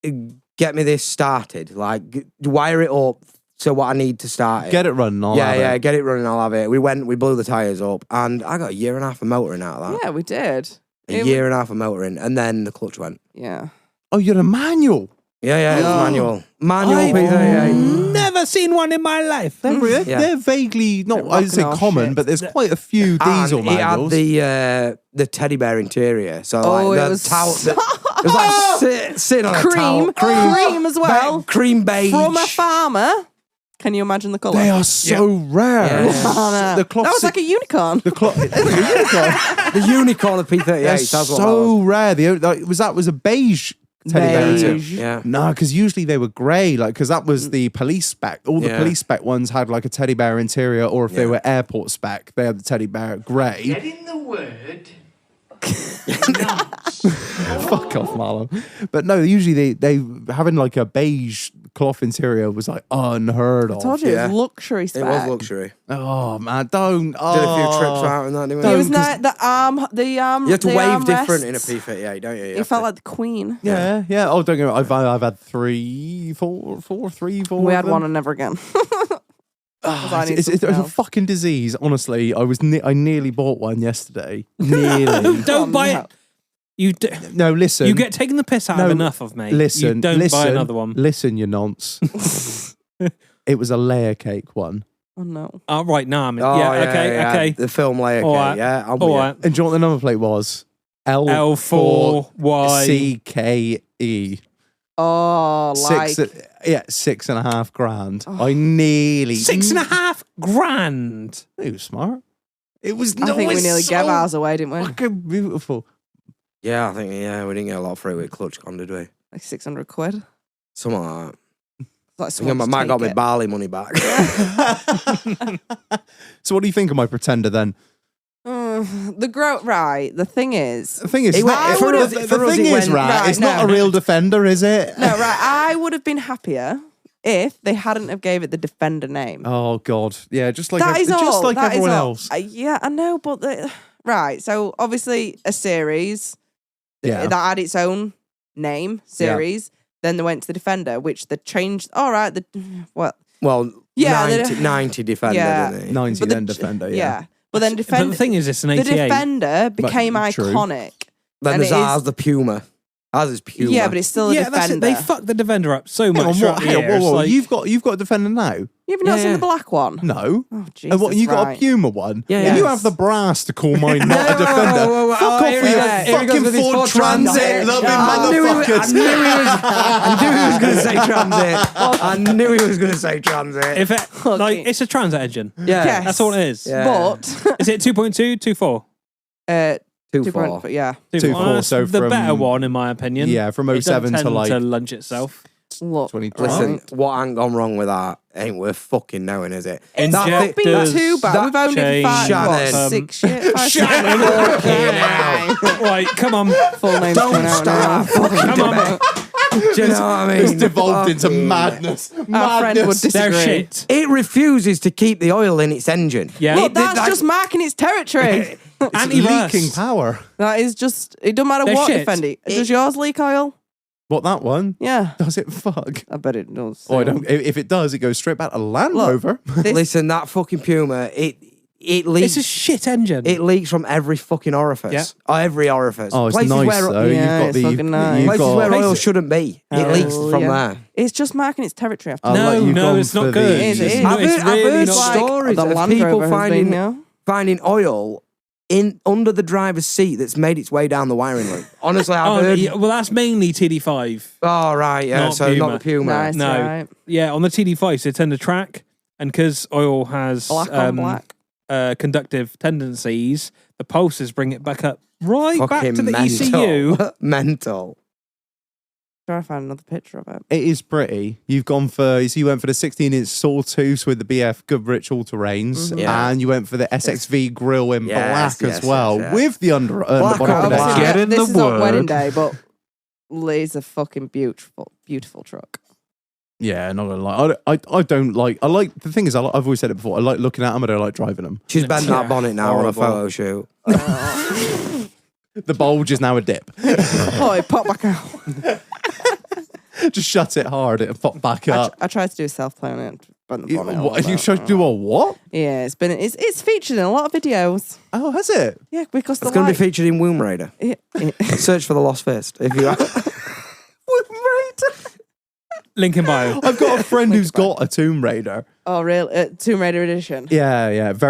this started. Like, wire it up so what I need to start it. Get it running. I'll yeah, have yeah, it. get it running, I'll have it. We blew the tyres up, and I got a year and a half of motoring out of that. Yeah, we did. A year and a half of motoring, and then the clutch went. Yeah. Oh, you're a manual. Yeah, it's Oh. manual. Manual I've P38. never seen one in my life. They're vaguely, not They're I would say rocking all common, shit. but there's quite a few diesel And it had manuals. the teddy bear interior. So Oh, like it the was towel. It was like sitting on a towel. Cream as well. Cream beige. From a farmer. Can you imagine the colour? They are so rare. Yeah. Oh, no. The cloth That was like a unicorn. the cloth. The unicorn of P38. They're That's what that was. so rare. That was a beige teddy bear. Beige. interior. Yeah. No, because usually they were grey, like because that was the police spec. All the Yeah. police spec ones had like a teddy bear interior, or if they Yeah. were airport spec, they had the teddy bear grey. Getting the word. Fuck off, Marlon. But no, usually they having like a beige cloth interior was like unheard of. I told you it Yeah. was luxury spec. It was luxury. Oh man, don't. Did a few trips Oh. out and that. Didn't It we? was nice. The arm. You have to the wave armrests. different in a P38, don't you? You felt like the queen. Yeah, yeah. Oh, don't get me wrong. I've had three, four. We had one and never again. I need It's something a else. fucking disease. Honestly, I nearly bought one yesterday. Nearly. Don't buy it. You No, listen. you get taken the piss out No, of enough of me. Listen. you don't listen, buy another one. Listen, you nonce. It was a layer cake one. Oh no. Oh, right, now I'm in. Oh, yeah, okay. The film layer All cake, right. yeah. I'm All with right. And do you know what the number plate was? L4Y. CKE. Oh, like 6.5 grand. I nearly 6.5 grand. It was smart. It was. I think we it's nearly so gave ours away, didn't we? fucking beautiful. Yeah, I think, we didn't get a lot for it with clutch on, did we? Like 600 quid. Something like that. Like I think someone I just might got take my it. barley money back. So, what do you think of my pretender then? Right. The thing is, The thing is, It went- the for us- the for us thing it is, went- right? right, It's not no. a real defender, is it? no, right. I would have been happier if they hadn't have gave it the Defender name. Oh God, yeah, just like That is just all. like That is everyone all. else. Yeah, I know, but right. So obviously a series Yeah. that had its own name series. Then they went to the Defender, which they changed. All right, what? Well, Yeah, 90 defender, Yeah. didn't he? 90 But the- then defender, yeah. Yeah, but then But the Defender. thing is, it's an The 88. Defender became true. iconic. Then And there's it is- ours, the Puma. Ours is Puma. Yeah, but it's still a Yeah, that's it. Defender. They fucked the Defender up so Hang much. on, throughout what? the Hang on, years. whoa. Like, You've got a defender now. You've not Yeah, seen yeah. the black one? No. Oh, Jesus. And what? You got a right. Puma one? Yeah, And yeah. you have the brass to call mine not a Whoa, defender. whoa, whoa, whoa. Fuck Oh, off here with he your goes. Here he goes fucking with his Ford Ford Transit, Transit. loving I knew he motherfuckers. was going to say Transit. I knew he was going to say Transit. if it, like, it's a Transit engine. Yeah. Yes. That's all it is. Yeah. But Is it 2.2, 2.4? 2.4. yeah. 2.4, That's so the from- better one, in my opinion. Yeah, from It doesn't 07 to tend like to lunch itself. Look, 2012. Listen, right. what ain't gone wrong with that ain't worth fucking knowing, is it? It's That not thing- been does too bad. that We've owned it change- for Shannon. 6 years. Right, come on. Full name's Don't coming out now. start. Come on. Do you know what I mean? It's devolved into Fucking- madness. Our friend would Madness. They're disagree. shit. It refuses to keep the oil in its engine. Yeah. Look, that's just marking its territory. It's Anti-rust. leaking power. That is just, it doesn't matter They're what shit. Defender. Does yours leak oil? What, that one? Yeah. Does it fuck? I bet it does. Oh, I don't. If it does, it goes straight back to Land Look, Rover. This- Listen, that fucking Puma, it It's leaks. a shit engine. It leaks from every fucking orifice. Yeah. Oh, every orifice. Oh, it's Places nice where, though. Yeah, it's fucking nice. You've Places got, where oil Places- shouldn't be. It Oh, leaks from yeah. there. It's just marking its territory. I'll No, let you no, go it's not for good. the- It is. No, I've it's heard, I've really heard not like stories the of Land people Rover has finding been, yeah. finding oil in under the driver's seat that's made its way down the wiring loop. Honestly, I've Oh, heard. yeah, well, that's mainly TD5. Oh right, yeah. Not So Puma. not the Puma. Nice, No. right. Yeah, on the TD5s, they tend to track, and because oil has Black on black. conductive tendencies, the pulses bring it back up right back Fucking to the mental. ECU. Mental. Trying to find another picture of it. It is pretty. You've gone for, so you went for the 16-inch Sawtooth with the BF Goodrich all-terrains, Yeah. and you went for the SXV grille in Yes, black yes, as well, yes. with the under Black the on bottom black. protection. Get in this the is on wedding word. day, but it's a fucking beautiful truck. Yeah, not gonna lie. I don't like. I like the thing is, I've always said it before. I like looking at them. I don't like driving them. She's bent that bonnet now on a Horrible. photo shoot. The bulge is now a dip. Oh, it popped back out. Just shut it hard. It'll pop back up. I tried to do a self-play on it, but the bonnet. What, you should do a what? Yeah, it's featured in a lot of videos. Oh, has it? Yeah, because It's going to be featured in Womb Raider. Search for the Lost Fist. If you Link in bio. I've got a friend who's got a Tomb Raider. Oh, really? Tomb Raider edition. Yeah. It's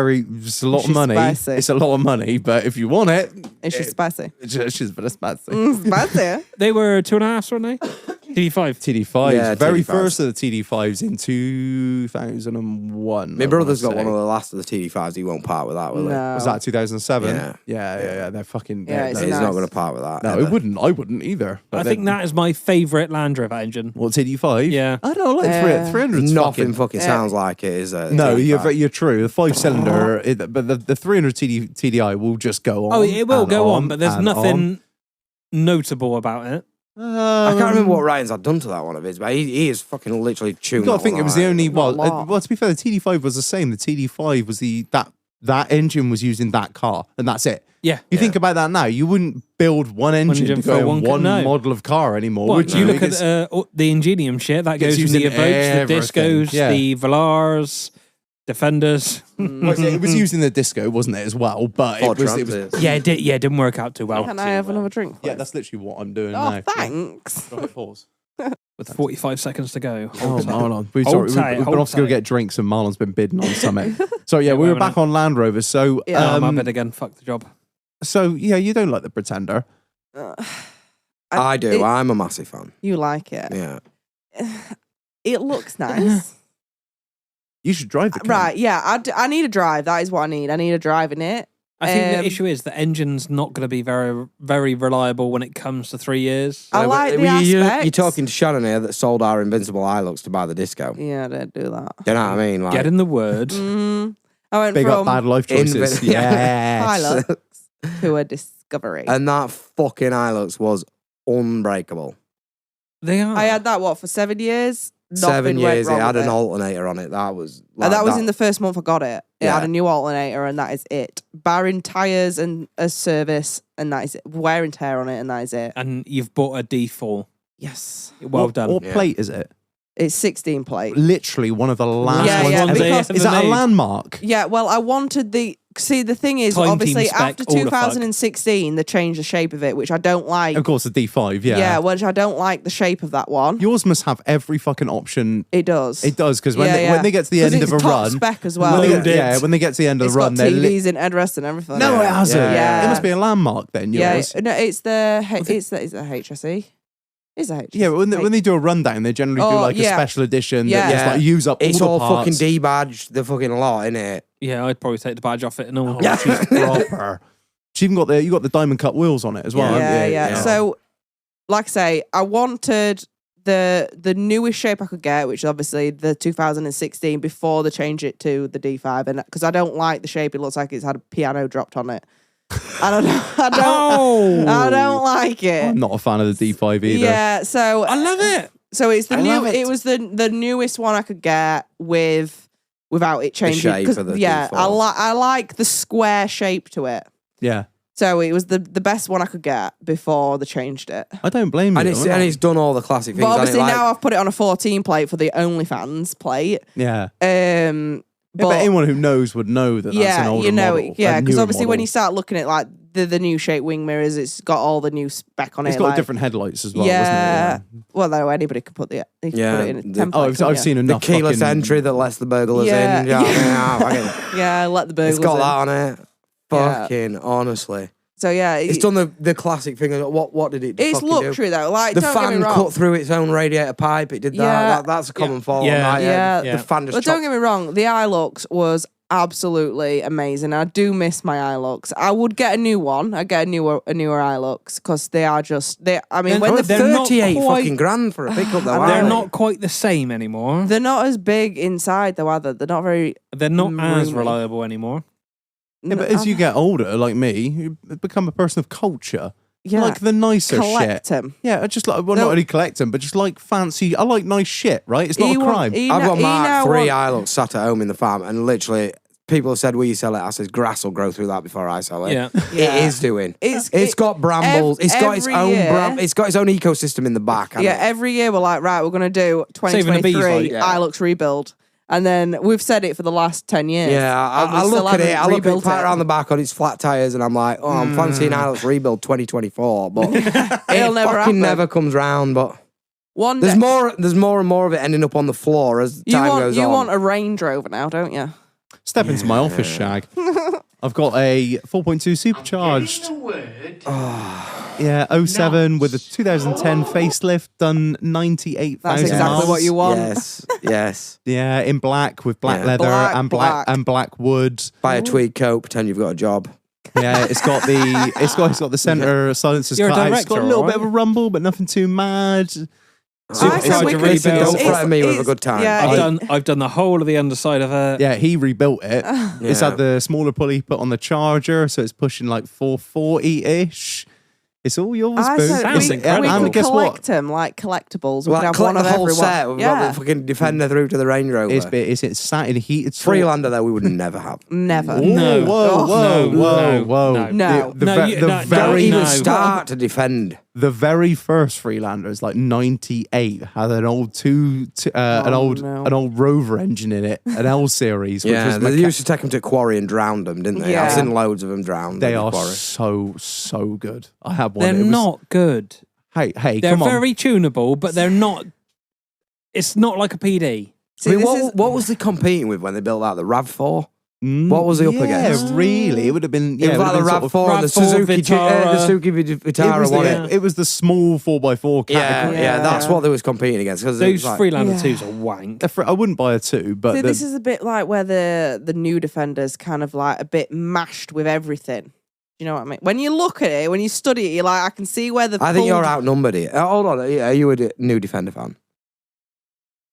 a lot of She's money. spicy. It's a lot of money, but if you want it, Is she spicy? she's very spicy. Spicy. They were 2.5, weren't they? TD5. TD5s, Yeah, very TD5s. first of the TD5s in 2001. My I brother's wanna got one say. of the last of the TD5s. He won't part with that, will he? No. Was that 2007? Yeah. Yeah. They're fucking. Yeah, they're- it's He's nice. not going to part with that. no, ever. it wouldn't. I wouldn't either. But I think that is my favourite Land Rover engine. What, TD5? Yeah. I don't like 300. Nothing fucking sounds like it, is it? No, TD5. you're true. The 5-cylinder, but the 300 TDI will just go on. Oh, it will and go on, but there's and nothing notable about it. I can't remember what Ryan's had done to that one of his, but he is fucking literally tuned. You got to that think one it was out. the only Not a well. lot. Well, to be fair, the TD5 was the same. The TD5 was that engine was used in that car, and that's it. Yeah. You think about that now, you wouldn't build one engine engine to for go one in car, one no. model of car anymore. Well, would you look Because- at the Ingenium shit that Gets goes from used the in Evokes, the everything, Discos, yeah. the Velars, Defenders. it was used in the disco, wasn't it, as well? But Ford it was Transit. Yeah, it didn't work out too well. Can I have another drink? yeah, please? that's literally what I'm doing Oh, now. thanks. Go ahead, pause. With 45 seconds to go. Oh, Marlon. Hold tight, We've been hold off to go tight. get drinks and Marlon's been bidding on something. So, yeah, we wait were a back minute. on Land Rover. So, Yeah. My bed again. Fuck the job. you don't like the Pretender. I do. I'm a massive fan. You like it? Yeah. It looks nice. You should drive the car. Right, yeah. I need a drive. That is what I need. I need a drive in it. I think the Um, issue is the engine's not going to be very, very reliable when it comes to 3 years. I Yeah, like but the you're aspects. talking to Shannon here that sold our Invincible Hilux to buy the disco. Yeah, I don't do that. Do you know what I mean? Like, Get in the word. Mm, I went Big up from bad life choices. Invi- Yes. Hilux to a Discovery. And that fucking Hilux was unbreakable. They are. I had that, for 7 years? 7 Nothing went years, it wrong had with an alternator on it. That was And that was in the first month I got it. It Yeah. had a new alternator, and that is it. Barring tyres and a service, and that is it. Wear and tear on it, and that is it. And you've bought a D4. Yes. Well done. What Yeah. plate is it? It's 16 plate. Literally one of the last Yeah, ones yeah, ever. because- Is that a landmark? Yeah, well, I wanted the... See, the thing is, Time, team, obviously, spec, after all the fuck. 2016, they changed the shape of it, which I don't like. Of course, the D5, yeah. Yeah, which I don't like the shape of that one. Yours must have every fucking option. It does. It does, because when, Yeah, yeah. when they get to the 'Cause end of it's a top run... spec as when well. they get- Loaded. yeah, when they get to the end of It's the got run, they're... TVs in headrest and everything. No, it hasn't. Yeah. It must be a landmark then, Yeah, yours. no, it's the HSE. It's a HSE. Yeah, but when they do a rundown, they generally do Oh, like a yeah. special edition Yeah. that just like use up It's all all the parts. fucking D-badged, the fucking lot, innit? Yeah, I'd probably take the badge off it and all. Oh, she's proper. She even got you got the diamond cut wheels on it as well. Yeah, haven't you? yeah. So, like I say, I wanted the newest shape I could get, which is obviously the 2016 before they changed it to the D5, and because I don't like the shape, it looks like it's had a piano dropped on it. And I don't like it. I'm not a fan of the D5 either. Yeah, so I love it. So it's the I new. love it. It was the newest one I could get without it changing. shape 'Cause, of the yeah, default. I like the square shape to it. Yeah. So it was the best one I could get before they changed it. I don't blame you. And it's done all the classic things. But obviously hasn't it? now I've put it on a 14 plate for the OnlyFans plate. yeah. But But anyone who knows would know that that's an yeah, older you know, model. yeah, because newer obviously when model. you start looking at like the new shape wing mirrors, it's got all the new spec on It's it. got like, different headlights as well, yeah. doesn't it? Well, no, anybody could put the they could Yeah, put it in a the- template. Oh, couldn't I've you? seen the enough keyless fucking- entry that lets the burglars Yeah. in. Yeah. Yeah, let the burglars It's got in. that on it. Yeah. Fucking honestly. So yeah, It's done the classic thing. What did it It's fucking do? luxury though. Like, The don't get me fan wrong. cut through its own radiator pipe. It did that. Yeah. That's a common fault. Yeah. Like, Yeah. The fan just But don't get me wrong. The Hilux was absolutely amazing. I do miss my iLux. I would get a new one. I get a newer iLux because they are just. I mean, when they're not 38 quite- fucking grand for a pickup, though. They're aren't not quite the same anymore. they're not as big inside though, are they? They're not very. They're not as roomy. reliable anymore. Yeah, but as you get older, like me, you become a person of culture. Like the nicer collect shit. them. Yeah, I just like, well, not only collect them, but just like fancy. I like nice shit, right? It's not a crime. I've got Mark 3 iLux sat at home in the farm, and literally, people have said, will you sell it? I said, grass will grow through that before I sell it. Yeah. It is doing. It's got brambles. It's got its own it's got its own ecosystem in the back. Yeah, every year we're like, right, we're going to do Saving the bees, 2023 like. iLux rebuild. And then we've said it for the last 10 years. Yeah, I look at it. I look at it pat around the back on its flat tires, and I'm like, oh, I'm fancying iLux rebuild 2024, but It'll never happen. never comes round. But One there's day- more and more of it ending up on the floor as time goes on. You want a Range Rover now, don't you? Step into my office, Shag. I've got a 4.2 supercharged. Yeah, 07 with a 2010 facelift, done 98,000 That's exactly miles. what you want. Yes. Yeah, in black with black Yeah. leather Black, and black wood. Buy a tweed coat, pretend you've got a job. Yeah, it's got the center silencers You're a cut out. It's got a director, little right? bit of a rumble, but nothing too mad. Supercharger we- rebuild. Don't It's- threaten me with a it's- good time. yeah, I've done the whole of the underside of it. Yeah, he rebuilt it. It's Yeah. had the smaller pulley put on the charger, so it's pushing like 440-ish. It's all yours, I boo. said Sounds we incredible. can And guess what? collect them like collectibles. We Well, can have collect one the of whole everyone. set. We've Yeah. got the fucking Defender through to the Range Rover. It's sat in a heated Freelander, though, we would never have. Never. No. Whoa, whoa, No, whoa, whoa. no, no. The, No, ve- you- the no, Don't very even no. start to defend. the very first Freelander is like 98, had an old an old Rover engine in it, an L series, which Yeah, was they used to take them to quarry and drown them, didn't they? Yeah. I've seen loads of them drowned. they in the are quarry. so good. I had one. They're It was- not good. Hey, They're come on. very tunable, but they're not. It's not like a PD. See, I mean, this is- what was they competing with when they built that? The RAV4? Mm, What was he up yeah, against? really? It would have been. Yeah, It was like the would have been RAV4 and the RAV4 Suzuki Vitara. the Suzuki Vitara, It was, wasn't the, it was the small 4x4 Yeah, category. yeah, Yeah. that's what they was competing against. Because Those like, Freelander Yeah. 2s are wank. I wouldn't buy a 2, but See, the- this is a bit like where the new Defender's kind of like a bit mashed with everything. You know what I mean? When you look at it, when you study it, you're like, I can see where the. I think you're outnumbered here. Hold on, are you a new Defender fan?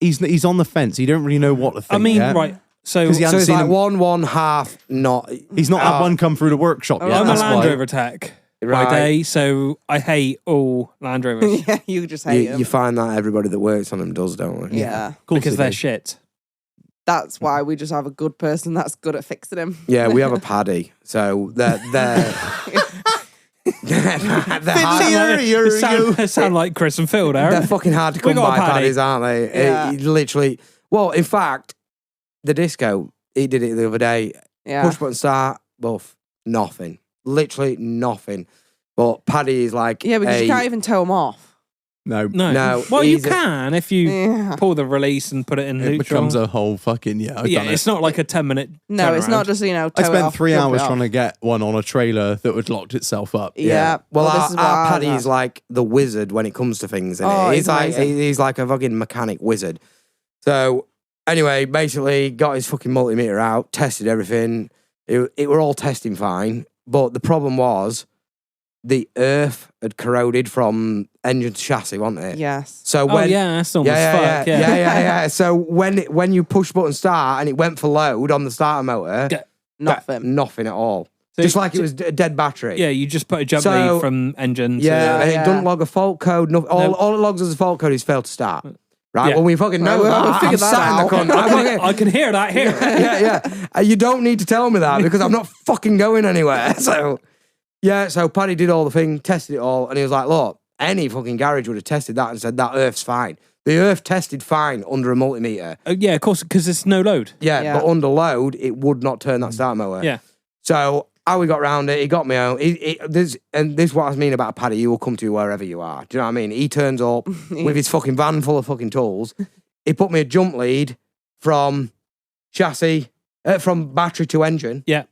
he's on the fence. He don't really know what to think. I mean, yet. right. So 'Cause he So hasn't it's seen like him- one half, not. He's not had one come through the workshop yet. I'm a that's Land why. Rover tech by Right. day, so I hate all Land Rovers yeah, you just hate You, them. you find that everybody that works on them does, don't they? yeah. Of course because they they're do. shit. That's why we just have a good person that's good at fixing them. Yeah, we have a Paddy, so they're It sound like Chris and Phil there. they're fucking hard to We come got by, a Paddy. Paddies, aren't they? Yeah. Literally. Well, in fact, the disco, he did it the other day. Yeah. Push button start, buff, nothing. Literally nothing. But Paddy is like, Yeah, because you can't even tow them off. No, No. No, Well, you he's a- can if you Yeah. pull the release and put it in it neutral. becomes a whole fucking I've yeah, done it. it's not like a 10-minute. No, it's not just, tow I it spent off, 3 jump it hours off. trying to get one on a trailer that would locked itself up. Yeah. Well, this our, is what our I Paddy have. is like the wizard when it comes to things. Isn't Oh, he? he's amazing. He's like a fucking mechanic wizard. So anyway, basically got his fucking multimeter out, tested everything. It were all testing fine, but the problem was the earth had corroded from engine to chassis, wasn't it? Yes. So Oh, when yeah, that's almost yeah, fuck. yeah. So when you push button start and it went for load on the starter motor, Yeah. Nothing. at all. So Just like it was a dead battery. Yeah, you just put a jump So- lead from engine to. Yeah, and it Yeah. doesn't log a fault code. No, No. all it logs as a fault code is failed to start. Right? Yeah. Well, we fucking know Right, well, that. we'll I'm figure that sat in the out. cunt. I'm fucking- I can hear that here. yeah. You don't need to tell me that because I'm not fucking going anywhere. So, yeah, so Paddy did all the thing, tested it all, and he was like, look, any fucking garage would have tested that and said that earth's fine. The earth tested fine under a multimeter. Yeah, of course, because it's no load. Yeah, Yeah. but under load, it would not turn that start motor. Yeah. So how we got round it, he got me home. This is what I mean about Paddy. He will come to you wherever you are. Do you know what I mean? He turns up with his fucking van full of fucking tools. He put me a jump lead from chassis, from battery to engine. Yeah.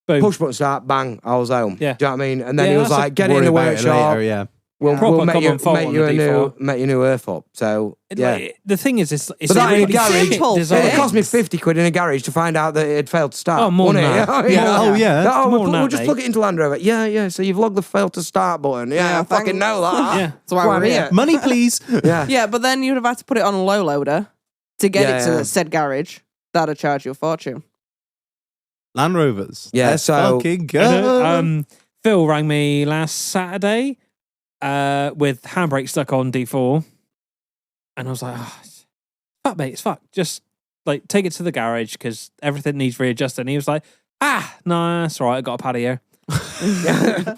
Boom. Push button start, bang, I was home. Yeah. Do you know what I mean? And then Yeah, he was that's a like, get it in Worry the about it workshop. later, yeah. We'll Proper make common fault on the D4. make your new earth up. So yeah. Like, the thing is, it's But that really in a garage, simple design. it cost me 50 quid in a garage to find out that it had failed to start. Oh, more than wouldn't it? that. Yeah. Oh, yeah. Oh, More we'll, than we'll that, just mate. plug it into Land Rover. Yeah. So you've logged the fail to start button. Yeah, Yeah, I fucking thanks. know that. Yeah. That's why we're here. Money, please. Yeah. Yeah, but then you'd have had to put it on a low loader to get it to Yeah. the said garage. That'd charge you a fortune. Land Rovers. Yeah, Let's so- fucking I know, go. Phil rang me last Saturday with handbrake stuck on D4. And I was like, fuck, mate, it's fuck. Just like take it to the garage because everything needs readjusting. And he was like, no, that's all right. I got a patio.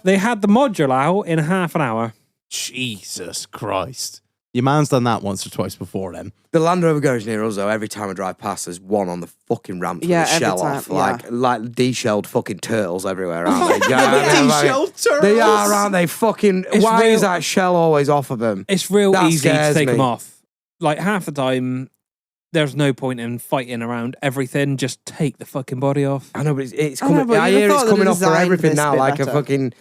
They had the module out in half an hour. Jesus Christ. Your man's done that once or twice before then. The Land Rover garage near us, though, every time I drive past, there's one on the fucking ramp Yeah, with a every shell time, off. yeah. Like de-shelled fucking turtles everywhere, aren't they? De-shelled turtles. They are, aren't they? Fucking, It's why real- is that shell always off of them? It's real That easy to scares take them me. off. Like half the time, there's no point in fighting around everything. Just take the fucking body off. I know, but it's I coming. know, but I you'd have hear it's thought they'd coming off for designed everything this now, bit like a better. fucking.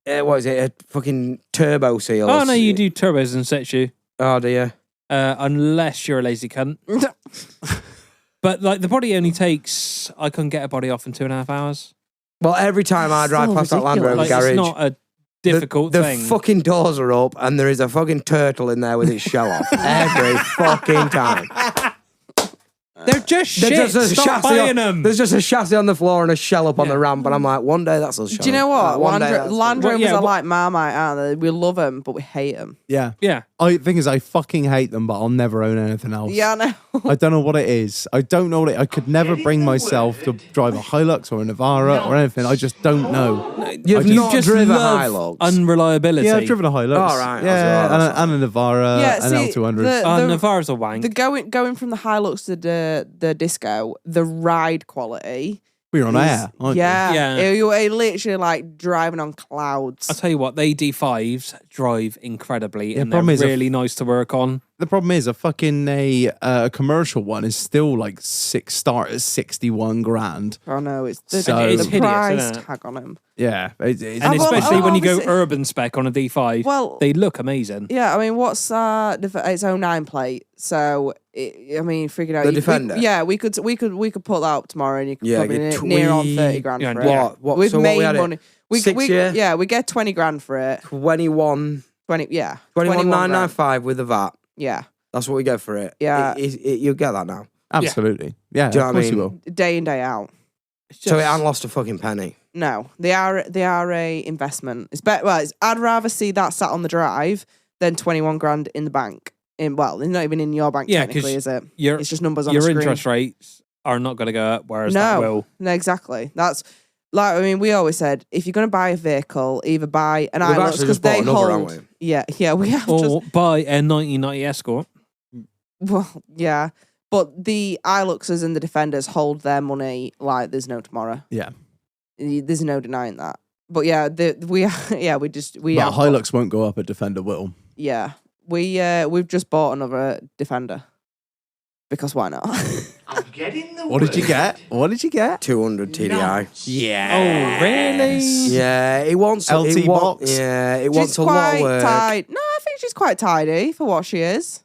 What is it? A fucking turbo seal. Oh no, you do turbos in situ. Oh dear. Unless you're a lazy cunt. But like the body only takes, I couldn't get a body off in 2.5 hours. Well, every time I drive So past that Land Rover ridiculous. Like garage, it's not a difficult the thing. fucking doors are up, and there is a fucking turtle in there with its shell off every fucking time. They're just shit. There's just a Stop chassis buying on, them. There's just a chassis on the floor and a shell up on Yeah. the ramp, and I'm like, one day that's us. Do you know what? One day Land Well, Rovers yeah, are what- like Marmite, aren't they? We love them, but we hate them. Yeah. Yeah. I thing is, I fucking hate them, but I'll never own anything else. Yeah, I know. I don't know what it is. I don't know what it. I could never bring myself to drive a Hilux or a Navara or anything. I just don't know. You've You not just driven a love Hilux. unreliability. Yeah, I've driven a Hilux. Oh, right. Yeah, That's all right. and a Navara, Yeah, an see, L200. the- Navara's a wank. The going from the Hilux to the Disco, the ride quality. we were on is- air, aren't you? yeah, Yeah. You're literally like driving on clouds. I'll tell you what, they D5s drive incredibly and they're problem is if- really nice to work on. The problem is a commercial one is still like start at 61 grand. Oh no, it's the, So- the It's hideous, price isn't it? tag on them. Yeah, it's, And well, especially when you go obviously- urban spec on a D5, Well, they look amazing. yeah, I mean, what's it's 09 plate, so I mean, figure it out. The We- Defender? we could put that up tomorrow, and you could Yeah, probably get near on 20 30 grand Yeah, for yeah. it. What? We've So what made we had it? money. We 6 year? yeah, we get 20 grand for it. 21, 20, yeah, 21,995 with the VAT. Yeah, That's what we get for it. Yeah. You'll get that now. absolutely. Yeah, Do you know of what I course you mean? will. day in day out. It's So it just- hasn't lost a fucking penny. No, they are a investment. It's better. Well, I'd rather see that sat on the drive than 21 grand in the bank. It's not even in your bank Yeah, 'cause technically, is it? your, It's just numbers on your a screen. interest rates are not going to go up, whereas that No, will. no, exactly. That's like, I mean, we always said if you're going to buy a vehicle, either buy an We've Hilux actually because just bought they another, hold. haven't Yeah, we have just. Or buy a 1990 Escort. Well, yeah, but the Hiluxes and the Defenders hold their money like there's no tomorrow. Yeah. There's no denying that. But yeah, we But a have Hilux won't go up, a Defender will. Yeah, we've just bought another Defender because why not? I'm getting the What did you get? What did you get? 200 TDI. Yeah. Oh, really? Yeah, it wants LT it box. Yeah, it She's wants a lot quite of work. tidy. No, I think she's quite tidy for what she is.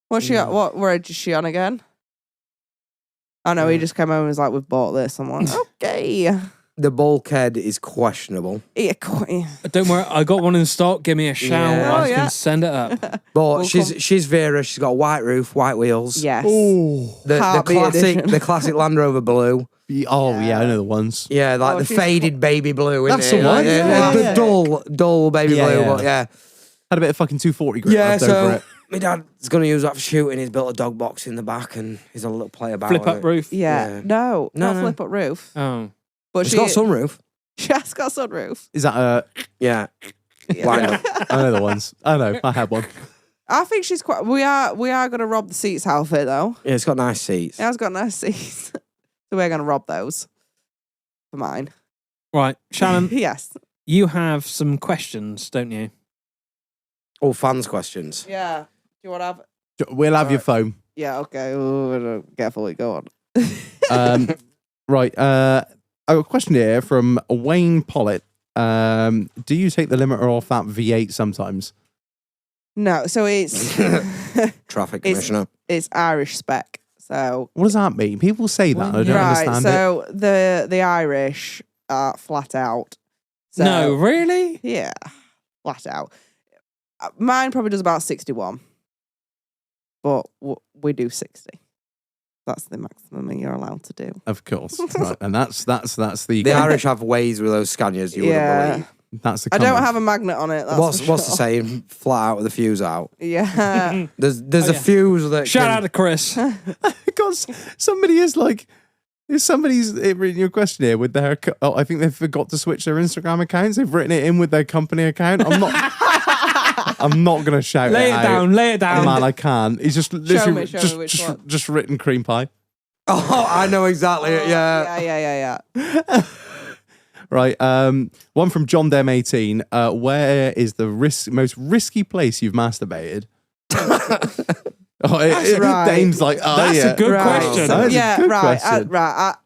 What's she? What word is she on again? I know he just came home and was like, "We've bought this." I'm like, "Okay." The bulkhead is questionable, Yeah, quite. Don't worry, I got one in stock. Give me a shout. Yeah. I Oh, yeah. can send it up. but We'll she's Vera. She's got a white roof, white wheels. Yes. The Heartbeat classic, edition. the classic Land Rover blue. Oh, yeah, I know the ones. Yeah, like Oh, the she's faded baby blue. That's isn't the it? one, Like, yeah. the Yeah. dull baby Yeah, blue. yeah. But yeah, Had a bit of fucking 240 grip yeah. left over So it. my dad's gonna use that for shooting. He's built a dog box in the back, and he's a little play about. Flip on up it. roof. Yeah. Yeah. No, No, not no. flip up roof. Oh. But It's got sunroof. She has got sunroof. Is that a... Yeah, Yeah. wind up. I know the ones. I know. I had one. I think she's quite. We are gonna rob the seats out of it though. Yeah, it's got nice seats. It has got nice seats, so we're gonna rob those for mine. Right, Shannon, Yes. you have some questions, don't you? All fans questions. Yeah. Do you want to have? We'll have your phone. Yeah. Okay. Ooh, carefully. Go on. Right. A question here from Wayne Pollitt. Do you take the limiter off that V8 sometimes? No, so it's Traffic It's- commissioner. it's Irish spec. So What does that mean? People say that. I don't right, understand it. so the Irish are flat out. So, No, really? Yeah, flat out. Mine probably does about 61, but we do 60. That's the maximum you're allowed to do. Of course, right, and that's the The Irish have ways with those Scanias you Yeah. wouldn't believe. that's the. I don't comment. have a magnet on it. That's What's for the sure. saying? Flat out with the fuse out. Yeah. There's Oh, a yeah. fuse that Shout can- out to Chris. Because somebody is like, if somebody's reading your question here with their, I think they forgot to switch their Instagram accounts. They've written it in with their company account. I'm not. I'm not gonna shout Lay it out. down, lay it down. Man, I can't. He's just literally show me which one. just written cream pie. Oh, I know exactly. Yeah. Yeah. Right. One from John Dem 18. Where is the most risky place you've masturbated? right. Dame's like, oh That's yeah. a good Right. question. That is a Yeah, good right. question.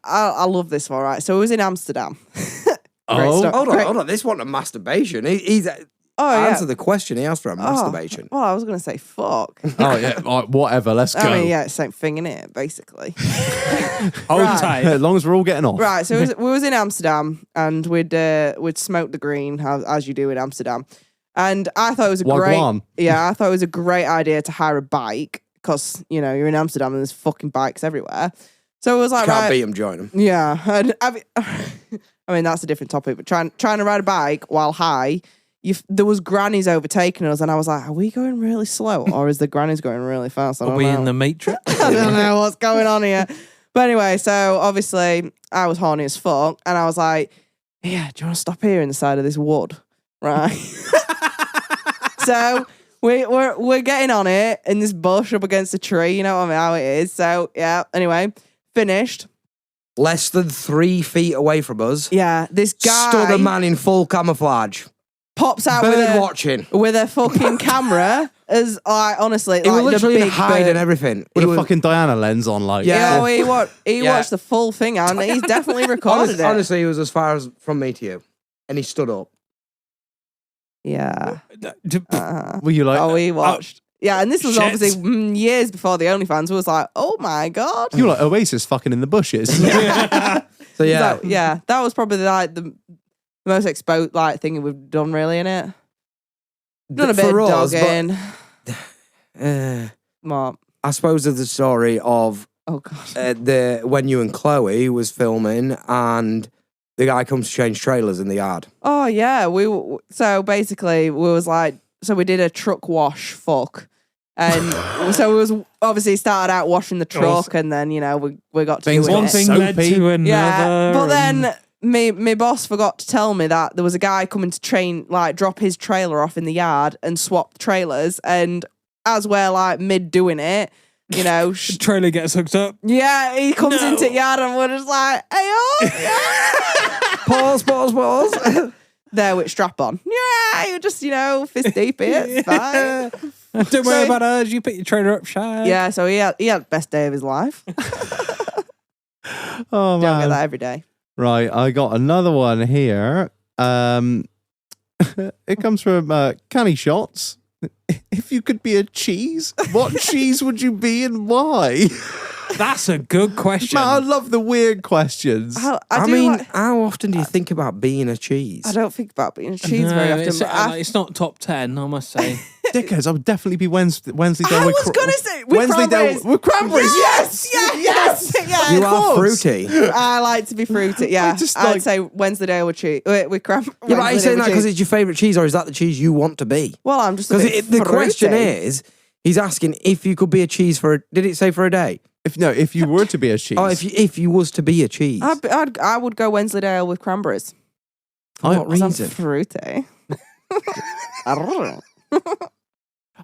I love this one, right? So it was in Amsterdam. Oh. stuff. Hold on, Great. hold on. This wasn't a masturbation. He's Oh, yeah. answer the question. He asked for a masturbation. Well, I was going to say fuck. Oh yeah. All right, whatever. Let's go. I mean, yeah, it's the same thing, innit? Basically. Hold Right. tight. As long as we're all getting off. Right. So we was in Amsterdam and we'd smoked the green as you do in Amsterdam, and I thought it was a Wagwan. I thought it was a great idea to hire a bike because you're in Amsterdam and there's fucking bikes everywhere. So it was like, Can't right, beat him, join him. yeah. And I mean that's a different topic, but trying to ride a bike while high. There was grannies overtaking us, and I was like, "Are we going really slow, or is the grannies going really fast?" I Are don't we know. in the Matrix? I don't know what's going on here. But anyway, so obviously I was horny as fuck, and I was like, "Yeah, do you want to stop here in the side of this wood, right?" So we're getting on it in this bush up against a tree. You know what I mean? How it is. So yeah. Anyway, finished. Less than 3 feet away from us, Yeah, this guy stood a man in full camouflage. pops out Bird watching. with a fucking camera. As honestly, He like was the literally big hiding bird. everything. With He a was- fucking Diana lens on, like. Yeah. He Yeah. watched the full thing, and he's definitely recorded it. Honestly, he was as far as from me to you. And he stood up. Yeah. Were you like? We watched. Yeah, and this was Shit. obviously years before the OnlyFans. We was like, oh my god. You were like Oasis fucking in the bushes. So yeah. So, yeah, that was probably like the most exposed thing we've done really in it. Done a bit For of us, but, dogging. What? I suppose there's the story of Oh god. when you and Chloe was filming and the guy comes to change trailers in the yard. Oh yeah, so basically we was like, so we did a truck wash fuck, and so we was obviously started out washing the truck, and then we got to Things doing One it. got thing soapy. led to another. Yeah, but and- then my boss forgot to tell me that there was a guy coming to drop his trailer off in the yard and swap trailers, and as we're mid doing it, the trailer gets hooked up. yeah, he comes into the yard and we're just like, hey, oh, Pause. there with strap on. Yeah, you're just, fist deep here. It's fine. Don't worry about us. You pick your trailer up, shy. Yeah, so he had the best day of his life. Oh Don't get man. that every day. Right, I got another one here. It comes from Canny Shots. If you could be a cheese, what cheese would you be and why? That's a good question. Man, I love the weird questions. I do mean, like- how often do you think about being a cheese? I don't think about being a cheese very often. It's, But it's not top 10, I must say. Dickheads, I would definitely be Wednesday I with was going to say, with Wednesday cranberries. with cranberries. Yes! Yes! Yeah, You of are course. fruity. I like to be fruity. Yeah, just I'd like- say Wednesday with cheese. With cranberries. Yeah, but are you saying that because it's your favourite cheese or is that the cheese you want to be? Well, I'm just a Because bit the question fruity. is, he's asking if you could be a cheese did it say for a day? If you were to be a cheese. Oh, if you was to be a cheese. I would go Wensleydale with cranberries. For what 'Cause I'm reason? fruity. I don't know.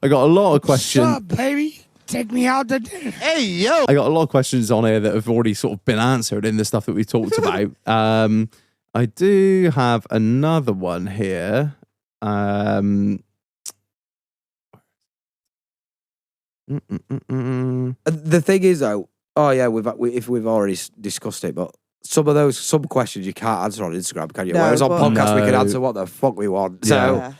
I got a lot of questions. baby? Take me out to dinner. Hey, yo! I got a lot of questions on here that have already sort of been answered in the stuff that we talked about. I do have another one here. The thing is, though, if we've already discussed it, but some of those questions you can't answer on Instagram, can you? No, Whereas on but- podcasts we can No. answer what the fuck we want. So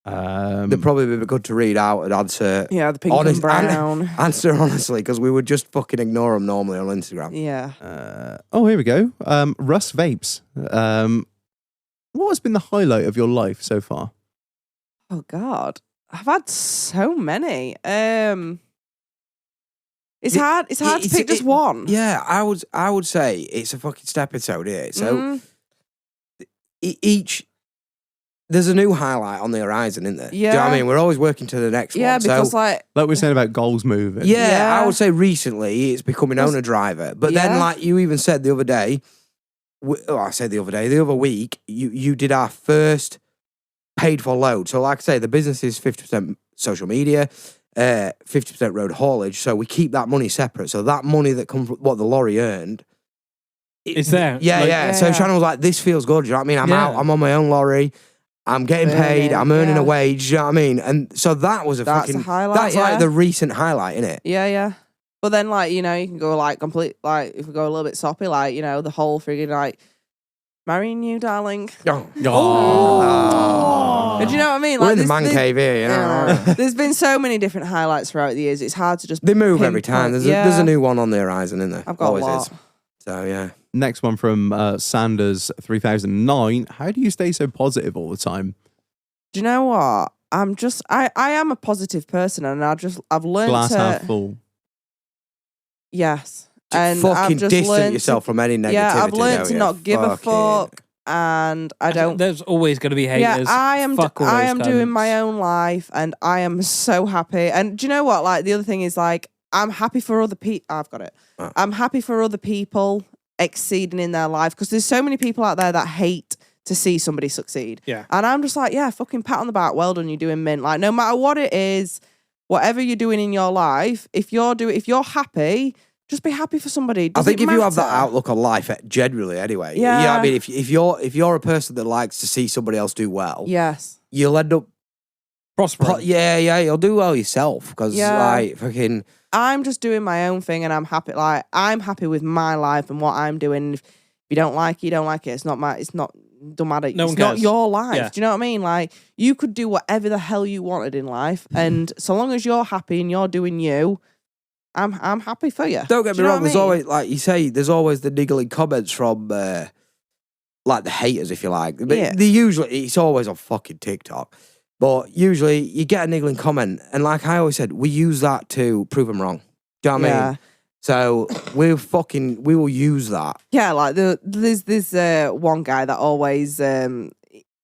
they'd probably be good to read out and answer. Yeah, the pink honest- and brown. Answer honestly, because we would just fucking ignore them normally on Instagram. Yeah. Oh, here we go. Russ Vapes. What has been the highlight of your life so far? Oh God, I've had so many. It's Yeah, hard. It's hard to it's- pick just one. Yeah, I would say it's a fucking stepping stone here. So Mm, each there's a new highlight on the horizon, isn't there? Do you know what I Yeah. mean? We're always working to the next yeah, one. because So like Like we were saying about goals moving. yeah, I Yeah. would say recently it's becoming owner driver. But then, Yeah. like you even said the other day, I said the other week, you did our first paid for load. So like I say, the business is 50% social media, 50% road haulage. So we keep that money separate. So that money that comes from what the lorry earned. It's there. Yeah, Like- yeah. So Yeah. Shannon was like, this feels good. You know what I mean? I'm Yeah. out, I'm on my own lorry. I'm getting paid. Earning, I'm earning a yeah. wage. You know what I mean? And so that was a That's fucking a highlight, That's yeah. like the recent highlight, innit? yeah. But then like you can go like complete like if we go a little bit soppy like the whole friggin' like marrying you, darling. Oh. Oh. Do you know what I mean? We're Like in the this- man this- cave here, you know. Yeah. There's been so many different highlights throughout the years. It's hard to just. They move every time. pinpoint. There's a new one on the horizon, isn't there? I've got Always a lot. is. So yeah. Next one from Sanders 3009. How do you stay so positive all the time? Do you know what? I am a positive person, and I've learned Glass to. half full. Yes. To And fucking I've just distance learned yourself from any negativity. Yeah, I've learned don't to you? not give a Fucking- fuck, and I don't. There's always going to be haters. Yeah, I am. Fuck all I those am doing cunts. my own life, and I am so happy. And do you know what? Like the other thing is, like I'm happy for other people. I've got it. Oh. I'm happy for other people exceeding in their life because there's so many people out there that hate to see somebody succeed. Yeah. And I'm just like, yeah, fucking pat on the back. Well done, you're doing mint. Like no matter what it is, whatever you're doing in your life, if you're happy. Just be happy for somebody. I Does think it if you have that matter? outlook on life, generally, anyway. Yeah. You know what I mean? If you're a person that likes to see somebody else do well, Yes. you'll end up. Prospering. Yeah, you'll do well yourself because Yeah. like fucking. I'm just doing my own thing and I'm happy. Like, I'm happy with my life and what I'm doing. If you don't like it, you don't like it. It's not don't matter. No it's one not cares. your life. Yeah. Do you know what I mean? Like, you could do whatever the hell you wanted in life. And so long as you're happy and you're doing you, I'm happy for you. Don't get Do me you know wrong. what I There's mean? always, like you say, there's always the niggling comments from, like the haters, if you like. But Yeah. they usually, it's always on fucking TikTok. But usually, you get a niggling comment, and like I always said, we use that to prove them wrong. Do you know what I Yeah. mean? So we will use that. Yeah, like there's this one guy that always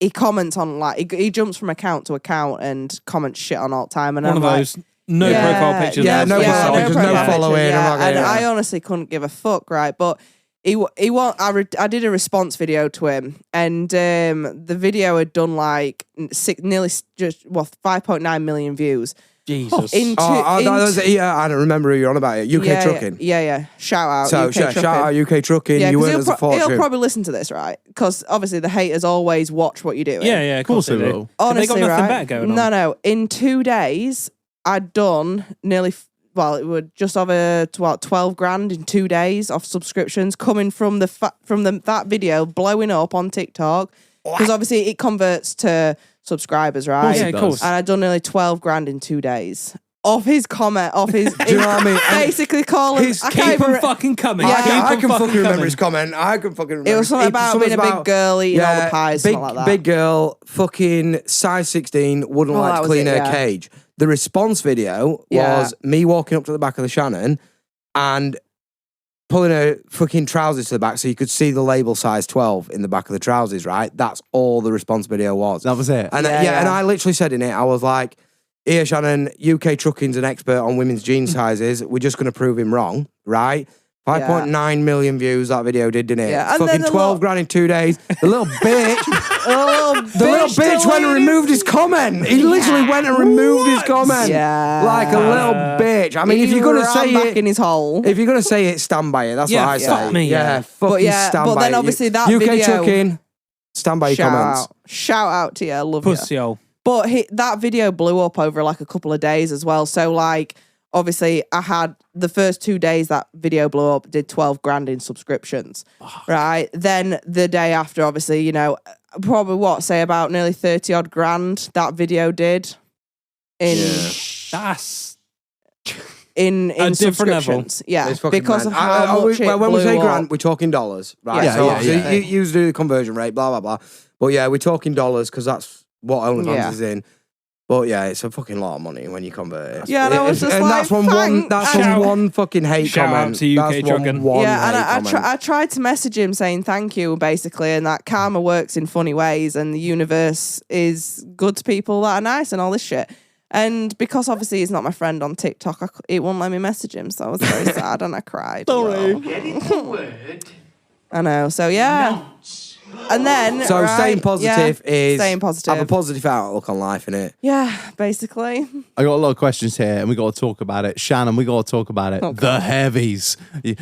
he comments on like he jumps from account to account and comments shit on all the time. And One I'm of like, those no profile pictures. Yeah, no face profile on. pictures, no profile following, pictures, I'm not gonna- and yeah. I honestly couldn't give a fuck, right? But I did a response video to him, and the video had done like nearly just 5.9 million views. Jesus. In I don't remember who you're on about it. UK yeah, Trucking. Yeah. Shout out. So UK shout Trucking. out UK Trucking. Yeah, you 'cause weren't as a he'll fortune. probably listen to this, right? Because obviously the haters always watch what you're doing. yeah, of course they they do. will. Honestly, they got nothing right? better going on. No. In 2 days, I'd done nearly, it would just over 12 grand in 2 days of subscriptions coming from that video blowing up on TikTok. Because obviously it converts to subscribers, right? Yeah, of course. And I'd done nearly 12 grand in 2 days. Off his comment, off his. Do you know what I mean? And Basically calling. his I Keep can't them even. fucking coming. Yeah, Keep I them can fucking remember coming. his comment. I can fucking remember. It was something about being a big girl eating all the pies, big, something like that. Big girl, fucking size 16, wouldn't Oh, like that to was clean it, her yeah. cage. The response video Yeah. was me walking up to the back of the Shannon and pulling her fucking trousers to the back so you could see the label size 12 in the back of the trousers, right? That's all the response video was. That was it. And Yeah. and I literally said in it, I was like, here, Shannon, UK Trucking's an expert on women's jean sizes. We're just going to prove him wrong, right? 5.9 million views that video did, didn't it? Yeah, and Fucking then the 12 grand in 2 days. The little bitch, the little bitch went and deleted removed his comment. He literally went and removed his comment. Yeah. Like a little bitch. I mean, if He you're going to ran say back it, in his hole. if you're going to say it, stand by it. That's Yeah, what I fuck say. me, yeah. fucking yeah, stand but by then it. obviously that UK video- Trucking, stand by your comments. Shout out to you. I love you. Pussy hole. But that video blew up over like a couple of days as well. So like, obviously I had the first 2 days that video blew up, did 12 grand in subscriptions, right? Then the day after, obviously, you know, probably say about nearly 30 odd grand that video did in That's in a different level. subscriptions. Yeah, It's fucking because mad. of how much it when we say blew grand, up. we're talking dollars, right? Yeah, so yeah. You do the conversion rate, blah blah blah. But yeah, we're talking dollars because that's what OnlyFans Yeah. is in. But yeah, it's a fucking lot of money when you convert it. Yeah, and I was just like, that's from one. thanks. That's Shout- from one fucking hate shout out comment. to UK That's Trucking. one Yeah, and hate comment. I tried to message him saying thank you, basically, and that karma works in funny ways, and the universe is good to people that are nice and all this shit. And because obviously he's not my friend on TikTok, it won't let me message him, so I was very sad and I cried. Sorry. I know, so yeah. And then So right, staying positive is staying positive. have a positive outlook on life, innit? Yeah, basically. I got a lot of questions here, and we got to talk about it. Shannon, we got to talk about it. Oh, The God. heavies.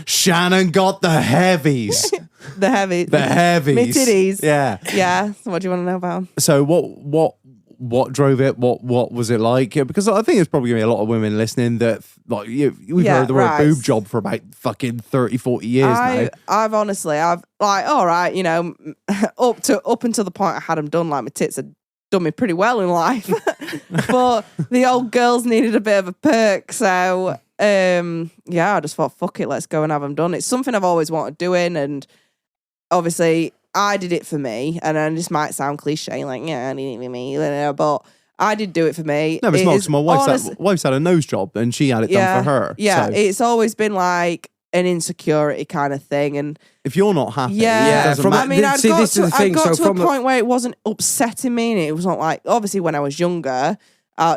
Shannon got the heavies. The heavy. The heavies. Me titties. Yeah. Yeah. So what do you want to know about? So what drove it? What was it like? Yeah, because I think there's probably gonna be a lot of women listening that like we've Yeah, heard the word right. boob job for about fucking 30, 40 years now. I've honestly, I've like, all right, you know, up until the point I had them done, like my tits had done me pretty well in life, but the old girls needed a bit of a perk, so yeah, I just thought, fuck it, let's go and have them done. It's something I've always wanted doing, and obviously I did it for me, and then this might sound cliche, like yeah, I did it for me, but I did do it for me. No, but it's It not. is 'Cause my wife's had a nose job, and she had it done for her. Yeah, So it's always been like an insecurity kind of thing, and if you're not happy, yeah, it doesn't from- matter. I mean, I'd See, got this to, is the I'd thing, got so to a from the- point where it wasn't upsetting me, and it wasn't like, obviously when I was younger,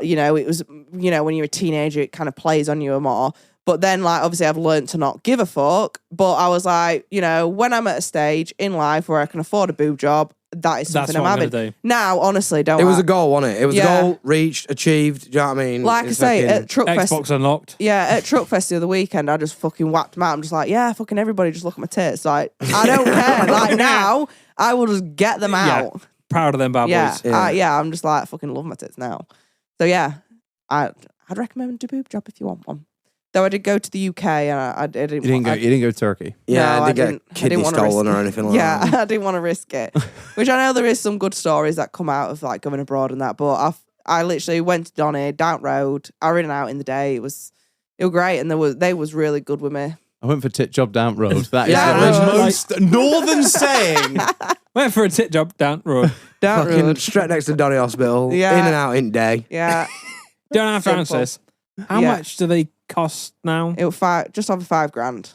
you know, it was, you know, when you're a teenager, it kind of plays on you more. But then, like, obviously I've learned to not give a fuck. But I was like, you know, when I'm at a stage in life where I can afford a boob job, that is That's something I'm what I'm having. gonna do. Now, honestly, don't It was I- a goal, wasn't it? It was Yeah. a goal reached, achieved. Do you know what I mean? Like It's I say, fucking- at Truckfest, Xbox unlocked. yeah, at Truckfest the other weekend, I just fucking whacked them out. I'm just like, yeah, fucking everybody just look at my tits. Like, I don't care. Like, now, I will just get them Yeah. out. Proud of them bad Yeah, boys. Yeah. I'm just like, I fucking love my tits now. So, yeah, I'd recommend a boob job if you want one. Though I did go to the UK and I didn't. You didn't go. You didn't go to Turkey. yeah, no, they I get didn't- I kidney didn't wanna stolen risk or it. anything like Yeah, that. I didn't want to risk it. Which I know there is some good stories that come out of like going abroad and that. But I literally went to Donny, down road. I ran out in the day. It was great, and they was really good with me. I went for tit job down road. That is Yeah, the I know, most northern saying. Went for a tit job down road. Down Fucking road. straight next to Donny Hospital. Yeah. In and out in day. Yeah, Don't have Simple. Francis. How Yeah. much do they cost now? it was just over $5,000.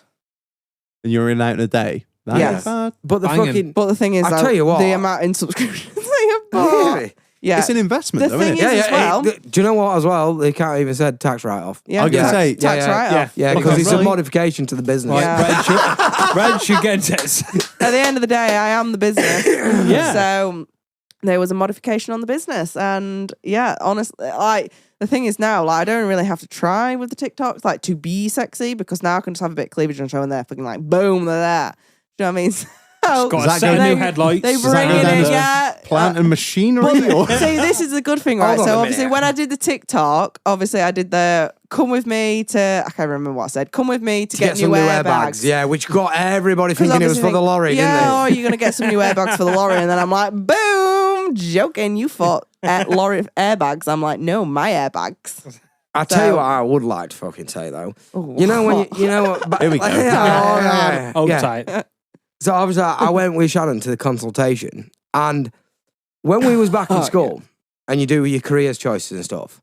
And you're in and out in a day. That Yes. ain't bad. But the Banging. fucking But the thing is, I though, tell you what. the amount in subscriptions they have bought. Really? Yeah, It's an investment, The though, isn't thing it? is- as well. Do you know what? As well, they can't even said tax write off. yeah, I was gonna tax- say- tax Yeah, write-off. Yeah, Because because it's a really- modification to the business. Right, Yeah. Red should get tits. At the end of the day, I am the business. Yeah. So there was a modification on the business, and yeah, honestly, like the thing is now, like I don't really have to try with the TikToks like to be sexy because now I can just have a bit of cleavage and show, and they're fucking like doom, they're there. Do you know what I mean? So Got Does a that set go- of new they- headlights. They Does that bring go it down in, to yeah. Plant and machinery? Well, or? see, this is the good thing, right? Hold on So a obviously, minute. when I did the TikTok, obviously I did the come with me to I can't remember what I said. Come with me to Get some new airbags. Yeah, which got everybody 'Cause thinking it was obviously for the lorry, yeah, didn't oh, they? you're gonna get some new airbags for the lorry, and then I'm like, boom, joking. You thought lorry airbags? I'm like, no, my airbags. I tell you So- what, I would like to fucking say though. Ooh. You know when you know what? Here we go. Oh, yeah. tight. So obviously, I went with Shannon to the consultation, and when we was back in Oh, school, and you do your careers choices and stuff,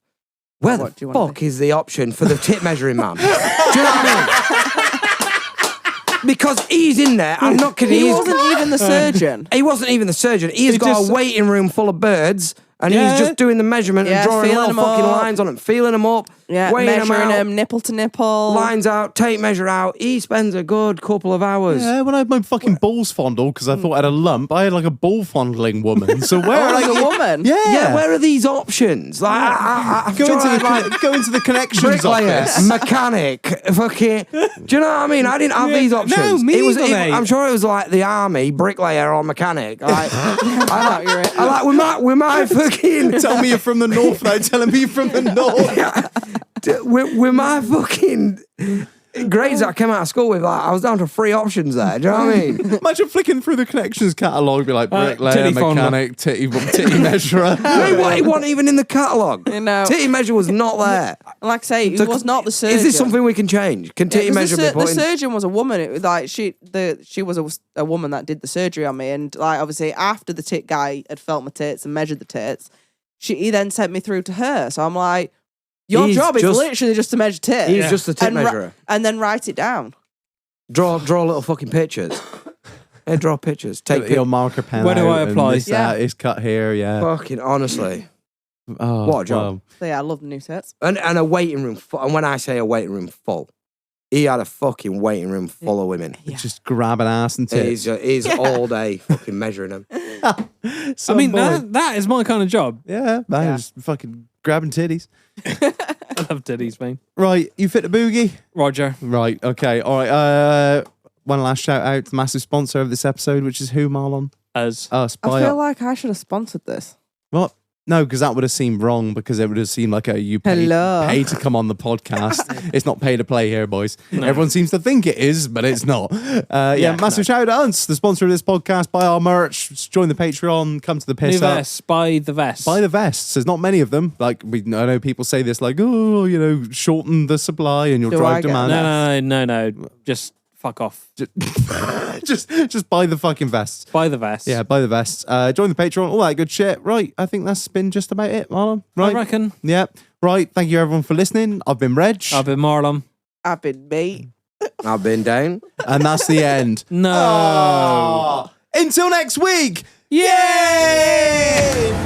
where what the do you wanna fuck is the option for the tip measuring man? Do you know what I mean? Because he's in there. I'm not kidding. He he's- wasn't even the surgeon. He wasn't even the surgeon. He's He got just- a waiting room full of birds, and Yeah. he's just doing the measurement Yeah, and drawing feeling little 'em fucking up. lines on them, feeling them up, Yeah, weighing measuring them out, him nipple to nipple. lines out, tape measure out. He spends a good couple of hours. Yeah, when I had my fucking balls fondled because I thought I had a lump, I had like a ball fondling woman. So where, Oh, like like, a woman. Yeah, Yeah, where are these options? Like, I'm go sure into I'd the like go into the connections bricklayer, office. mechanic, fucking. Do you know what I mean? I didn't have Yeah, these no, options. me it was. either, mate. I'm sure it was like the army, bricklayer or mechanic. Like, I thought you were. I like with my first fucking Tell me you're from the north without telling me you're from the north. with my fucking grades that I came out of school with, like, I was down to 3 options there. Do you know what I mean? Imagine flicking through the connections catalogue, be like bricklayer, titty fondler. mechanic, titty measurer. It wasn't even in the catalogue. You know. Titty measure was not there. Like I say, it was not the surgeon. Is this something we can change? Can titty measure be the put in? surgeon was a woman. It was like she was a woman that did the surgery on me, and like obviously after the tit guy had felt my tits and measured the tits, he then sent me through to her. So I'm like, your He's job is just- literally just to measure tits. He's just a tit and measurer. and then write it down. Draw little fucking pictures. Hey, draw pictures. Take Your marker pen. Where do out I and apply? This, Yeah. that is cut here. Yeah. fucking honestly. Oh, What a job. wow. So yeah, I love the new tits. And a waiting room full. And when I say a waiting room full, he had a fucking waiting room full of women. Yeah. Just grabbing ass and tits. He's all day fucking measuring them. I mean, that is my kind of job. Yeah, man, Yeah. just fucking grabbing titties. I love titties, man. Right, you fit the boogie? Roger. Right, okay, all right. One last shout out to the massive sponsor of this episode, which is who, Marlon? As Us. I feel like I should have sponsored this. What? No, because that would have seemed wrong because it would have seemed like you Hello. pay to come on the podcast. It's not pay to play here, boys. Everyone seems to think it is, but it's not. Massive shout out to us, the sponsor of this podcast. Buy our merch, join the Patreon, come to the piss new up. vests, buy the vests. Buy the vests. There's not many of them. Like I know people say this, like, oh, shorten the supply and you'll Do I drive get demand. No. Just fuck off. Just buy the fucking vests. Buy the vests. Yeah, buy the vests. Join the Patreon, all that good shit. Right, I think that's been just about it, Marlon. Right, I reckon. Yeah. Right. Thank you everyone for listening. I've been Reg, I've been Marlon. I've been me. I've been down. and that's the end. No. Until next week. Yay!